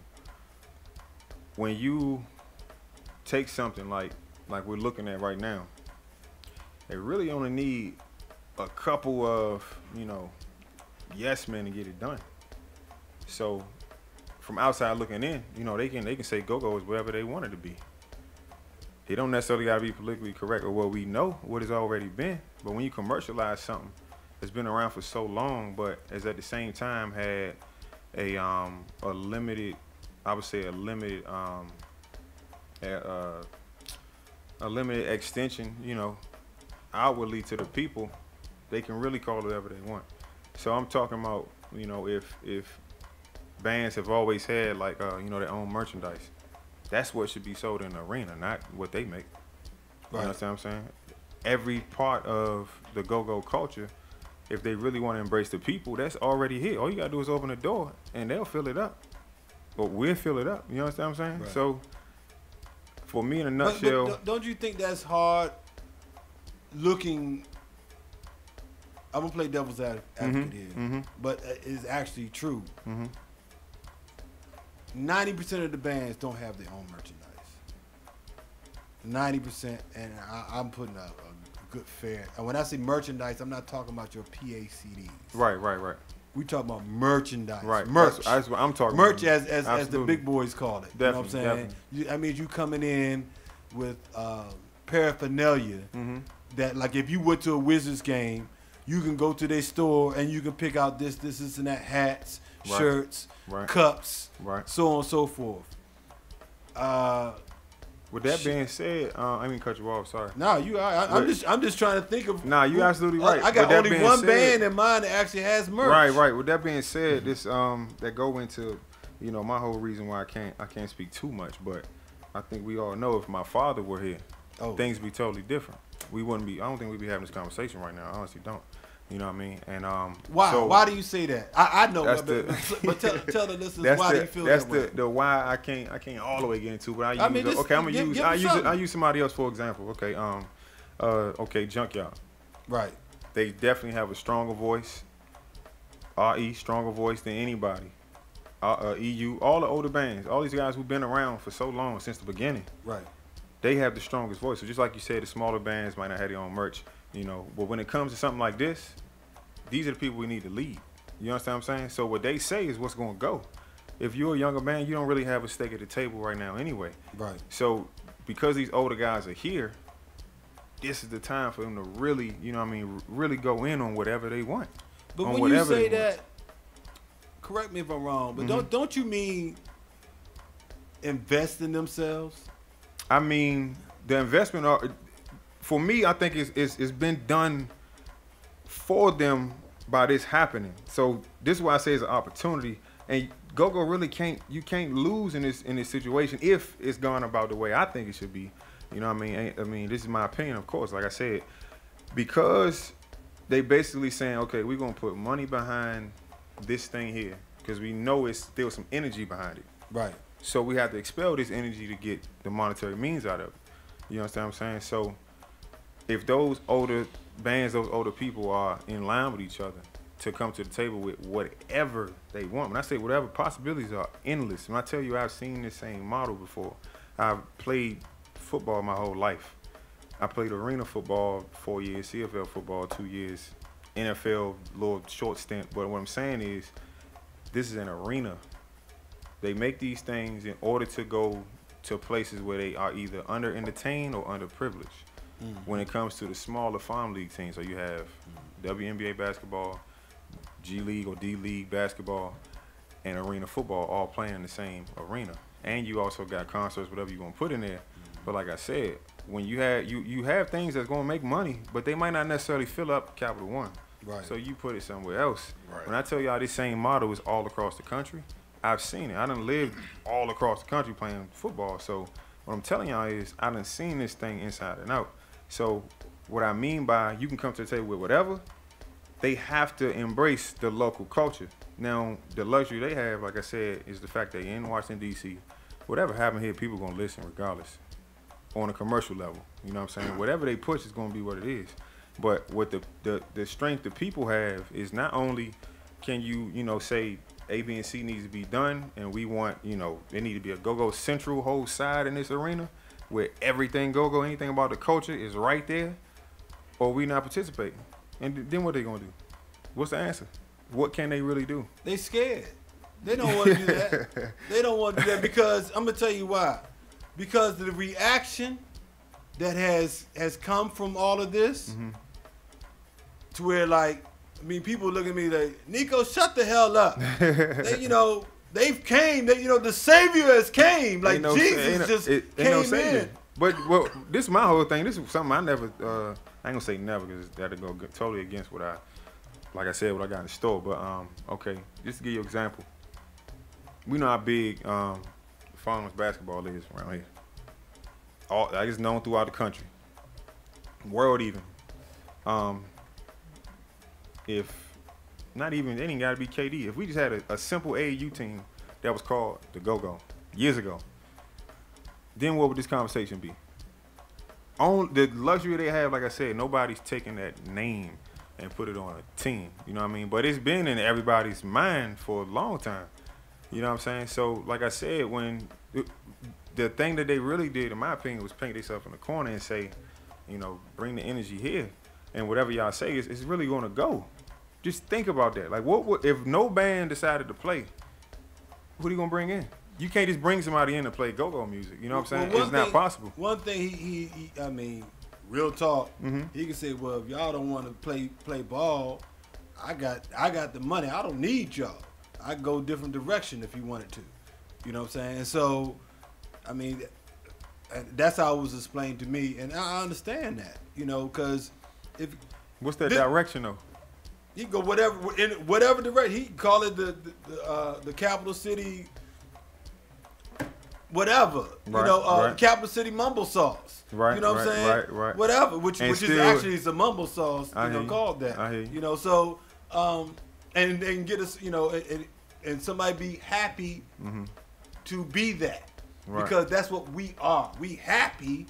When you take something like we're looking at right now, they really only need a couple of yes men to get it done. So from outside looking in, they can say GoGo is whatever they want it to be. It don't necessarily got to be politically correct, or what we know what it's already been. But when you commercialize something that's been around for so long, but has at the same time had a limited, I would say a limited extension, outwardly to the people, they can really call it whatever they want. So I'm talking about, if bands have always had like their own merchandise, that's what should be sold in the arena, not what they make. You understand what I'm saying? Every part of the go-go culture, if they really want to embrace the people, that's already here. All you gotta do is open the door and they'll fill it up. But we'll fill it up. You understand what I'm saying? Right. So for me, in a nutshell, but don't you think that's hard looking? I'm gonna play devil's advocate here, but it's actually true. 90% of the bands don't have their own merchandise. 90%, and I'm putting a good fair. And when I say merchandise, I'm not talking about your PA CDs. Right. We talking about merchandise. Right. Merch. That's what I'm talking merch about. as the big boys call it. Definitely, you know what I'm saying? That means you coming in with paraphernalia that, like, if you went to a Wizards game, you can go to their store and you can pick out this, and that, hats, shirts, cups, so on and so forth. With that being said, I didn't cut you off. Sorry. No, I'm just trying to think of. Nah, you absolutely right. I got only one band in mind that actually has merch. Right. With that being said, this that go into my whole reason why I can't speak too much, but I think we all know if my father were here, things would be totally different. We wouldn't be. I don't think we'd be having this conversation right now. I honestly don't. You know what I mean? And why? So why do you say that? I know, but tell the listeners why do you feel that way? That's the why I can't all the way get into. But I'm gonna use somebody else for example. Okay, Junkyard. Right. They definitely have a stronger voice. RE stronger voice than anybody. EU, all the older bands, all these guys who've been around for so long since the beginning. Right. They have the strongest voice. So just like you said, the smaller bands might not have their own merch. But when it comes to something like this, these are the people we need to lead. You understand what I'm saying? So what they say is what's going to go. If you're a younger band, you don't really have a stake at the table right now anyway. Right. So because these older guys are here, this is the time for them to really, really go in on whatever they want. But when you say that, correct me if I'm wrong, but don't you mean invest in themselves? I mean, the investment for me, I think it's been done for them by this happening. So this is why I say it's an opportunity. And GoGo really can't lose in this situation if it's gone about the way I think it should be. You know what I mean? This is my opinion, of course, like I said. Because they basically saying, okay, we're gonna put money behind this thing here. Because we know it's still some energy behind it. Right. So we have to expel this energy to get the monetary means out of it. You understand what I'm saying? So if those older bands, those older people are in line with each other to come to the table with whatever they want. When I say whatever, possibilities are endless. When I tell you I've seen this same model before, I've played football my whole life. I played arena football 4 years, CFL football 2 years, NFL little short stint. But what I'm saying is this is an arena. They make these things in order to go to places where they are either under entertained or underprivileged. When it comes to the smaller farm league teams, so you have WNBA basketball, G League or D League basketball, and arena football all playing in the same arena. And you also got concerts, whatever you're gonna put in there. But like I said, when you have things that's gonna make money, but they might not necessarily fill up Capital One. Right. So you put it somewhere else. Right. When I tell y'all this same model is all across the country, I've seen it. I done lived all across the country playing football. So what I'm telling y'all is I done seen this thing inside and out. So what I mean by you can come to the table with whatever, they have to embrace the local culture. Now, the luxury they have, like I said, is the fact that in Washington, D.C., whatever happened here, people going to listen regardless on a commercial level. You know what I'm saying? Whatever they push is going to be what it is. But what the strength the people have is not only can you, say A, B, and C needs to be done, and we want, there need to be a go-go central whole side in this arena where everything go-go, anything about the culture is right there, or we not participating. And then what they going to do? What's the answer? What can they really do? They scared. They don't want to do that. They don't want to do that because I'm gonna tell you why. Because the reaction that has come from all of this, to where people look at me like, Nekos, shut the hell up. They, they've came. The Savior has came. Like Jesus came in. But this is my whole thing. This is something I never. I ain't gonna say never because that'll go totally against what I got in the store. But okay, just to give you an example, we know how big farmers basketball is around here. I guess known throughout the country, world even. If not even, it ain't gotta be KD. If we just had a simple AAU team that was called the GoGo years ago, then what would this conversation be? On the luxury they have, like I said, nobody's taking that name and put it on a team. You know what I mean? But it's been in everybody's mind for a long time. You know what I'm saying? So, like I said, when the thing that they really did, in my opinion, was paint themselves in the corner and say, bring the energy here, and whatever y'all say is really going to go. Just think about that. Like, what would, if no band decided to play? What are you gonna bring in? You can't just bring somebody in to play go-go music. You know what I'm saying? It's not possible. One thing he I mean, real talk. He can say, well, if y'all don't want to play ball, I got the money. I don't need y'all. I can go different direction if you wanted to. You know what I'm saying? And so, I mean, that's how it was explained to me, and I understand that. Because if what's that direction though? He can go whatever direction. He can call it the capital city. Whatever, right. Capital City mumble sauce. Right. You know what I'm saying? Right. Whatever, which is actually a mumble sauce. Called that. I hear you. So and get us, and somebody be happy to be that, because that's what we are. We happy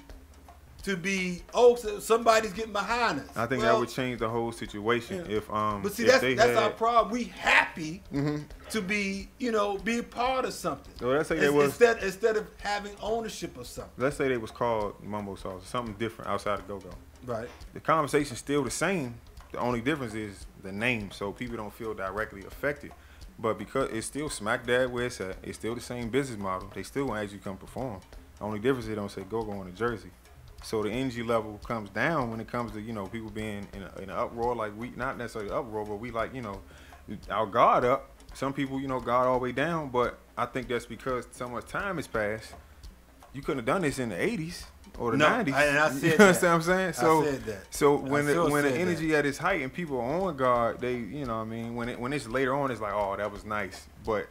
to be. Oh, somebody's getting behind us. I think that would change the whole situation if But see, that's our problem. We happy to be, be a part of something. So let's say instead of having ownership of something. Let's say they was called mumbo sauce, something different outside of go-go. Right. The conversation's still the same. The only difference is the name, so people don't feel directly affected. But because it's still smack dab where it's at, it's still the same business model. They still want you to come perform. The only difference is they don't say go-go on the jersey. So the energy level comes down when it comes to, people being in an uproar, like we, not necessarily uproar, but we like, our guard up. Some people, guard all the way down, but I think that's because so much time has passed. You couldn't have done this in the 80s or the 90s. And I said you understand what I'm saying? So, I said that. So when the energy at its height and people are on guard, they, when it's later on, it's like, oh, that was nice. But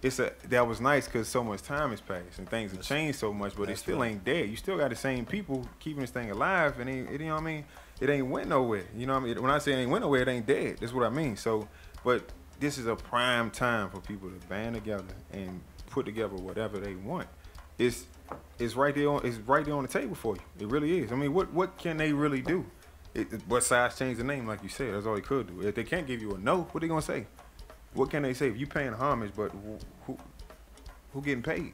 that was nice because so much time has passed and things have changed so much, but it still ain't dead. You still got the same people keeping this thing alive, and it, you know what I mean? It ain't went nowhere. You know what I mean? When I say it ain't went nowhere, it ain't dead. That's what I mean. So, but this is a prime time for people to band together and put together whatever they want. It's right there on the table for you. It really is. I mean, what can they really do? What size change the name, like you said? That's all they could do. If they can't give you a no, what they gonna say? What can they say? If you paying homage, but who getting paid?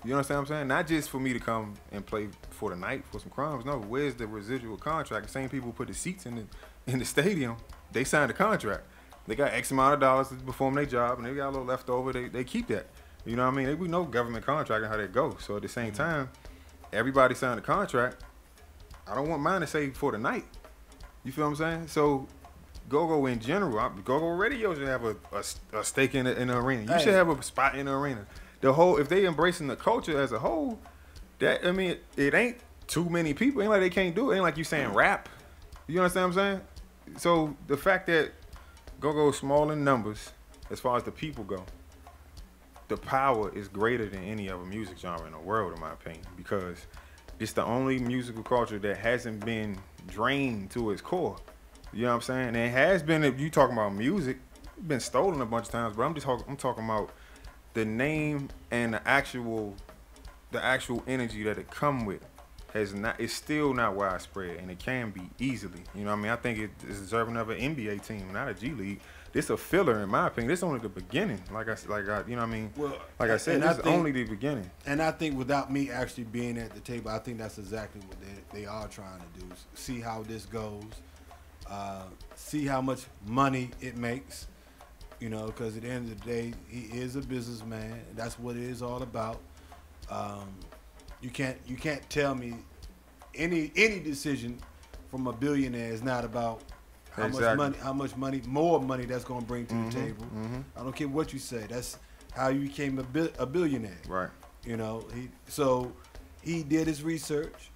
You understand what I'm saying? Not just for me to come and play for the night for some crumbs. No, where's the residual contract? The same people who put the seats in the stadium, they signed a contract. They got X amount of dollars to perform their job, and they got a little left over. They keep that. You know what I mean? We know government contract and how that goes. So at the same time, everybody signed a contract. I don't want mine to say for the night. You feel what I'm saying? So go-go in general, go-go radio should have a stake in the arena. You should have a spot in the arena. If they embracing the culture as a whole, it ain't too many people. Ain't like they can't do it. Ain't like you saying rap. You understand what I'm saying? So the fact that go-go is small in numbers, as far as the people go, the power is greater than any other music genre in the world, in my opinion, because it's the only musical culture that hasn't been drained to its core. You know what I'm saying? And it has been, if you talking about music, it's been stolen a bunch of times, but I'm talking about the name and the actual energy that it come with it's still not widespread, and it can be easily. You know what I mean? I think it's deserving of an NBA team, not a G League. This a filler, in my opinion. This is only the beginning. Like I, you know what I mean? Well, like I said, this is only the beginning. And I think without me actually being at the table, I think that's exactly what they are trying to do. See how this goes. See how much money it makes. You know, because at the end of the day, he is a businessman. That's what it is all about. You can't tell me any decision from a billionaire is not about how much money, more money that's going to bring to the table. I don't care what you say. That's how you became a billionaire. Right. You know, he did his research.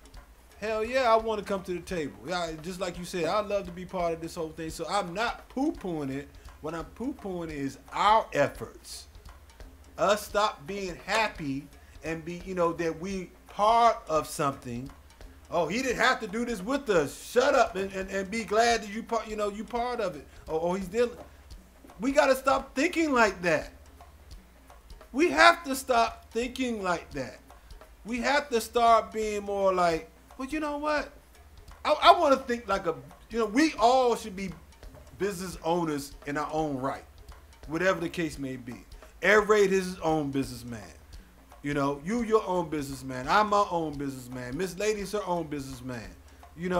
Hell yeah, I want to come to the table. Yeah, just like you said, I'd love to be part of this whole thing. So I'm not poo-pooing it. What I'm poo-pooing is our efforts. Us stop being happy and be, that we part of something. Oh, he didn't have to do this with us. Shut up and be glad that you part of it. Oh, he's dealing. We got to stop thinking like that. We have to stop thinking like that. We have to start being more like, well, you know what? I want to think like we all should be business owners in our own right, whatever the case may be. Air Raid is his own businessman. You your own businessman. I'm my own businessman. Miss Lady's her own businessman. We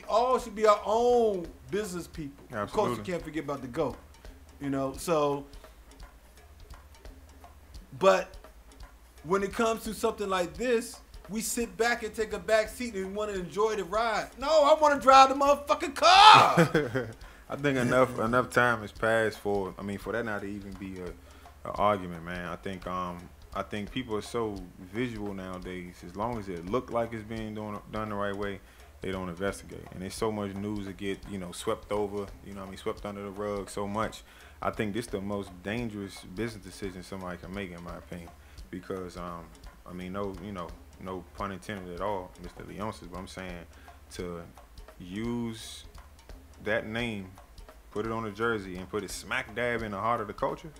all should be our own business people. Absolutely. Of course, you can't forget about the GOAT. But when it comes to something like this, we sit back and take a back seat and we want to enjoy the ride. No, I want to drive the motherfucking car. I think enough time has passed for that not to even be an argument, man. I think people are so visual nowadays. As long as it look like it's being done the right way, they don't investigate. And there's so much news that get swept over, swept under the rug so much. I think this is the most dangerous business decision somebody can make, in my opinion, because no pun intended at all, Mr. Leonsis, but I'm saying to use that name, put it on a jersey, and put it smack dab in the heart of the culture.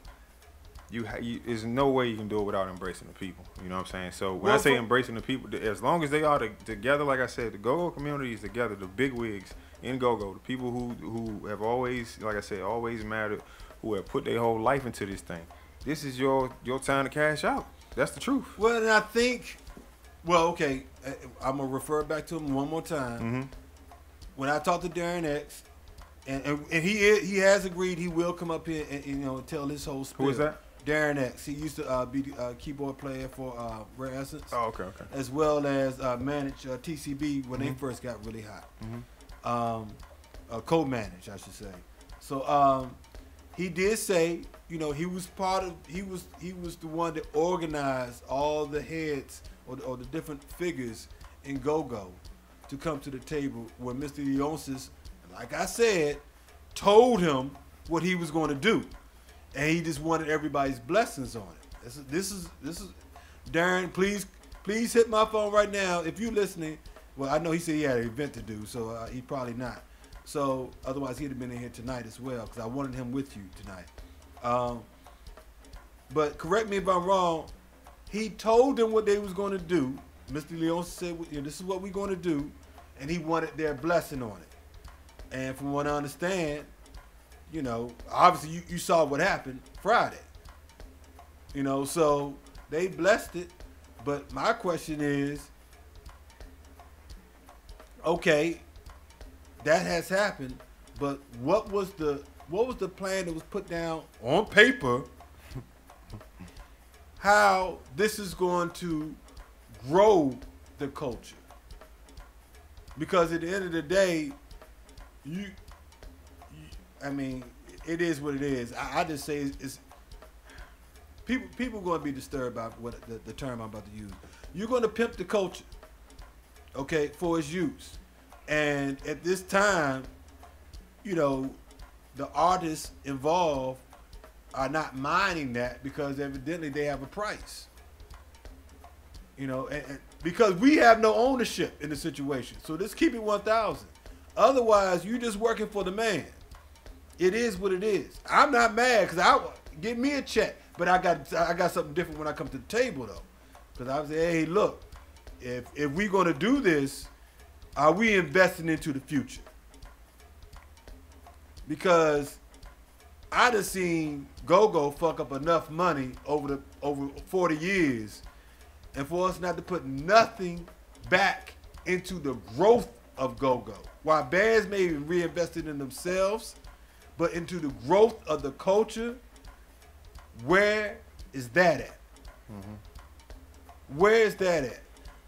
There's no way you can do it without embracing the people. You know what I'm saying? So when I say embracing the people, as long as they are together, like I said, the GoGo community is together. The big wigs in GoGo, the people who have always, like I said, always mattered, who have put their whole life into this thing. This is your time to cash out. That's the truth. Well, and I think, okay, I'm gonna refer back to him one more time. When I talked to Darren X, and he has agreed he will come up here and tell his whole spiel. Who is that? Darren X. He used to be a keyboard player for Rare Essence. Oh, okay. As well as manage TCB when they first got really hot. Co-manage, I should say. So he did say, he was he was the one that organized all the heads or the different figures in GoGo to come to the table where Mr. Leonsis, like I said, told him what he was going to do. And he just wanted everybody's blessings on it. This is Darren, please hit my phone right now if you're listening. Well, I know he said he had an event to do, so he probably not. So otherwise he'd have been in here tonight as well, because I wanted him with you tonight. But correct me if I'm wrong, he told them what they was going to do. Mr. Leon said, this is what we're going to do, and he wanted their blessing on it. And from what I understand, obviously you saw what happened Friday. So they blessed it. But my question is, okay, that has happened, but what was the plan that was put down on paper? How this is going to grow the culture? Because at the end of the day, it is what it is. I just say it's people going to be disturbed by what the term I'm about to use. You're going to pimp the culture, okay, for its use. And at this time, the artists involved are not minding that, because evidently they have a price. And because we have no ownership in the situation. So let's keep it 1,000. Otherwise, you just working for the man. It is what it is. I'm not mad because I give me a check, but I got something different when I come to the table though. Because I was say, hey, look, if we're gonna do this, are we investing into the future? Because I done seen GoGo fuck up enough money over 40 years, and for us not to put nothing back into the growth of GoGo. While bands may be reinvested in themselves, but into the growth of the culture, where is that at? Where is that at?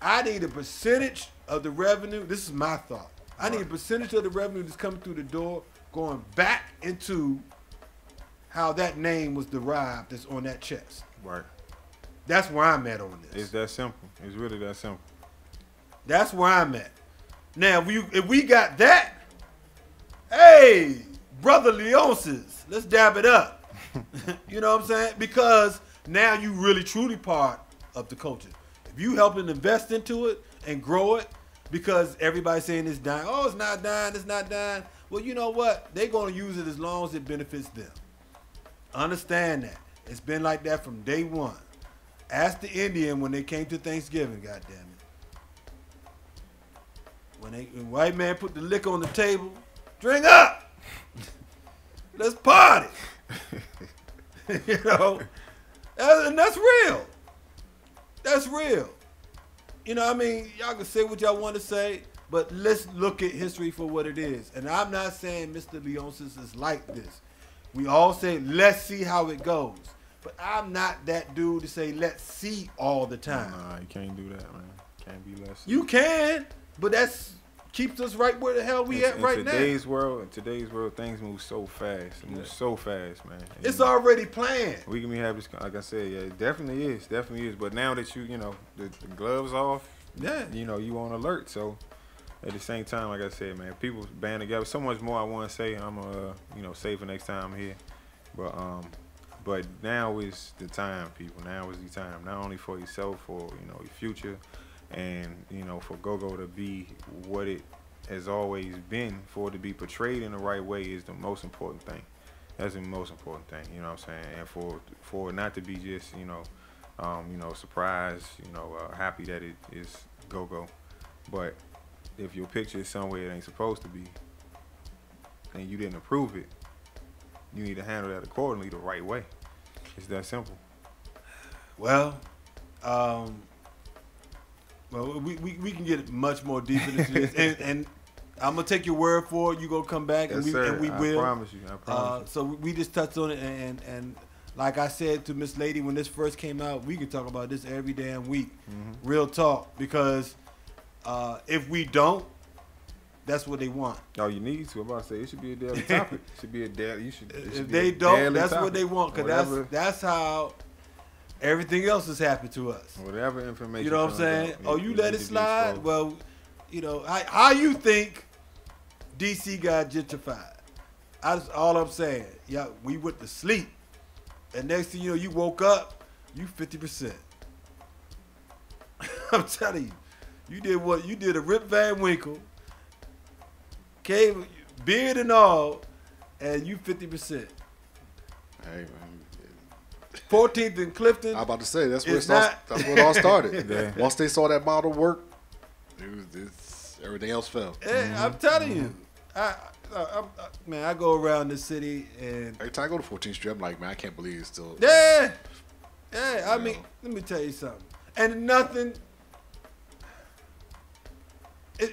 I need a percentage of the revenue. This is my thought. I need a percentage of the revenue that's coming through the door going back into how that name was derived that's on that chest. Right. That's where I'm at on this. It's that simple. It's really that simple. That's where I'm at. Now, if we got that, hey, brother Leonces, let's dab it up. You know what I'm saying? Because now you really truly part of the culture. If you helping invest into it and grow it, because everybody's saying it's dying. Oh, it's not dying. It's not dying. Well, you know what? They're going to use it as long as it benefits them. Understand that. It's been like that from day one. Ask the Indian when they came to Thanksgiving, goddammit. When white man put the liquor on the table, drink up. Let's party. You know? And that's real. That's real. You know what I mean? Y'all can say what y'all want to say, but let's look at history for what it is. And I'm not saying Mr. Leonces is like this. We all say, let's see how it goes. But I'm not that dude to say, let's see all the time. Nah, you can't do that, man. Can't be less. You can, but that's keeps us right where the hell we at right now. In today's world, things move so fast. It moves so fast, man. And it's already planned. We can have this, like I said, yeah, it definitely is. But now that you know, the gloves off, yeah, you know, you on alert. So at the same time, like I said, man, people band together. So much more I want to say. I'm save for next time here. But now is the time, people. Now is the time. Not only for yourself, for your future, and for GoGo to be what it has always been, for it to be portrayed in the right way is the most important thing. That's the most important thing. You know what I'm saying? And for it not to be just surprised, happy that it is GoGo, but if your picture is somewhere it ain't supposed to be, and you didn't approve it, you need to handle that accordingly the right way. It's that simple. Well, we can get much more deep into this, and I'm gonna take your word for it. You gonna come back, yes, and we will. I promise you. So we just touched on it, and like I said to Miss Lady when this first came out, we can talk about this every damn week. Real talk, because if we don't, that's what they want. Oh, you need to. I'm about to say it should be a daily topic. It should be a daily. If they don't, that's what they want, because that's how everything else has happened to us. Whatever information. You know what I'm saying? You let it slide. Well, how you think DC got gentrified? That's all I'm saying. Yeah, we went to sleep, and next thing you know, you woke up, you 50%. I'm telling you, you did what? You did a Rip Van Winkle, came beard and all, and you 50%. Hey man. 14th and Clifton. I'm about to say that's where it all started. Yeah. Once they saw that model work, everything else fell. Hey, I'm telling you, man, I go around the city and every time I go to 14th Street, I'm like, man, I can't believe it's still. Yeah. I mean, let me tell you something. And nothing.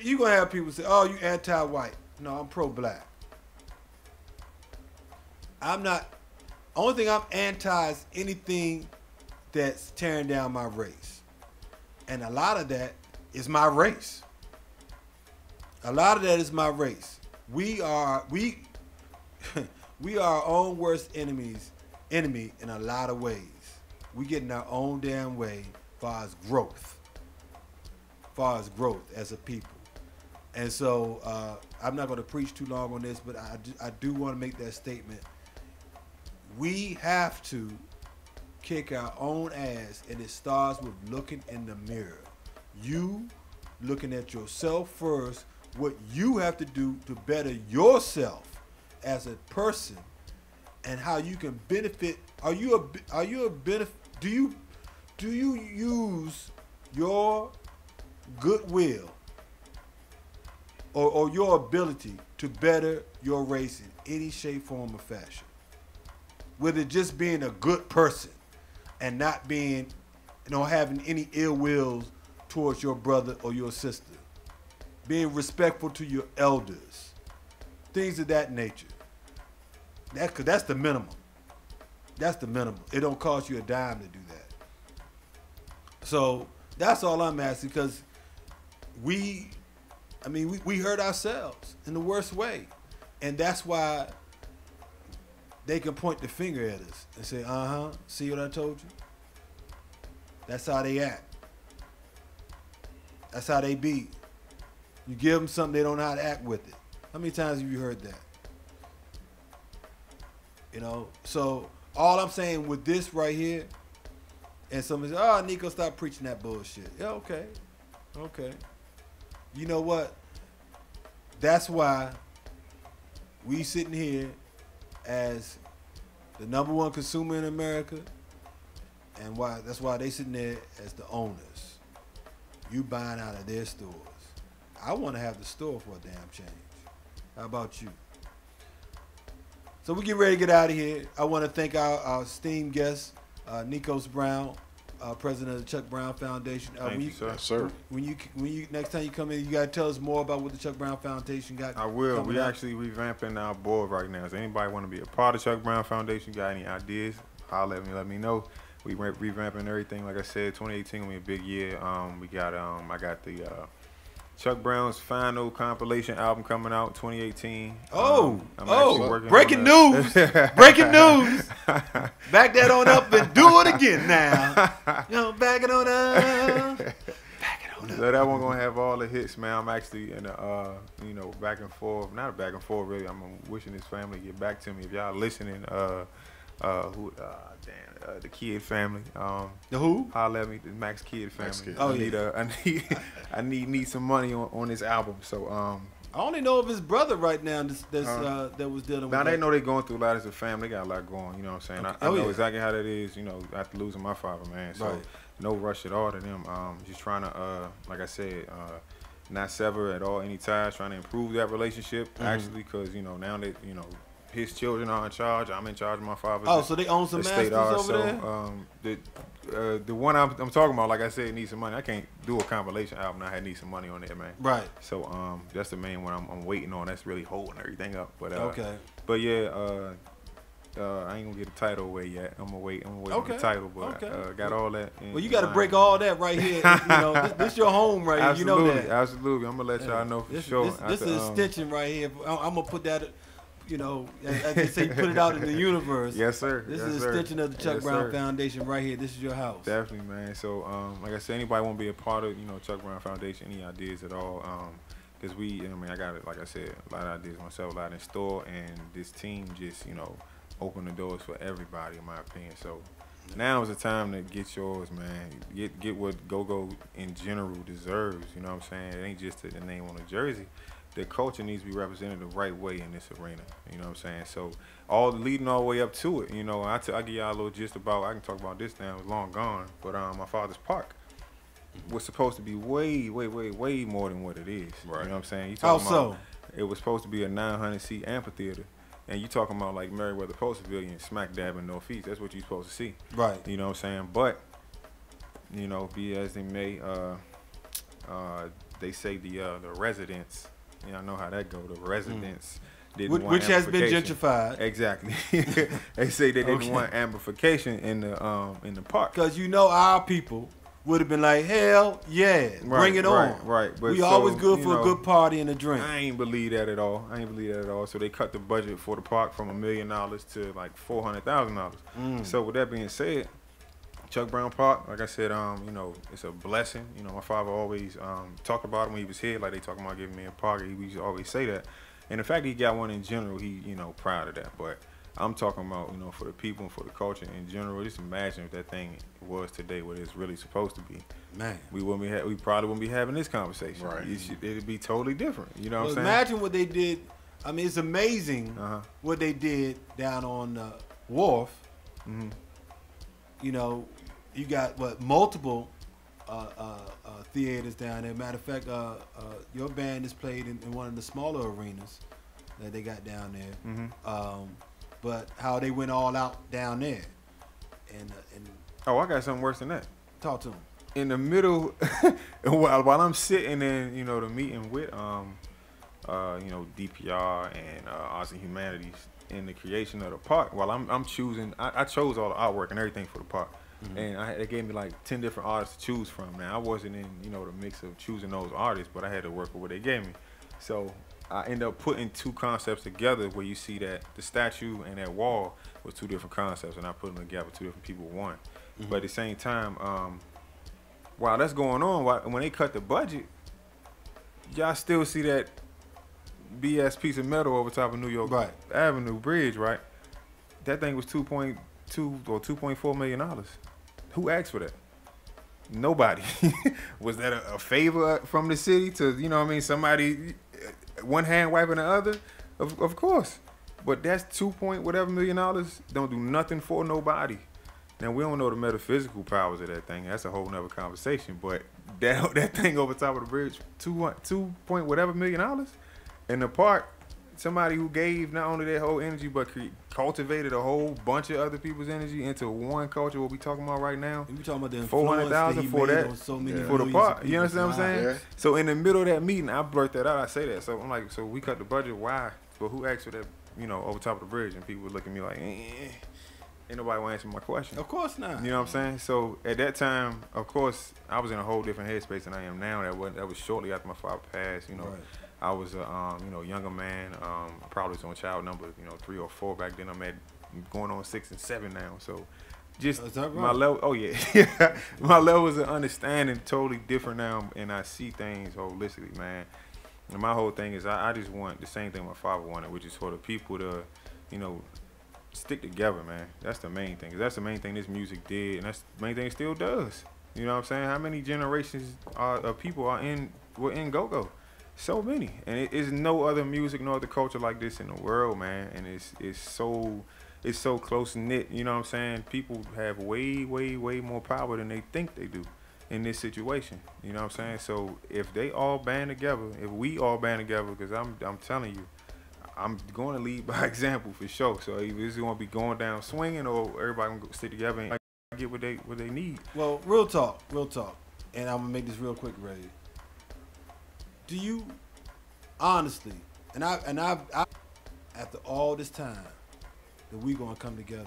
You gonna have people say, "Oh, you anti-white." No, I'm pro-black. I'm not. Only thing I'm anti is anything that's tearing down my race. And a lot of that is my race. A lot of that is my race. We are our own worst enemy in a lot of ways. We get in our own damn way as far as growth as a people. And so I'm not going to preach too long on this, but I do want to make that statement. We have to kick our own ass, and it starts with looking in the mirror. You looking at yourself first what you have to do to better yourself as a person and how you can benefit. Are you a benefit? Do you use your goodwill or your ability to better your race in any shape, form, or fashion? Whether just being a good person and not being, having any ill wills towards your brother or your sister. Being respectful to your elders. Things of that nature. That's the minimum. That's the minimum. It don't cost you a dime to do that. So that's all I'm asking, because we hurt ourselves in the worst way. And that's why they can point the finger at us and say, see what I told you? That's how they act. That's how they be. You give them something, they don't know how to act with it. How many times have you heard that? So all I'm saying with this right here, and somebody says, oh, Nico, stop preaching that bullshit. Yeah, okay. You know what? That's why we sitting here as the #1 consumer in America, and that's why they sitting there as the owners. You buying out of their stores. I want to have the store for a damn change. How about you? So we get ready to get out of here. I want to thank our esteemed guest, Nekos Brown, president of the Chuck Brown Foundation. Thank you, sir. Yes, sir. When you next time you come in, you gotta tell us more about what the Chuck Brown Foundation got. I will. We actually revamping our board right now. So anybody want to be a part of Chuck Brown Foundation? Got any ideas? Holler at me. Let me know. We revamping everything. Like I said, 2018 gonna be a big year. We got I got the Chuck Brown's final compilation album coming out 2018. Breaking news. Breaking news. Back that on up and do it again now. Back it on up. So that one gonna have all the hits, man. I'm actually in a back and forth, not a back and forth really. I'm wishing this family to get back to me. If y'all listening, the Kid family. The who? Holla at me, the Max Kid family. I need some money on this album. So I only know of his brother right now that was dealing with now that. they know they're going through a lot as a family. They got a lot going, you know what I'm saying? Okay. I know exactly how that is, after losing my father, man. So Right. no rush at all to them. Just trying to, like I said, not sever at all any ties, trying to improve that relationship, actually, because, now that, his children are in charge. I'm in charge of my father's. Oh, so they own some masters over there? The one I'm talking about, like I said, needs some money. I can't do a compilation album. I need some money on there, man. Right. So that's the main one I'm waiting on. That's really holding everything up. But Okay. But yeah, I ain't gonna get the title away yet. I'm gonna wait on the title, but got all that. Well, you got to break all that right here. This your home right here. You know that. Absolutely. I'm gonna let y'all know for sure. This is a stitching right here. I'm gonna put that. As they say, put it out in the universe. Yes, sir. This is a stitching of the Chuck Brown Foundation right here. This is your house. Definitely, man. So, like I said, anybody want to be a part of, Chuck Brown Foundation, any ideas at all? Because I got it, like I said, a lot of ideas myself, a lot in store, and this team just, opened the doors for everybody, in my opinion. So now is the time to get yours, man. Get what GoGo in general deserves. You know what I'm saying? It ain't just the name on the jersey. The culture needs to be represented the right way in this arena. You know what I'm saying? So leading all the way up to it, I give y'all a little gist about, I can talk about this now, it's long gone, but my father's park was supposed to be way, way, way, way more than what it is. Right. You know what I'm saying? You talking about, it was supposed to be a 900-seat amphitheater, and you talking about like Meriwether Post Pavilion, smack dab in Northeast. That's what you're supposed to see. Right. You know what I'm saying? But, be as they may, they say the residents, I know how that go. The residents didn't want which has been gentrified. Exactly. They say they didn't want amplification in the park. Because our people would have been like, hell yeah, bring it on. Right. But we always good for a good party and a drink. I ain't believe that at all. So they cut the budget for the park from $1 million to like $400,000. So with that being said, Chuck Brown Park, like I said, it's a blessing. My father always talked about it when he was here, like they talking about giving me a park. He used to always say that. And the fact that he got one in general, he, proud of that. But I'm talking about, you know, for the people and for the culture in general. Just imagine if that thing was today what it's really supposed to be. Man, we probably wouldn't be having this conversation. Right. It'd be totally different. You know what I'm saying? Imagine what they did. I mean, it's amazing what they did down on the wharf. Mm-hmm. You know, you got multiple theaters down there. Matter of fact, your band is played in one of the smaller arenas that they got down there. Mm-hmm. But how they went all out down there, and oh, I got something worse than that. Talk to them. In the middle, while I'm sitting in, you know, the meeting with you know, DPR and Arts and Humanities in the creation of the park, while I'm choosing, I chose all the artwork and everything for the park. Mm-hmm. And they gave me like 10 different artists to choose from. Now, I wasn't in, you know, the mix of choosing those artists, but I had to work with what they gave me. So I ended up putting two concepts together where you see that the statue and that wall was two different concepts, and I put them together, two different people, one. Mm-hmm. But at the same time, while that's going on, when they cut the budget, y'all still see that BS piece of metal over top of New York Avenue Bridge, right? That thing was $2.2 or $2.4 million. Who asked for that? Nobody. Was that a favor from the city to, you know what I mean, somebody, one hand wiping the other? Of course. But that's $2 million. Don't do nothing for nobody. Now, we don't know the metaphysical powers of that thing. That's a whole nother conversation. But that thing over top of the bridge, $2 million? In the park, somebody who gave not only their whole energy, but cultivated a whole bunch of other people's energy into one culture. What we talking about right now? We talking about the $400,000 for that, for the park. You understand what I'm saying? Yeah. So in the middle of that meeting, I blurt that out. I say that. So I'm like, so we cut the budget. Why? But who asked for that? You know, over top of the bridge, and people would look at me like, ain't nobody want to answer my question. Of course not. You know what I'm saying? So at that time, of course, I was in a whole different headspace than I am now. That was shortly after my father passed. You know. Right. I was a you know, younger man. Probably was on child number, you know, 3 or 4 back then. I'm at going on 6 and 7 now. So just my level. Oh yeah, my levels of understanding totally different now, and I see things holistically, man. And my whole thing is I just want the same thing my father wanted, which is for the people to, you know, stick together, man. That's the main thing. 'Cause that's the main thing this music did, and that's the main thing it still does. You know what I'm saying? How many generations of people were in GoGo? So many, and it is no other music, no other culture like this in the world, man. And it's so close knit. You know what I'm saying? People have way more power than they think they do in this situation. You know what I'm saying? So if they all band together, if we all band together, because I'm telling you, I'm going to lead by example for sure. So either it's going to be going down swinging, or everybody going to stick together and get what they need. Well, real talk, and I'm gonna make this real quick, Ray. Do you honestly, and I've after all this time, that we gonna come together?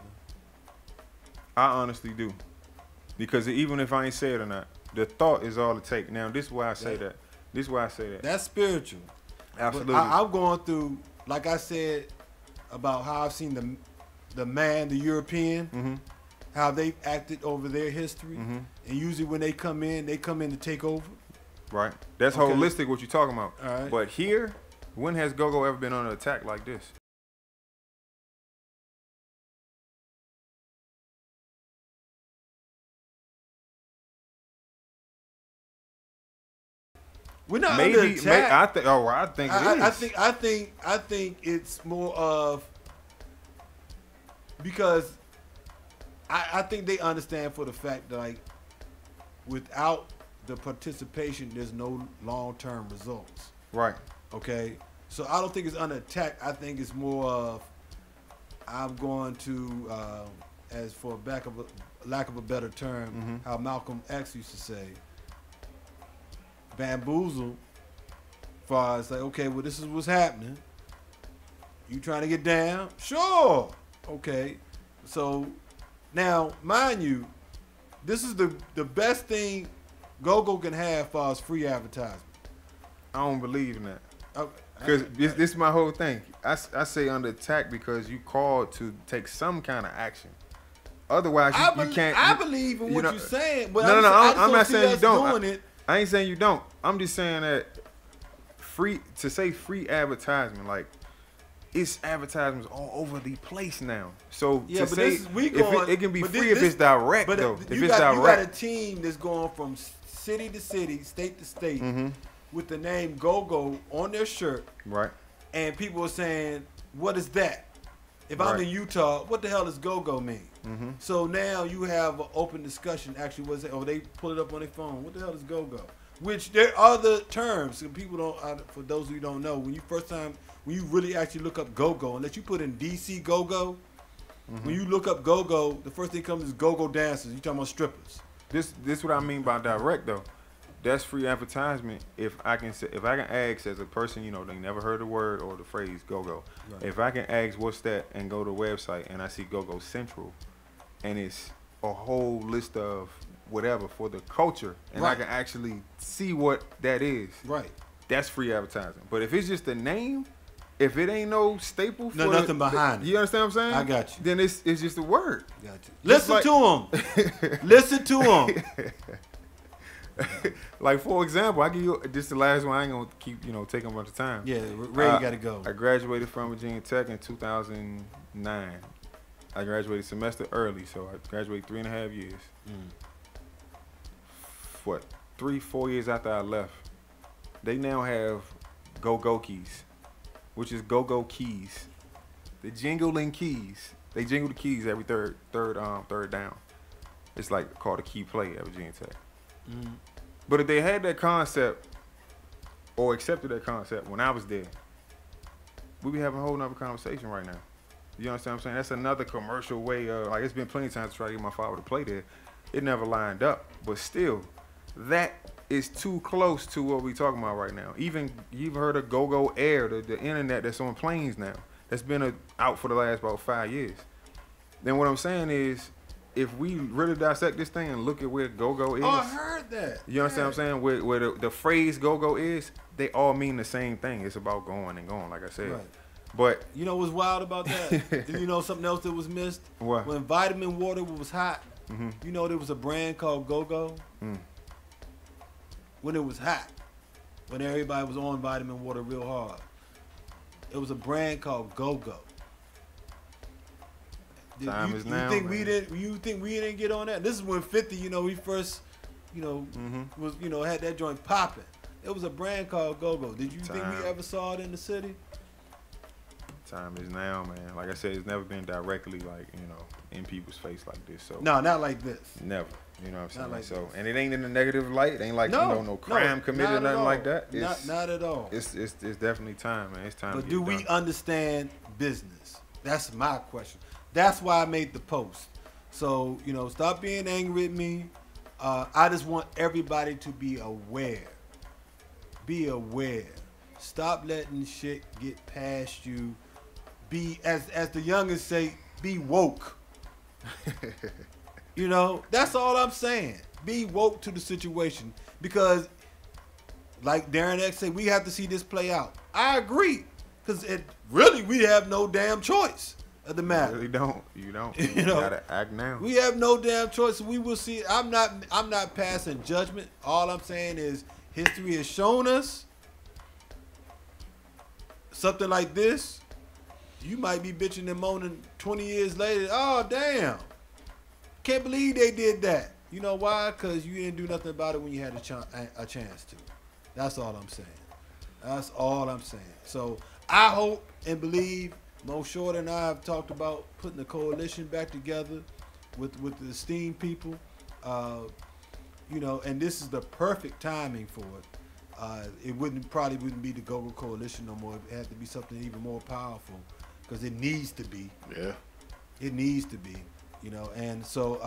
I honestly do, because even if I ain't say it or not, the thought is all it takes. Now, this is why I say that. This is why I say that. That's spiritual. Absolutely. But I'm going through, like I said, about how I've seen the European, how they've acted over their history, and usually when they come in to take over. Right. That's holistic what you're talking about. All right. But here, when has GoGo ever been under attack like this? We're not under attack. I think it is. I think it's more of, because I think they understand for the fact that, like, without the participation, there's no long-term results. Right. Okay. So I don't think it's under attack. I think it's more of, I'm going to, as for lack of a better term, how Malcolm X used to say, bamboozle. Far as like, okay, well, this is what's happening. You trying to get down? Sure. Okay. So now, mind you, this is the best thing GoGo can have as far as free advertisement. I don't believe in that. Because this is my whole thing. I say under attack because you called to take some kind of action. Otherwise, you can't. I believe in what you're saying, but I'm not saying you don't. Doing it. I ain't saying you don't. I'm just saying that free advertisement, like, it's advertisements all over the place now. So Yeah, to but say this is, we if going, it can be but free if it's direct but though. If you it's got a direct, team that's going from city to city, state to state, Mhm. with the name GoGo on their shirt, right? and people are saying, "What is that?" If I'm Right. in Utah, what the hell does GoGo mean? Mhm. So now you have an open discussion. Actually, what's it? Oh, they pull it up on their phone. What the hell is GoGo? Which there are other terms. And people don't. For those who don't know, when you really actually look up GoGo, unless you put in DC GoGo, when you look up GoGo, the first thing comes is GoGo dancers. You talking about strippers? This what I mean by direct though. That's free advertisement. If I can ask as a person, they never heard the word or the phrase go-go. Right. If I can ask what's that and go to the website and I see Go-Go Central, and it's a whole list of whatever for the culture, and Right. I can actually see what that is. Right. That's free advertising. But if it's just a name, if it ain't no staple, for Nothing behind it. You understand what I'm saying? I got you. Then it's just a word. Got you. Listen to them. Listen to them. Like for example, I give you just the last one. I ain't gonna keep taking a bunch of time. Yeah, Ray got to go. I graduated from Virginia Tech in 2009. I graduated semester early, so I graduated 3.5 years. What, 3-4 years after I left, they now have Go-Go keys, which is Go-Go keys. The jingling keys. They jingle the keys every third down. It's like called a key play at Virginia Tech. But if they had that concept or accepted that concept when I was there, we'd be having a whole nother conversation right now. You understand what I'm saying? That's another commercial way of, like, it's been plenty of times to try to get my father to play there. It never lined up. But still, that is too close to what we're talking about right now. Even, you've heard of Go-Go Air, the internet that's on planes now. That's been out for the last about 5 years. Then what I'm saying is, if we really dissect this thing and look at where Go-Go is. Oh, I heard that. You understand what I'm saying? Where the phrase Go-Go is, they all mean the same thing. It's about going and going, like I said. Right. But you know what's wild about that? Do you know something else that was missed? What? When vitamin water was hot, you know there was a brand called GoGo? When it was hot, when everybody was on vitamin water real hard, it was a brand called GoGo. Time is now. You think we didn't get on that? This is when 50, he first, was, had that joint popping. It was a brand called GoGo. Did you think we ever saw it in the city? Time is now, man. Like I said, it's never been directly in people's face like this. So no, not like this. Never. You know what I'm saying? Like so this. And it ain't in a negative light. It ain't like no crime committed or nothing like that. Not at all. It's definitely time, man. It's time. But to do get we done. understand business? That's my question. That's why I made the post. So, stop being angry at me. I just want everybody to be aware. Be aware. Stop letting shit get past you. Be, as the youngest say, be woke. That's all I'm saying. Be woke to the situation. Because, like Darren X said, we have to see this play out. I agree. Because we have no damn choice of the matter. You really don't. You don't. You gotta act now. We have no damn choice. We will see. I'm not passing judgment. All I'm saying is history has shown us something like this. You might be bitching and moaning 20 years later. Oh, damn. Can't believe they did that. You know why? Because you didn't do nothing about it when you had a chance to. That's all I'm saying. That's all I'm saying. So I hope and believe Mo Short and I have talked about putting a coalition back together with the esteemed people. And this is the perfect timing for it. It probably wouldn't be the GoGo Coalition no more. It had to be something even more powerful because it needs to be. Yeah. It needs to be, and so,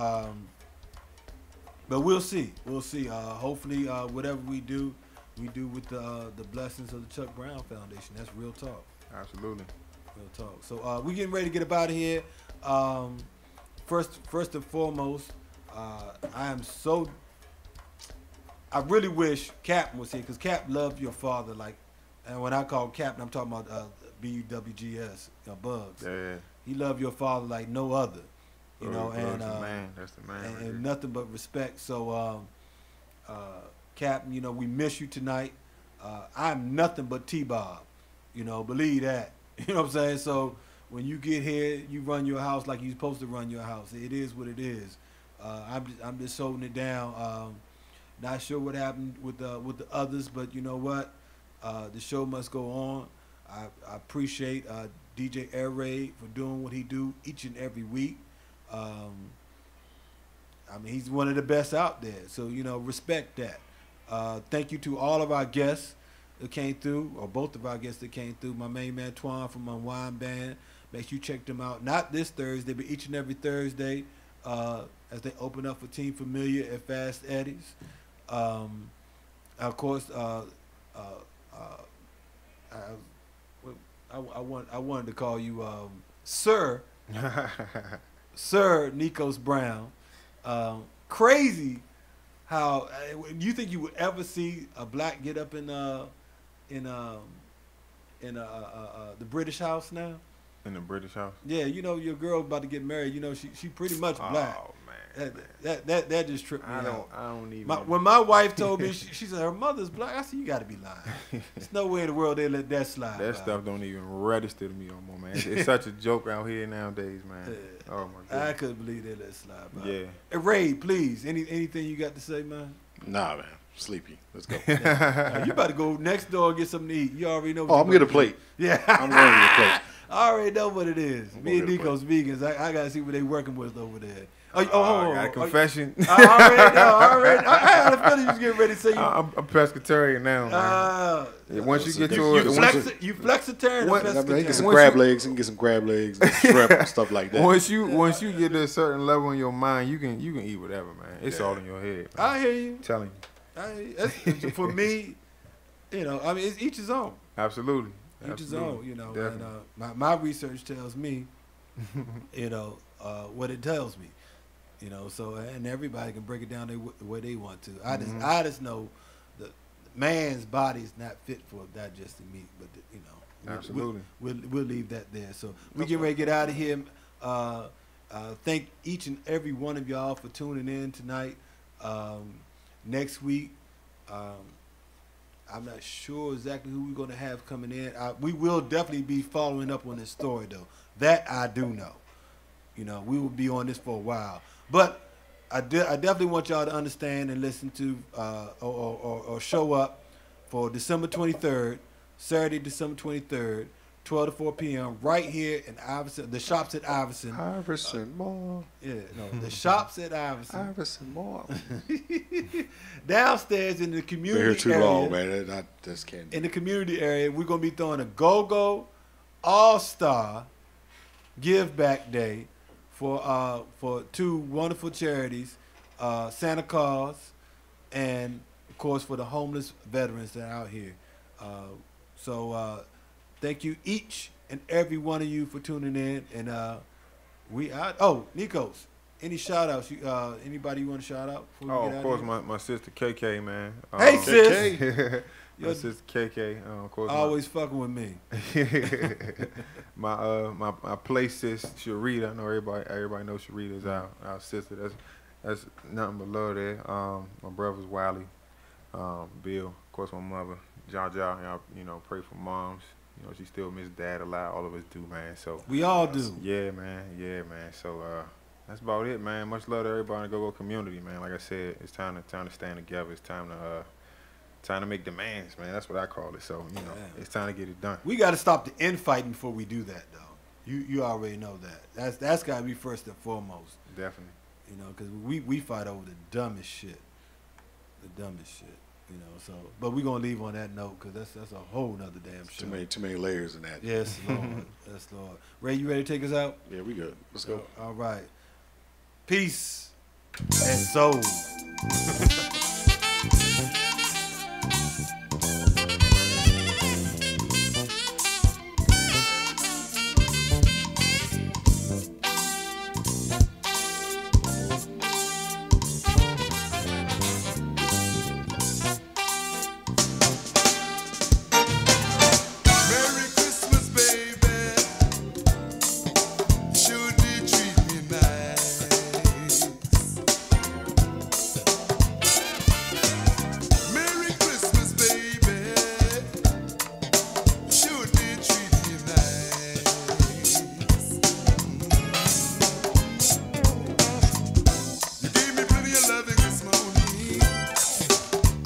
but we'll see. We'll see. Hopefully, whatever we do with the blessings of the Chuck Brown Foundation. That's real talk. Absolutely. Real talk. So we getting ready to get up out of here. First and foremost, I really wish Captain was here because Cap loved your father. And when I call Captain, I'm talking about BWGS, Bugs. Yeah. He loved your father like no other. That's the man. That's the man. And nothing but respect. So, Captain, we miss you tonight. I'm nothing but T-Bob. Believe that. You know what I'm saying? So when you get here, you run your house like you're supposed to run your house. It is what it is. I'm just holding it down. Not sure what happened with the others, but you know what? The show must go on. I appreciate DJ Air Raid for doing what he do each and every week. I mean, he's one of the best out there. So, you know, respect that. Thank you to all of our guests that came through, or both of our guests that came through. My main man, Twan from Unwind Band. Make sure you check them out. Not this Thursday, but each and every Thursday as they open up for Team Familiar at Fast Eddie's. Of course, I wanted to call you Sir Nekos Brown. Crazy how you think you would ever see a black get up in the British House now? In the British House? Yeah, you know your girl about to get married. You know she pretty much black. Oh man, that just tripped me out. I don't even. When my wife told me she said her mother's black, I said you got to be lying. There's no way in the world they let that slide. That stuff don't even register to me no more, man. It's such a joke out here nowadays, man. Oh my God. I couldn't believe they let it slide. By. Yeah. Hey, Ray, please, anything you got to say, man? Nah, man. Sleepy. Let's go. Now, you about to go next door and get something to eat. You already know. Oh, I'm getting a plate. Yeah. I'm going to get a plate. I already know what it is. Me and Nekos vegans. I gotta see what they working with over there. I got a confession. I already. I had a feeling you was getting ready to say you. I'm pescatarian now, man. Once you get your you flexitarian. I mean, get some crab legs and get some crab legs and shrimp and stuff like that. Once you get to a certain level in your mind, you can eat whatever, man. It's all in your head. Man. I hear you. I'm telling you. For me, you know, I mean, it's each his own. Absolutely. Each his own, you know. And, my research tells me, you know, what it tells me, you know. So and everybody can break it down the way they want to. I just know the man's body's not fit for digesting meat, but you know, absolutely, we'll leave that there. So we get ready to get out of here. Thank each and every one of y'all for tuning in tonight. Next week. I'm not sure exactly who we're going to have coming in. We will definitely be following up on this story, though. That I do know. You know, we will be on this for a while. But I definitely want y'all to understand and listen to or show up for December 23rd, Saturday, December 23rd, 12 to 4 p.m. right here in Iverson, the shops at Iverson. Iverson Mall. Yeah, no, the shops at Iverson. Iverson Mall. Downstairs in the community area. Been here too long, man. I just can't. In the community area, we're going to be throwing a GoGo All-Star Give Back Day for two wonderful charities, Santa Claus and, of course, for the homeless veterans that are out here. Thank you each and every one of you for tuning in, and we out. Oh, Nekos, any shout outs? Anybody you want to shout out? Oh, of course, my sister KK, man. Hey, sis. My sister KK. Of course, always fucking with me. my play sis Sharita. I know everybody knows Sharita is our sister. That's nothing but love there. My brothers Wiley, Bill, of course, my mother Jaja. Y'all, you know, pray for moms. You know, she still miss dad a lot. All of us do, man. So we all do. Yeah, man. So that's about it, man. Much love to everybody in the GoGo community, man. Like I said, it's time to stand together. It's time to make demands, man. That's what I call it. So it's time to get it done. We got to stop the infighting before we do that, though. You already know that. That's got to be first and foremost. Definitely. You know, because we fight over the dumbest shit. You know, so but we're gonna leave on that note because that's a whole nother damn show. Too many layers in that. Yes, Lord. Yes, Lord. Ray, you ready to take us out? Yeah, we good. Let's go. All right. Peace and soul.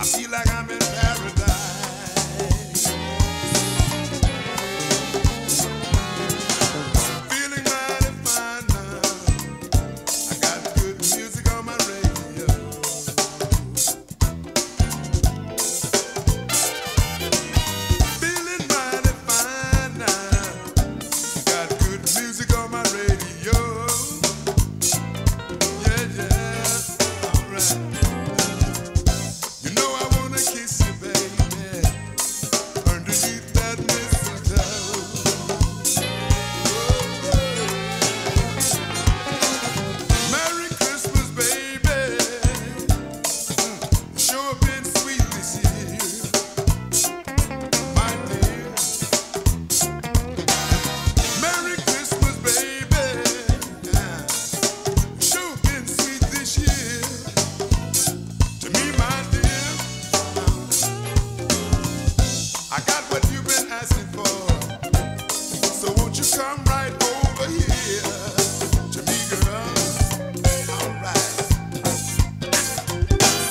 feel like I'm in paradise. Feeling mighty fine now. I got good music on my radio. Feeling mighty fine now. Got good music on my radio. Yeah, yeah, alright. You know I wanna kiss you, baby, underneath that mistletoe. Merry Christmas, baby. Sure been sweet this year, my dear. Merry Christmas, baby. Sure been sweet this year to me, my dear. I got what you've been asking for, so won't you come right over here to me, girl? Alright.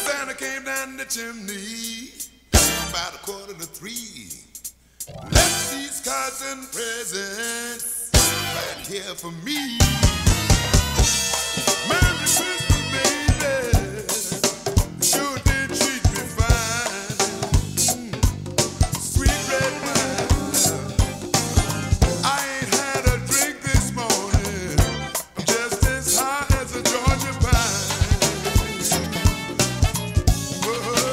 Santa came down the chimney about 2:45. Left these cards and presents right here for me. Merry Christmas, baby. Sure did treat me fine. Sweet red wine. I ain't had a drink this morning. I'm just as high as a Georgia pine. Whoa.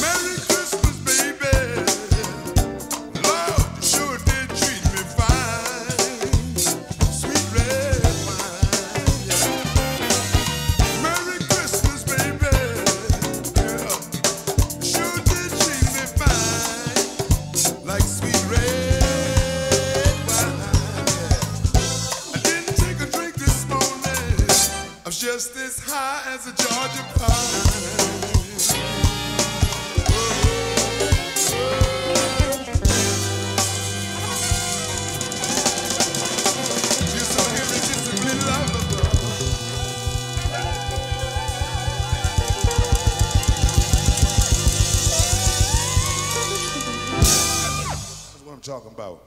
Merry Christmas, baby. Lord, you sure did treat me fine. Sweet red wine. Yeah. Merry Christmas, baby. Yeah. You sure did treat me fine. Like sweet red wine. Yeah. I didn't take a drink this morning. I'm just as high as a Georgia pine. You're so irresistibly lovable. That's what I'm talking about.